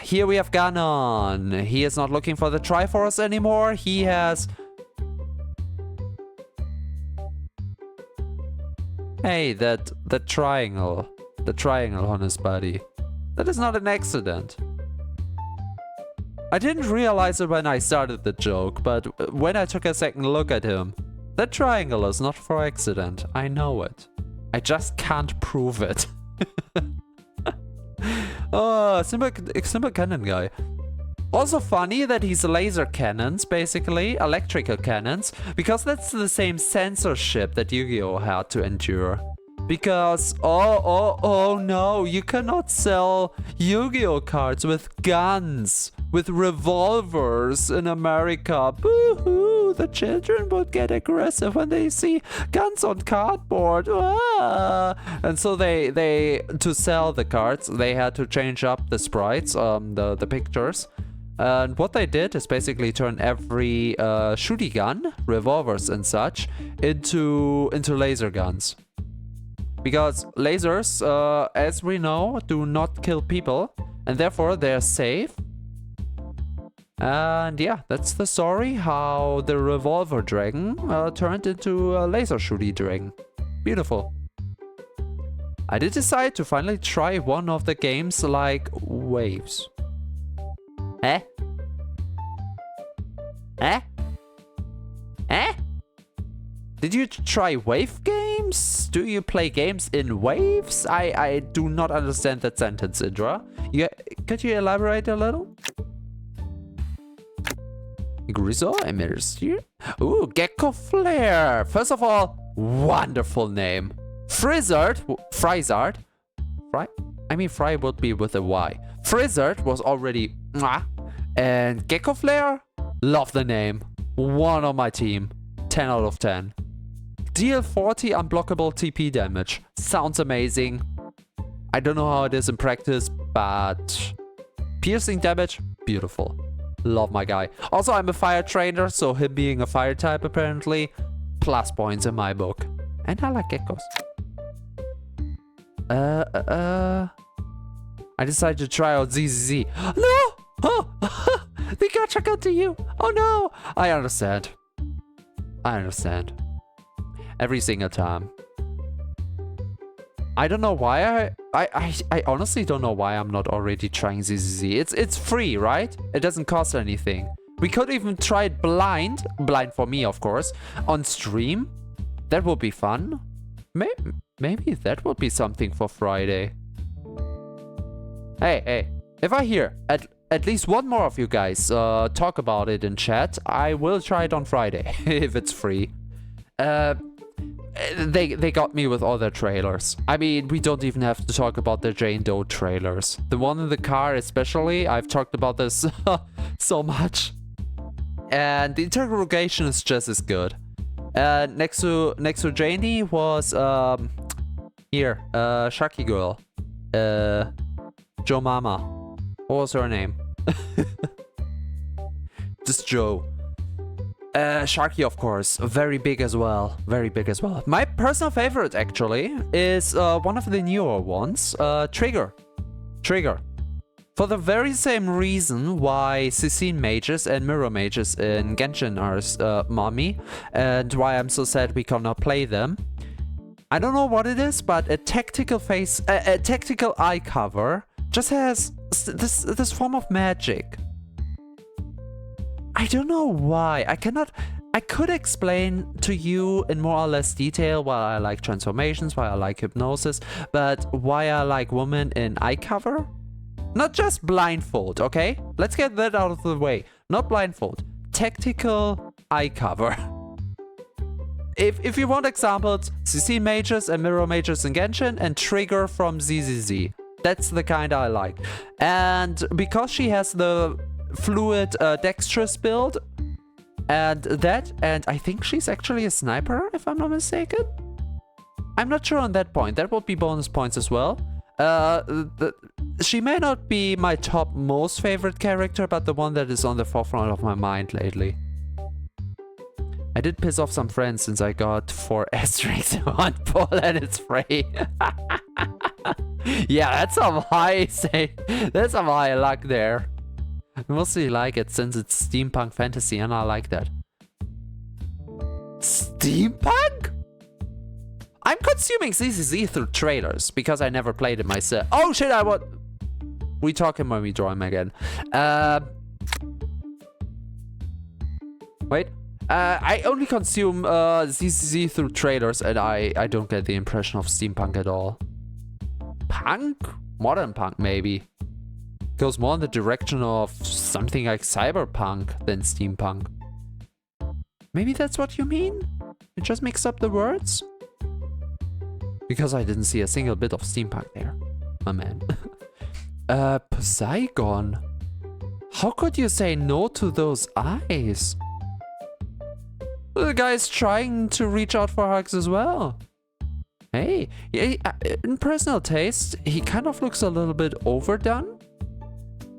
Speaker 1: Here we have Ganon. He is not looking for the Triforce anymore. He has... Hey, that triangle. The triangle on his body. That is not an accident. I didn't realize it when I started the joke, but when I took a second look at him, that triangle is not for accident. I know it. I just can't prove it. Oh, simple cannon guy. Also funny that he's laser cannons, basically, electrical cannons, because that's the same censorship that Yu-Gi-Oh! Had to endure. Because, oh no, you cannot sell Yu-Gi-Oh! Cards with guns, with revolvers in America. Boo-hoo, the children would get aggressive when they see guns on cardboard. Ah. And so they, to sell the cards, they had to change up the sprites, the pictures. And what they did is basically turn every shooty gun, revolvers and such, into laser guns. Because lasers, as we know, do not kill people, and therefore they're safe. And yeah, that's the story, how the revolver dragon turned into a laser shooty dragon. Beautiful. I did decide to finally try one of the games like Waves. Eh? Eh? Eh? Did you try wave games? Do you play games in waves? I do not understand that sentence, Indra. Could you elaborate a little? Grizzle, Emirster. Ooh, Gecko Flare. First of all, wonderful name. Frizzard. Fry would be with a Y. Frizzard was already mwah. And Gecko Flare, love the name. One on my team. 10 out of 10. Deal 40 unblockable TP damage. Sounds amazing. I don't know how it is in practice, but piercing damage, beautiful. Love my guy. Also, I'm a fire trainer, so him being a fire type apparently, plus points in my book. And I like geckos. I decided to try out ZZZ. No! Oh! The gacha got to you! Oh no! I understand. Every single time. I don't know why I honestly don't know why I'm not already trying ZZZ. It's free, right? It doesn't cost anything. We could even try it blind for me, of course, on stream. That would be fun. Maybe that would be something for Friday. Hey, if I hear at least one more of you guys talk about it in chat, I will try it on Friday if it's free. They got me with all their trailers. I mean, we don't even have to talk about the Jane Doe trailers. The one in the car especially, I've talked about this so much. And the interrogation is just as good. Next to Janie was Sharky Girl. Joe Mama. What was her name? Just Joe. Sharky, of course. Very big as well. Very big as well. My personal favorite, actually, is one of the newer ones. Trigger. For the very same reason why Cecine mages and Mirror mages in Genshin are mommy, and why I'm so sad we cannot play them. I don't know what it is, but a tactical eye cover just has this form of magic. I don't know why. I could explain to you in more or less detail why I like transformations, why I like hypnosis, but why I like women in eye cover? Not just blindfold, okay? Let's get that out of the way. Not blindfold. Tactical eye cover. If you want examples, CC mages and Mirror mages in Genshin and Trigger from ZZZ. That's the kind I like. And because she has the fluid dexterous build and I think she's actually a sniper, if I'm not mistaken. I'm not sure on that point. That would be bonus points as well. She may not be my top most favorite character, but the one that is on the forefront of my mind lately. I did piss off some friends since I got 4 asterisks in one pull and it's free. Yeah, that's some high luck there. I mostly like it since it's steampunk fantasy and I like that. Steampunk? I'm consuming CCZ through trailers because I never played it myself. Oh shit, we talking when we draw him again. Wait. I only consume CCZ through trailers and I don't get the impression of steampunk at all. Punk? Modern punk maybe. Goes more in the direction of something like cyberpunk than steampunk. Maybe that's what you mean? You just mixed up the words? Because I didn't see a single bit of steampunk there, my man. Poseidon. How could you say no to those eyes? The guy's trying to reach out for hugs as well. Hey, yeah, in personal taste, he kind of looks a little bit overdone.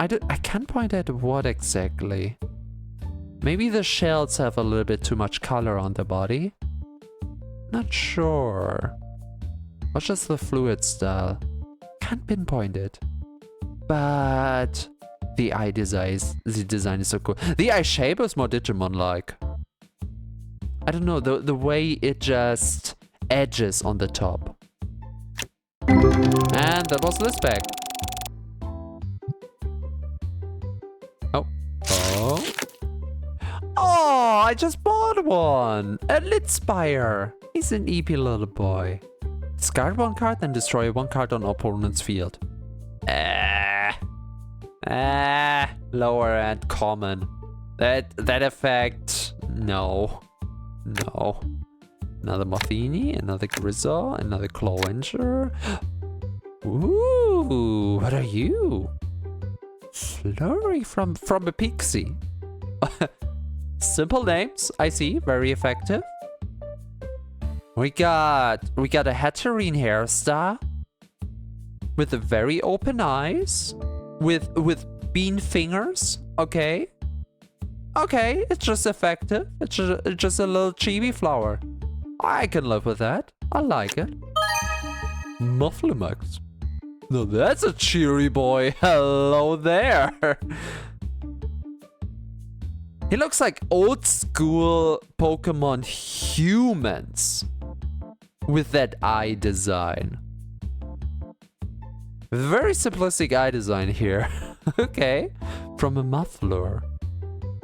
Speaker 1: I can't point at what exactly. Maybe the shells have a little bit too much color on the body. Not sure. Or just the fluid style. Can't pinpoint it. But the eye design is so cool. The eye shape is more Digimon-like. I don't know, the way it just edges on the top. And that was this bag. Oh, I just bought one! A Litspire! He's an EP little boy. Discard one card, then destroy one card on opponent's field. Lower end common. That effect, no. No. Another Mothini, another Grizzle, another Clawinger. Ooh, what are you? Flurry from a Pixie. Simple names, I see, very effective. We got a Hatterene hairstyle with the very open eyes, with bean fingers. Okay, it's just effective. It's just a little chibi flower. I can live with that. I like it. Mufflemax. No, that's a cheery boy. Hello there. He looks like old school Pokemon humans with that eye design. Very simplistic eye design here. Okay. From a muffler.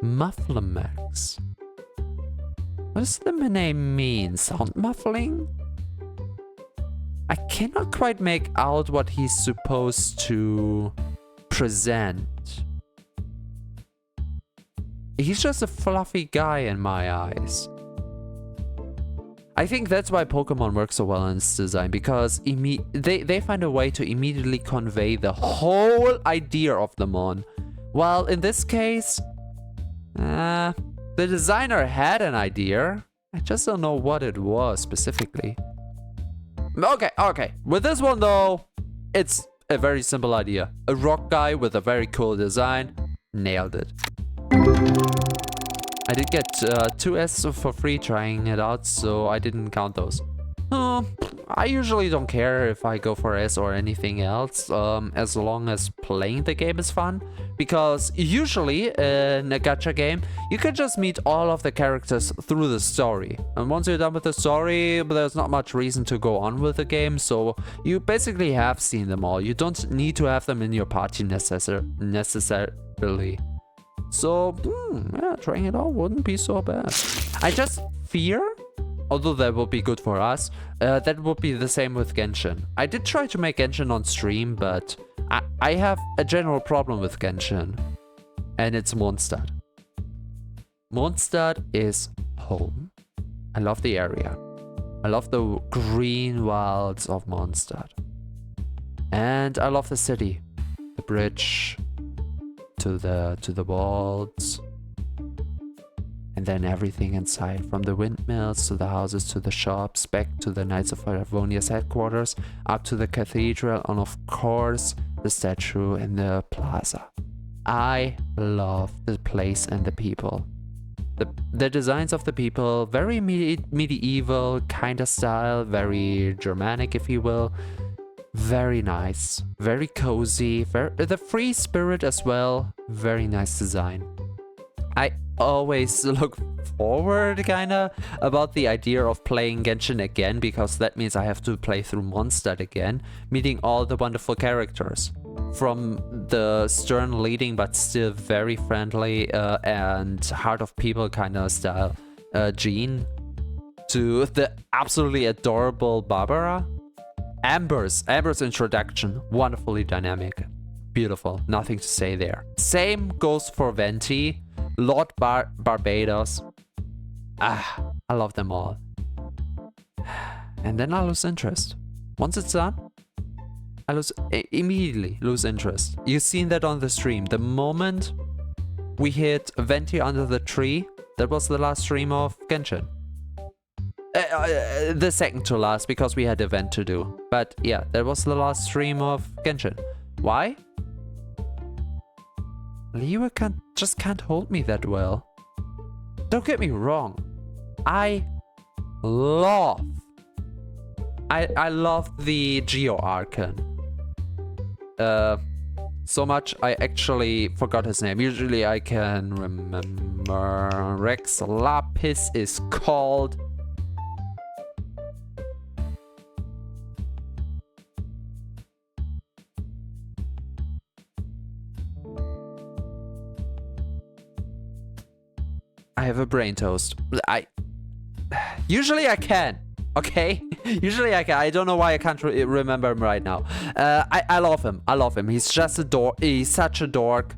Speaker 1: Muffler Max. What does the name mean? Sound muffling? I cannot quite make out what he's supposed to present. He's just a fluffy guy in my eyes. I think that's why Pokemon works so well in its design, because they find a way to immediately convey the whole idea of the mon. While in this case, the designer had an idea. I just don't know what it was specifically. Okay. With this one though, it's a very simple idea. A rock guy with a very cool design. Nailed it. I did get 2 S for free trying it out, so I didn't count those. I usually don't care if I go for S or anything else, as long as playing the game is fun. Because usually in a gacha game, you can just meet all of the characters through the story. And once you're done with the story, there's not much reason to go on with the game, so you basically have seen them all. You don't need to have them in your party necessarily. So, yeah, trying it out wouldn't be so bad. I just fear, although that would be good for us, that would be the same with Genshin. I did try to make Genshin on stream, but I have a general problem with Genshin. And it's Mondstadt. Mondstadt is home. I love the area. I love the green wilds of Mondstadt. And I love the city. The bridge to the walls, and then everything inside, from the windmills to the houses to the shops, back to the Knights of Favonia's headquarters, up to the cathedral, and of course the statue in the plaza. I love the place and the people. The designs of the people, very medieval kind of style, very Germanic if you will. Very nice, very cozy, the free spirit as well. Very nice design. I always look forward kinda about the idea of playing Genshin again, because that means I have to play through Mondstadt again, meeting all the wonderful characters. From the stern leading but still very friendly and heart of people kinda style Jean, to the absolutely adorable Barbara. Amber's introduction, wonderfully dynamic. Beautiful, nothing to say there. Same goes for Venti, Lord Barbados. I love them all. And then I lose interest. Once it's done, I immediately lose interest. You've seen that on the stream. The moment we hit Venti under the tree, that was the last stream of Genshin. The second to last, because we had an event to do. But yeah, that was the last stream of Genshin. Why? Liyue just can't hold me that well. Don't get me wrong. I love the Geo Archon. So much I actually forgot his name. Usually I can remember. Rex Lapis is called. I have a brain toast. Usually I can, okay? Usually I can. I don't know why I can't remember him right now. I love him. I love him. He's just a dork. He's such a dork.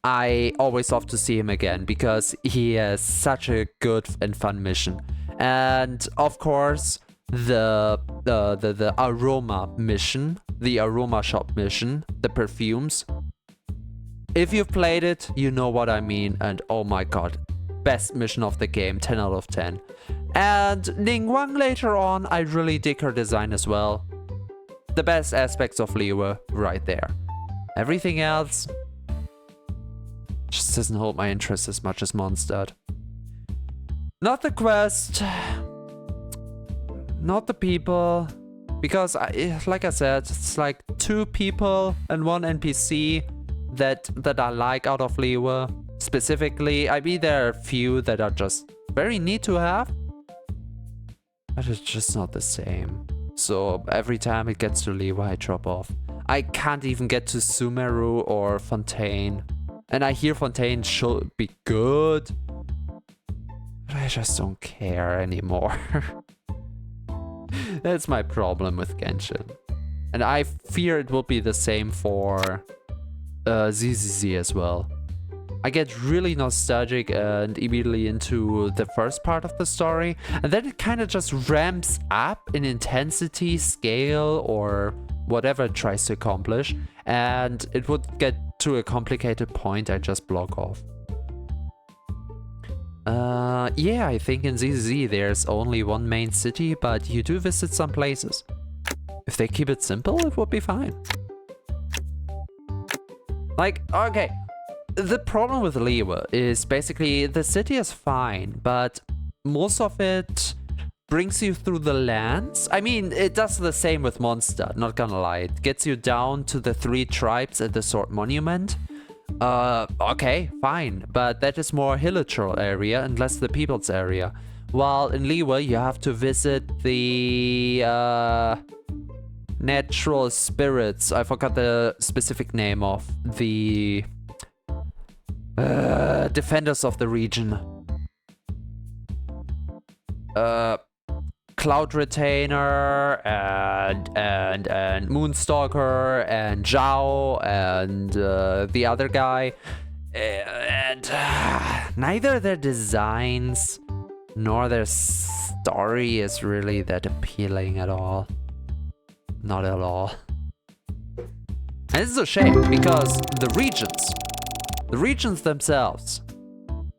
Speaker 1: I always love to see him again, because he has such a good and fun mission. And of course, the aroma mission, the aroma shop mission, the perfumes. If you've played it, you know what I mean. And oh my god. Best mission of the game, 10 out of 10. And Ningguang later on, I really dig her design as well. The best aspects of Liyue right there. Everything else just doesn't hold my interest as much as Mondstadt. Not the quest, not the people, because like I said, it's like 2 people and 1 NPC that I like out of Liyue. Specifically, I mean, there are a few that are just very neat to have, but it's just not the same. So every time it gets to Liyue, I drop off. I can't even get to Sumeru or Fontaine. And I hear Fontaine should be good. But I just don't care anymore. That's my problem with Genshin. And I fear it will be the same for ZZZ as well. I get really nostalgic and immediately into the first part of the story, and then it kind of just ramps up in intensity, scale, or whatever it tries to accomplish, and it would get to a complicated point I just block off. Yeah, I think in ZZZ there's only one main city, but you do visit some places. If they keep it simple, it would be fine. Like, okay. The problem with Liyue is basically the city is fine, but most of it brings you through the lands. I mean, it does the same with Mondstadt, not gonna lie. It gets you down to the 3 tribes at the Sword Monument. Okay, fine, but that is more Hilichurl area and less the People's area. While in Liyue, you have to visit the natural spirits. I forgot the specific name of the defenders of the region. Cloud Retainer and Moonstalker and Zhao and the other guy. And neither their designs nor their story is really that appealing at all. Not at all. And this is a shame because the regions themselves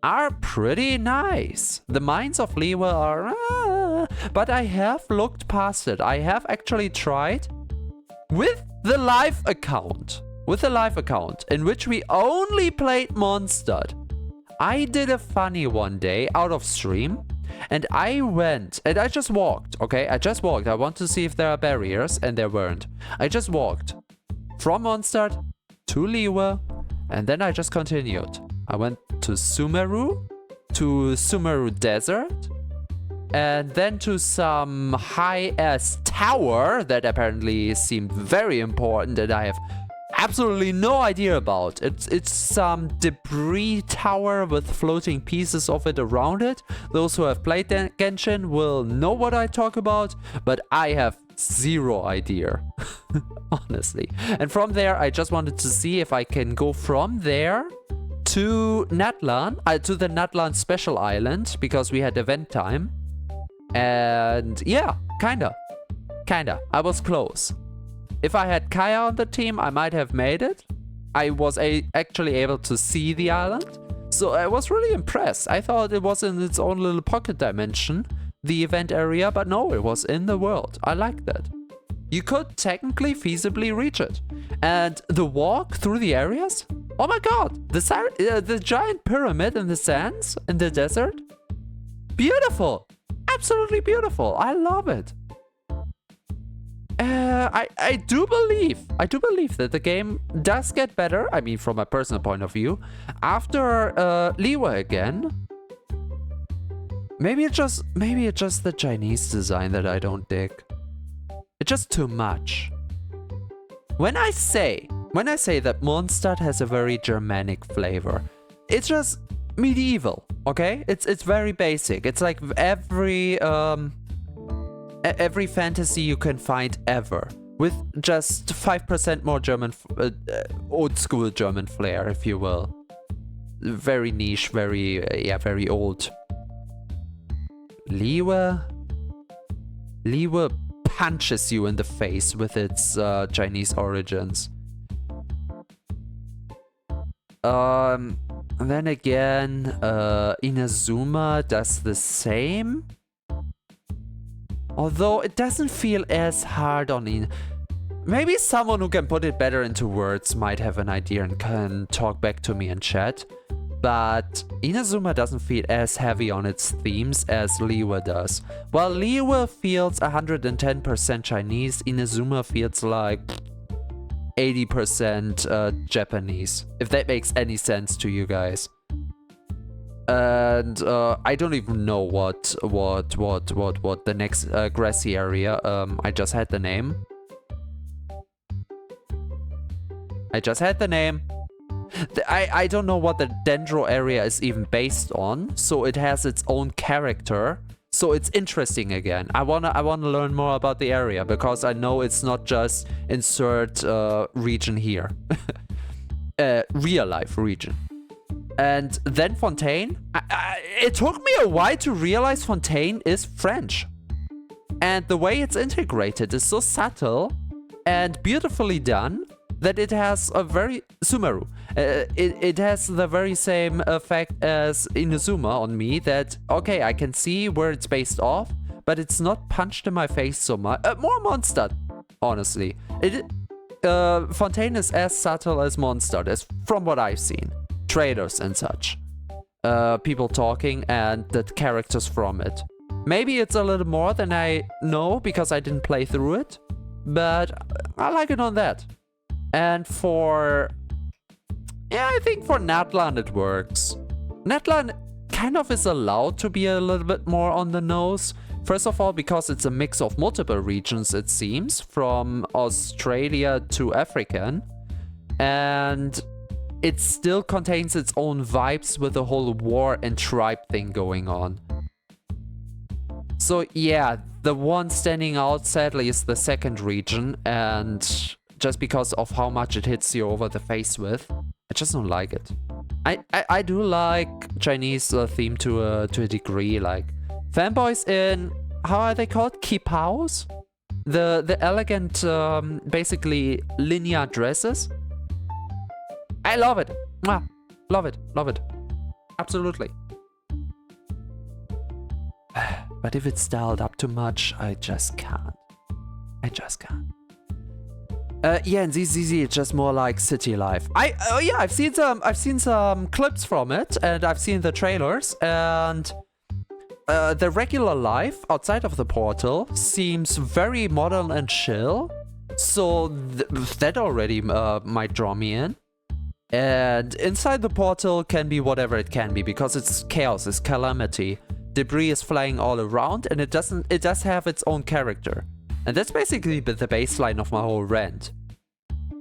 Speaker 1: are pretty nice. The mines of Liyue are... but I have looked past it. I have actually tried with the live account. In which we only played Mondstadt. I did a funny one day out of stream. And I went and I just walked. Okay, I just walked. I want to see if there are barriers, and there weren't. I just walked from Mondstadt to Liyue. And then I just continued. I went to Sumeru Desert, and then to some high-ass tower that apparently seemed very important and I have absolutely no idea about. It's some debris tower with floating pieces of it around it. Those who have played Genshin will know what I talk about, but I have zero idea. Honestly. And from there, I just wanted to see if I can go from there to Natlan, to the Natlan Special Island, because we had event time. And yeah, kinda. I was close. If I had Kaya on the team, I might have made it. I was actually able to see the island. So I was really impressed. I thought it was in its own little pocket dimension, the event area, but no, it was in the world. I like that. You could technically feasibly reach it. And the walk through the areas? Oh my god! The giant pyramid in the sands, in the desert? Beautiful! Absolutely beautiful! I love it. I do believe that the game does get better, I mean from a personal point of view, after Liyue again. Maybe it's just the Chinese design that I don't dig. It's just too much. When I say that Mondstadt has a very Germanic flavor, it's just medieval, okay? It's very basic. It's like every fantasy you can find ever, with just 5% more German, old school German flair, if you will. Very niche, very old. Liyue punches you in the face with its Chinese origins. Then again, Inazuma does the same. Although it doesn't feel as hard on it. Maybe someone who can put it better into words might have an idea and can talk back to me in chat. But Inazuma doesn't feel as heavy on its themes as Liyue does. While Liyue feels 110% Chinese, Inazuma feels like 80% Japanese. If that makes any sense to you guys. And I don't even know what the next grassy area. I just had the name. I just had the name. I don't know what the Dendro area is even based on, so it has its own character. So it's interesting again. I wanna learn more about the area because I know it's not just insert region here. Real life region. And then Fontaine. It took me a while to realize Fontaine is French. And the way it's integrated is so subtle and beautifully done that it has a very... Sumeru. It has the very same effect as Inazuma on me that, okay, I can see where it's based off, but it's not punched in my face so much. More Mondstadt, honestly. Fontaine is as subtle as Mondstadt, as from what I've seen. Trailers and such. People talking and the characters from it. Maybe it's a little more than I know because I didn't play through it, but I like it on that. And for... yeah, I think for Natlan it works. Natlan kind of is allowed to be a little bit more on the nose. First of all, because it's a mix of multiple regions, it seems, from Australia to African. And it still contains its own vibes with the whole war and tribe thing going on. So yeah, the one standing out sadly is the second region, and just because of how much it hits you over the face with, I just don't like it. I do like Chinese theme to a degree, like fanboys in, how are they called? Kipaos? The elegant, basically linear dresses. I love it. Mwah. Love it. Love it. Absolutely. But if it's styled up too much, I just can't. I just can't. Yeah, and ZZZ it's just more like city life. Yeah, I've seen some clips from it, and I've seen the trailers, and the regular life outside of the portal seems very modern and chill. So that already might draw me in. And inside the portal can be whatever it can be, because it's chaos, it's calamity. Debris is flying all around, and it does have its own character. And that's basically the baseline of my whole rant.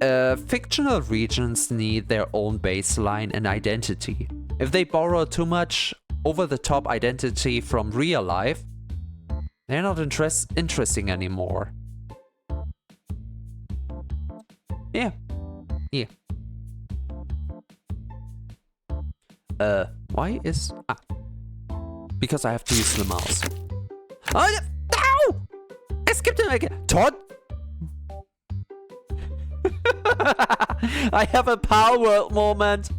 Speaker 1: Fictional regions need their own baseline and identity. If they borrow too much over-the-top identity from real life, they're not interesting anymore. Yeah. Yeah. Why is... because I have to use the mouse. Oh, no! I skipped it again. Todd? I have a Power World moment.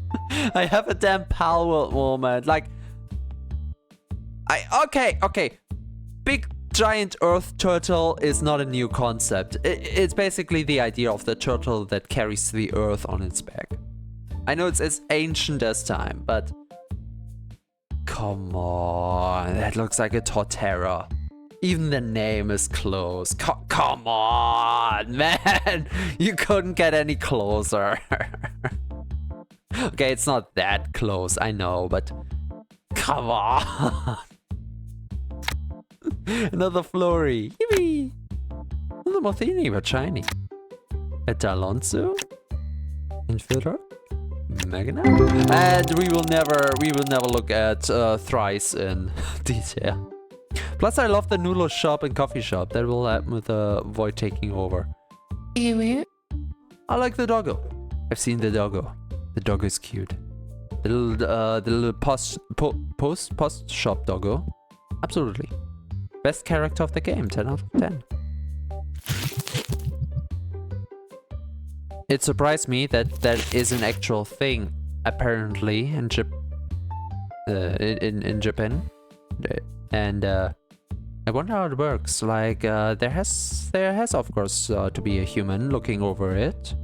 Speaker 1: I have a damn Power World moment. Like... Okay. Big giant earth turtle is not a new concept. It's basically the idea of the turtle that carries the earth on its back. I know it's as ancient as time, but... come on, that looks like a Torterra. Even the name is close. Come on, man! You couldn't get any closer. Okay, it's not that close, I know, but... come on! Another Flurry. Yippee! Another Mothini, but shiny. A Talonzo. Infiltrate. Magna. And we will never look at Thrice in detail. Plus, I love the noodle shop and coffee shop. That will happen with the void taking over. I like the doggo. I've seen the doggo. The doggo is cute. The little post shop doggo. Absolutely. Best character of the game. 10 out of 10. It surprised me that that is an actual thing, apparently, in Japan. And I wonder how it works. Like, there has of course to be a human looking over it.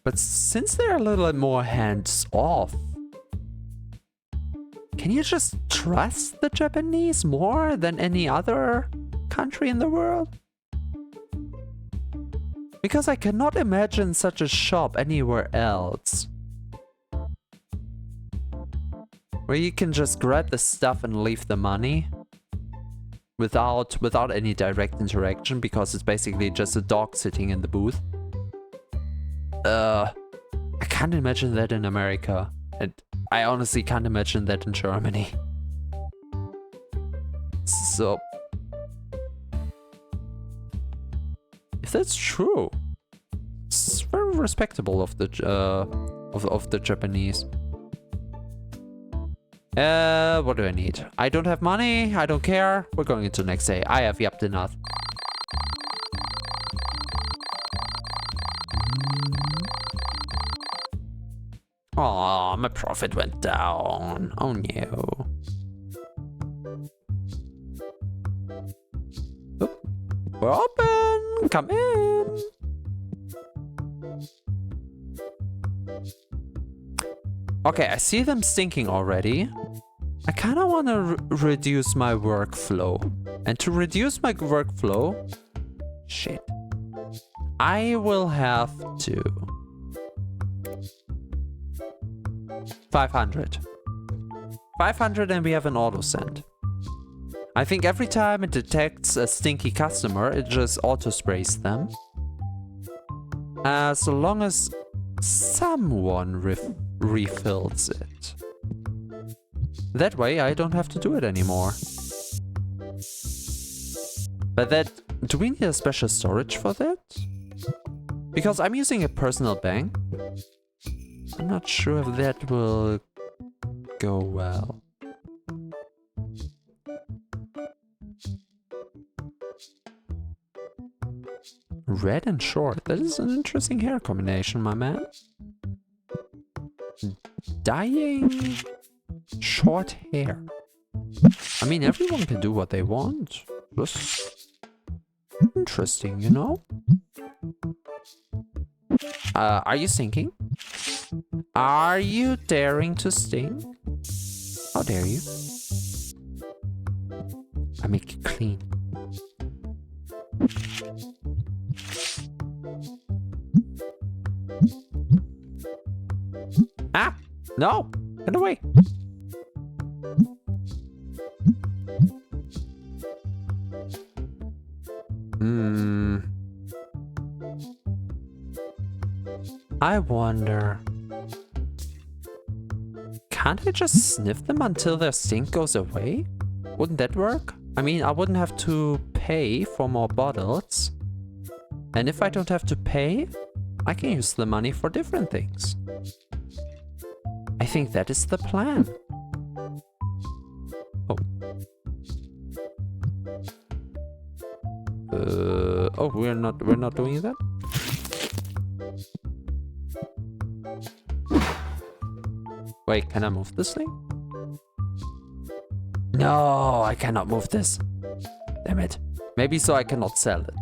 Speaker 1: But since they're a little more hands-off, can you just trust the Japanese more than any other country in the world? Because I cannot imagine such a shop anywhere else. Where you can just grab the stuff and leave the money. without any direct interaction, because it's basically just a dog sitting in the booth. I can't imagine that in America, and I honestly can't imagine that in Germany. So, if that's true, it's very respectable of the Japanese. What do I need? I don't have money. I don't care. We're going into next day. I have yapped enough. Oh, my profit went down. Oh no. Oop. We're open. Come in. Okay, I see them stinking already. I kind of want to reduce my workflow. And to reduce my workflow... Shit. I will have to... 500. 500 and we have an auto send. I think every time it detects a stinky customer, it just auto sprays them. As long as someone refills it. That way I don't have to do it anymore. But that... Do we need a special storage for that? Because I'm using a personal bank. I'm not sure if that will go well. Red and short. That is an interesting hair combination, my man. Dyeing short hair. I mean, everyone can do what they want. Just interesting, you know? Are you stinking? Are you daring to sting? How dare you? I make you clean. Ah! No! Get away! I wonder... Can't I just sniff them until their stink goes away? Wouldn't that work? I mean, I wouldn't have to pay for more bottles. And if I don't have to pay, I can use the money for different things. I think that is the plan. Oh. Oh, we're not doing that? Wait, can I move this thing? No, I cannot move this. Damn it. Maybe so I cannot sell it.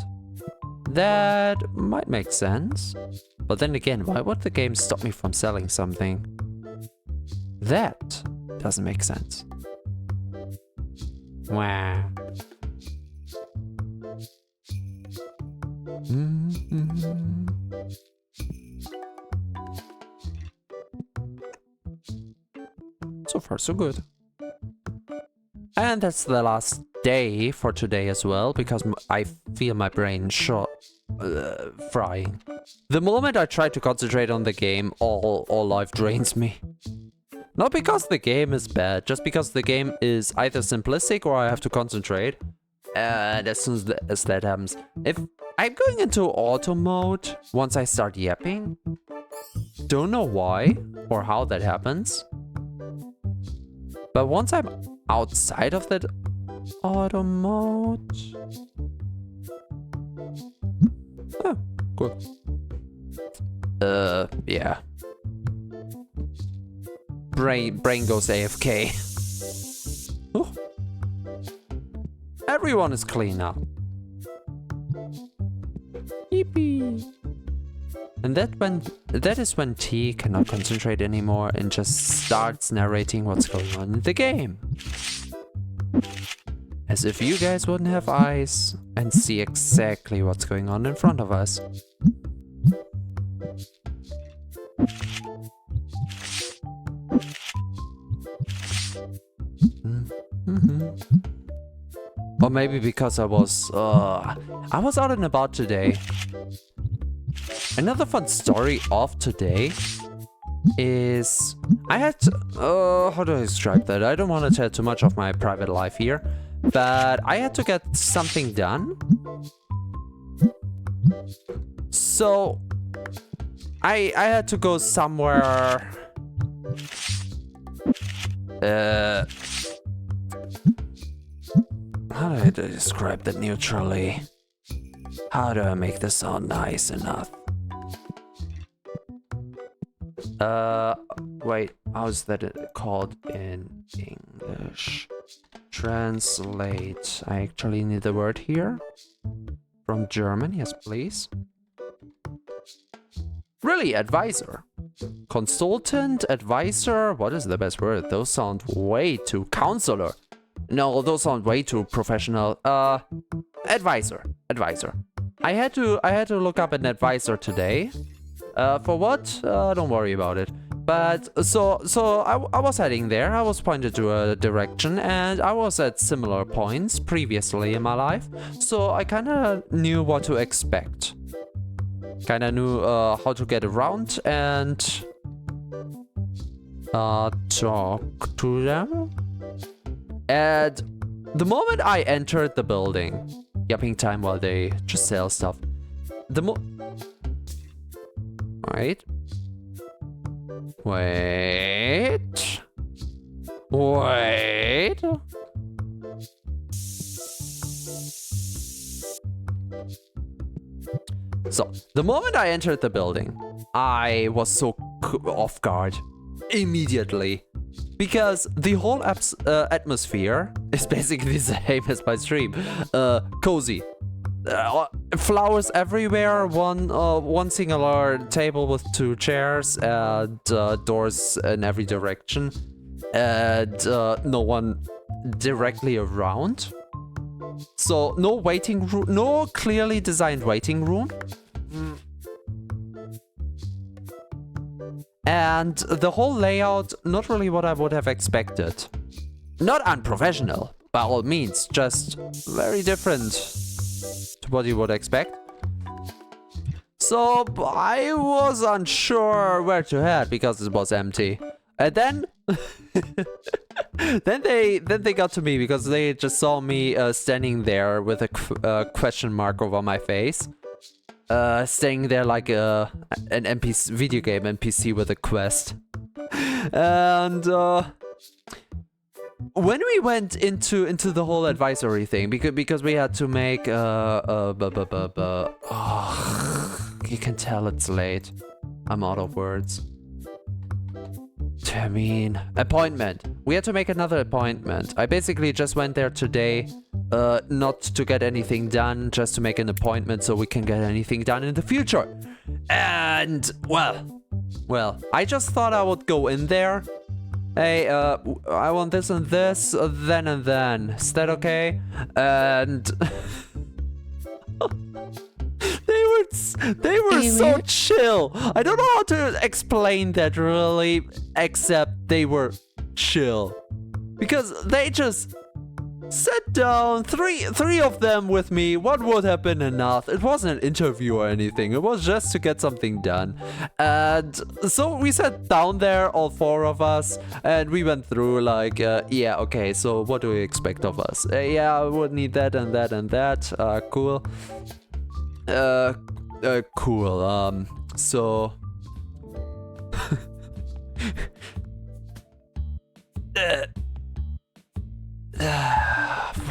Speaker 1: That might make sense. But then again, why would the game stop me from selling something? That doesn't make sense. Wow. So far, so good. And that's the last day for today as well, because I feel my brain frying. The moment I try to concentrate on the game, all life drains me. Not because the game is bad, just because the game is either simplistic or I have to concentrate. And as soon as that happens, if I'm going into auto mode once I start yapping, don't know why or how that happens. But once I'm outside of that auto mode... Oh, cool. Yeah. Brain goes AFK. Oh. Everyone is clean now. Yippee. And that is when T cannot concentrate anymore and just starts narrating what's going on in the game. As if you guys wouldn't have eyes and see exactly what's going on in front of us. Or maybe because I was out and about today. Another fun story of today is I had to, how do I describe that? I don't want to tell too much of my private life here, but I had to get something done. So I had to go somewhere. How do I describe that neutrally? How do I make this sound nice enough? Wait, how's that called in English? Translate. I actually need the word here. From German, yes please. Really, advisor. Consultant, advisor, what is the best word? Those sound way too counselor. No, those sound way too professional. Advisor. I had to look up an advisor today. For what? Don't worry about it. But so I was heading there. I was pointed to a direction, and I was at similar points previously in my life. So I kind of knew what to expect. Kind of knew how to get around and talk to them. And the moment I entered the building, yapping time while they just sell stuff. Wait. So, the moment I entered the building, I was so off guard immediately. Because the whole atmosphere is basically the same as my stream. Cozy. Flowers everywhere, one singular table with 2 chairs, and doors in every direction. And no one directly around. So no waiting room, no clearly designed waiting room. And the whole layout, not really what I would have expected. Not unprofessional, by all means, just very different to what you would expect. So I was unsure where to head because it was empty. And then then they got to me because they just saw me standing there with a question mark over my face. Staying there like an NPC, video game NPC with a quest. And when we went into the whole advisory thing, because we had to make you can tell it's late. I'm out of words. Termin. Appointment. We had to make another appointment. I basically just went there today, not to get anything done, just to make an appointment so we can get anything done in the future. And, well, I just thought I would go in there. Hey, I want this and this, then and then. Is that okay? And they were so chill. I don't know how to explain that really, except they were chill. Because they just sat down, three of them with me. What would have been enough? It wasn't an interview or anything. It was just to get something done. And so we sat down there, all 4 of us, and we went through like, yeah, okay, so what do you expect of us? Yeah, I would need that and that and that. Cool. Cool. So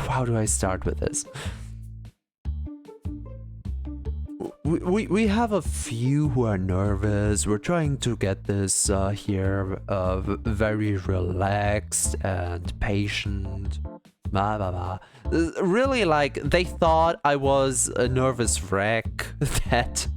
Speaker 1: how do I start with this? We have a few who are nervous. We're trying to get this here very relaxed and patient. Blah, blah, blah. Really, like, they thought I was a nervous wreck that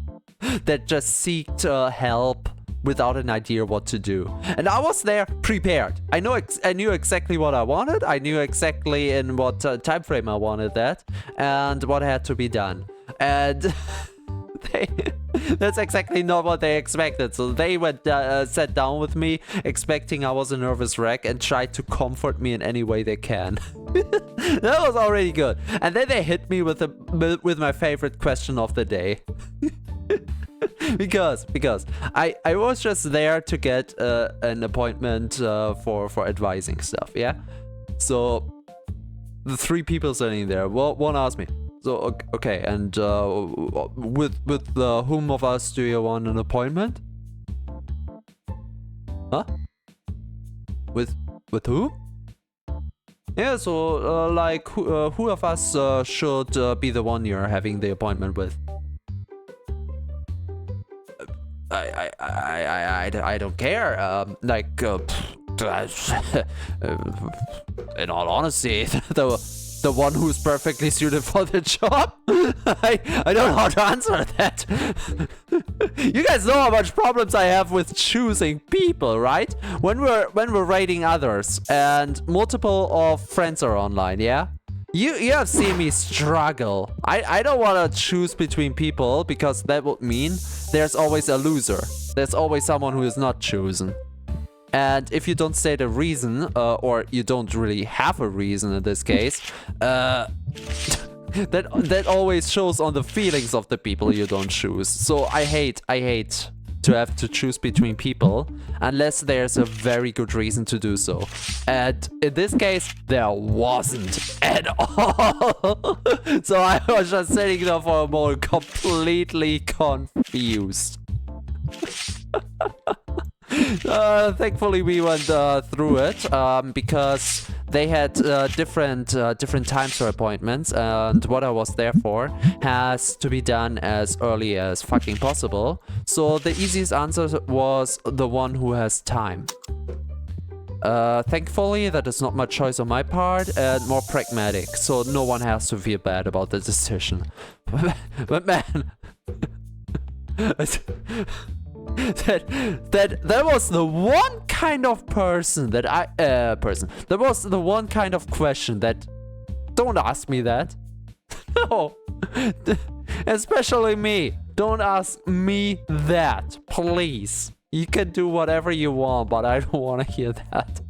Speaker 1: just seeked help without an idea what to do. And I was there prepared. I knew exactly what I wanted. I knew exactly in what time frame I wanted that and what had to be done. And That's exactly not what they expected. So they went sat down with me, expecting I was a nervous wreck, and tried to comfort me in any way they can. That was already good. And then they hit me with my favorite question of the day. because I was just there to get an appointment for advising stuff. Yeah. So the 3 people sitting there. Well, one asked me. So okay, and with whom of us do you want an appointment? Huh? With who? Yeah, so like who of us should be the one you're having the appointment with? I don't care. In all honesty, the one who's perfectly suited for the job? I don't know how to answer that. You guys know how much problems I have with choosing people, right? When we're rating others and multiple of friends are online, yeah? You have seen me struggle. I don't want to choose between people because that would mean there's always a loser. There's always someone who is not chosen. And if you don't state a reason, or you don't really have a reason in this case, that always shows on the feelings of the people you don't choose. So I hate to have to choose between people unless there's a very good reason to do so. And in this case, there wasn't at all. So I was just sitting there for a moment completely confused. Thankfully we went through it because they had different times for appointments, and what I was there for has to be done as early as fucking possible. So the easiest answer was the one who has time. Thankfully that is not much choice on my part and more pragmatic, so no one has to feel bad about the decision. But man, that was the one kind of person that that was the one kind of question that don't ask me that. No. Especially me. Don't ask me that, please. You can do whatever you want, but I don't want to hear that.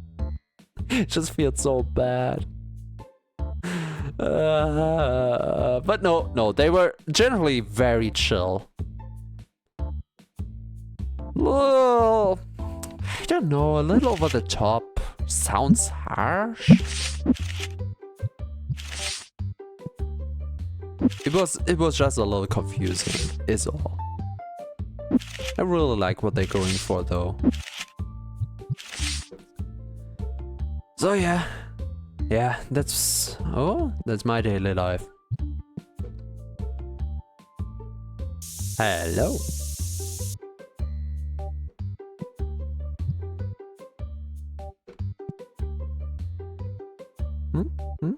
Speaker 1: It just feels so bad. But no, they were generally very chill. Well, I don't know, a little over the top. Sounds harsh. It was just a little confusing, is all. I really like what they're going for though. So yeah, that's my daily life. Hello.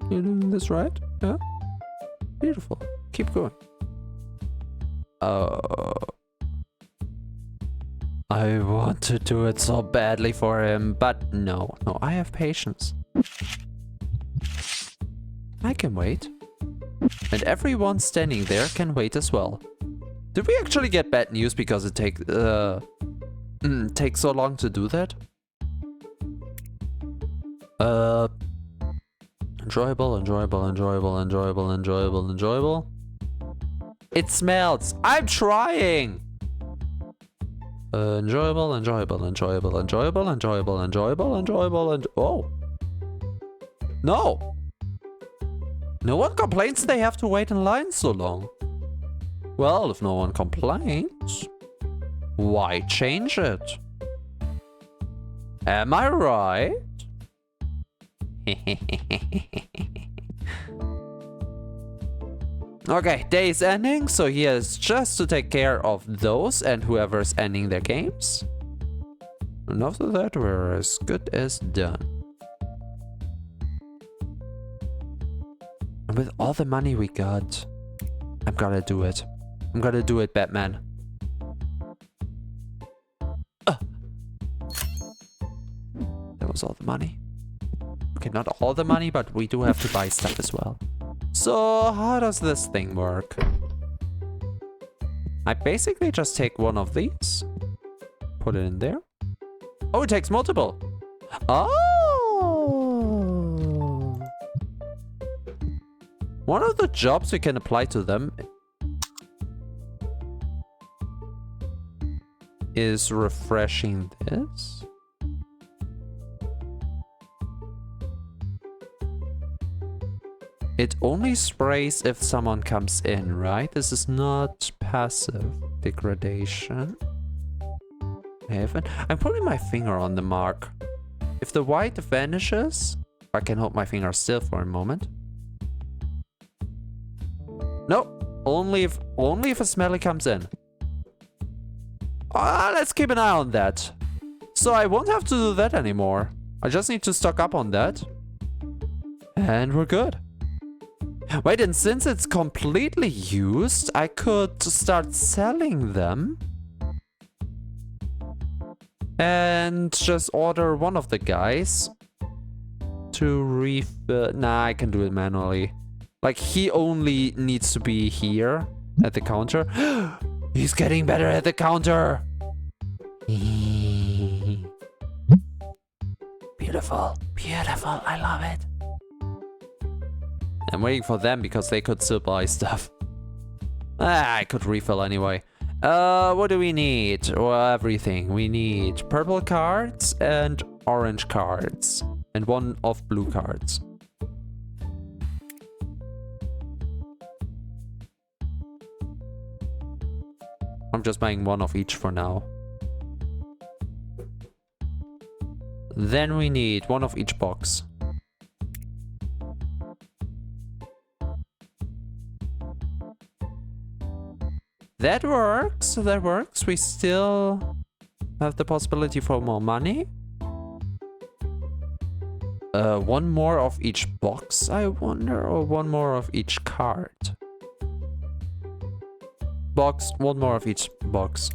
Speaker 1: You're doing this right? Yeah? Beautiful. Keep going. I want to do it so badly for him, but no, I have patience. I can wait. And everyone standing there can wait as well. Did we actually get bad news because it takes so long to do that? Enjoyable. It smells. I'm trying. Enjoyable. Oh. No. No one complains they have to wait in line so long. Well, if no one complains, why change it? Am I right? Okay, day is ending, so he has just to take care of those and whoever's ending their games. And after that, we're as good as done. And with all the money we got, I'm gonna do it. I'm gonna do it, Batman. That was all the money. Okay, not all the money, but we do have to buy stuff as well. So, how does this thing work? I basically just take one of these. Put it in there. Oh, it takes multiple. Oh! One of the jobs we can apply to them is refreshing this. It only sprays if someone comes in, right? This is not passive degradation. I'm putting my finger on the mark. If the white vanishes, I can hold my finger still for a moment. No, only if a smelly comes in. Let's keep an eye on that. So I won't have to do that anymore. I just need to stock up on that. And we're good. Wait, and since it's completely used, I could start selling them. And just order one of the guys to refill. Nah, I can do it manually. Like, he only needs to be here at the counter. He's getting better at the counter. Beautiful, beautiful. I love it. I'm waiting for them because they could still buy stuff. I could refill anyway. What do we need? Well, everything. We need purple cards and orange cards. And one of blue cards. I'm just buying one of each for now. Then we need one of each box. That works, that works. We still have the possibility for more money. One more of each box, I wonder, or one more of each card? Box, one more of each box.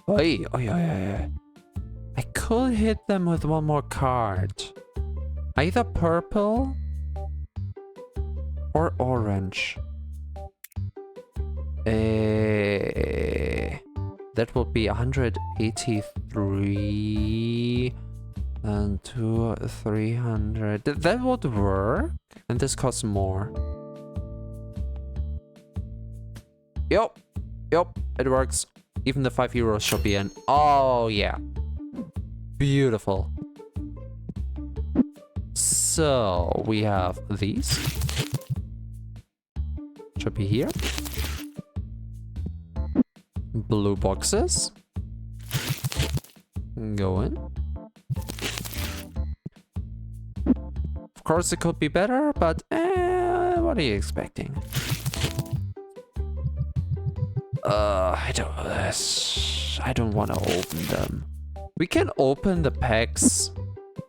Speaker 1: Oi, oi, oi, oi. I could hit them with one more card. Either purple or orange. That would be 183 and 300. That would work. And this costs more. Yup. Yup. It works. Even the 5 euros should be in. Oh, yeah. Beautiful. So, we have these. Should be here. Blue boxes. Go in. Of course, it could be better, but what are you expecting? I don't want to open them. We can open the packs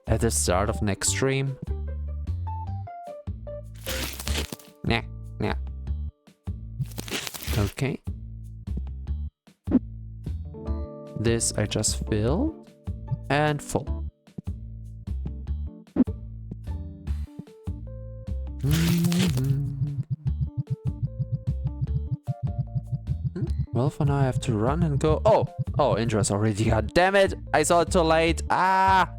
Speaker 1: at the start of next stream. Nah, nah. Okay. This I just filled and full. Well, for now I have to run and go. Oh, Indra's already got. Damn it! I saw it too late. Ah!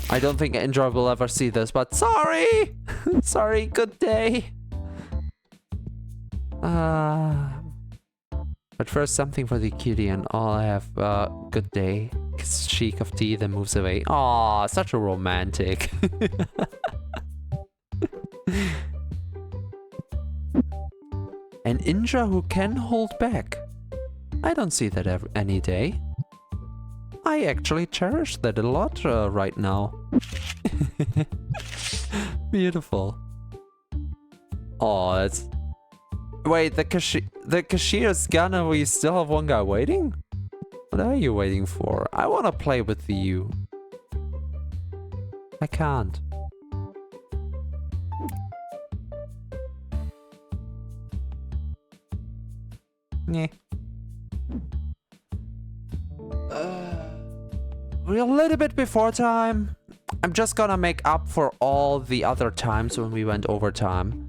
Speaker 1: I don't think Indra will ever see this, but sorry! Sorry, good day. But first, something for the cutie, and I'll have a good day. Cheek of tea, then moves away. Aw, such a romantic. An Indra who can hold back. I don't see that any day. I actually cherish that a lot right now. Beautiful. Oh, that's... Wait, the cashier's gone and we still have one guy waiting? What are you waiting for? I want to play with you. I can't. Yeah. We're a little bit before time. I'm just gonna make up for all the other times when we went overtime.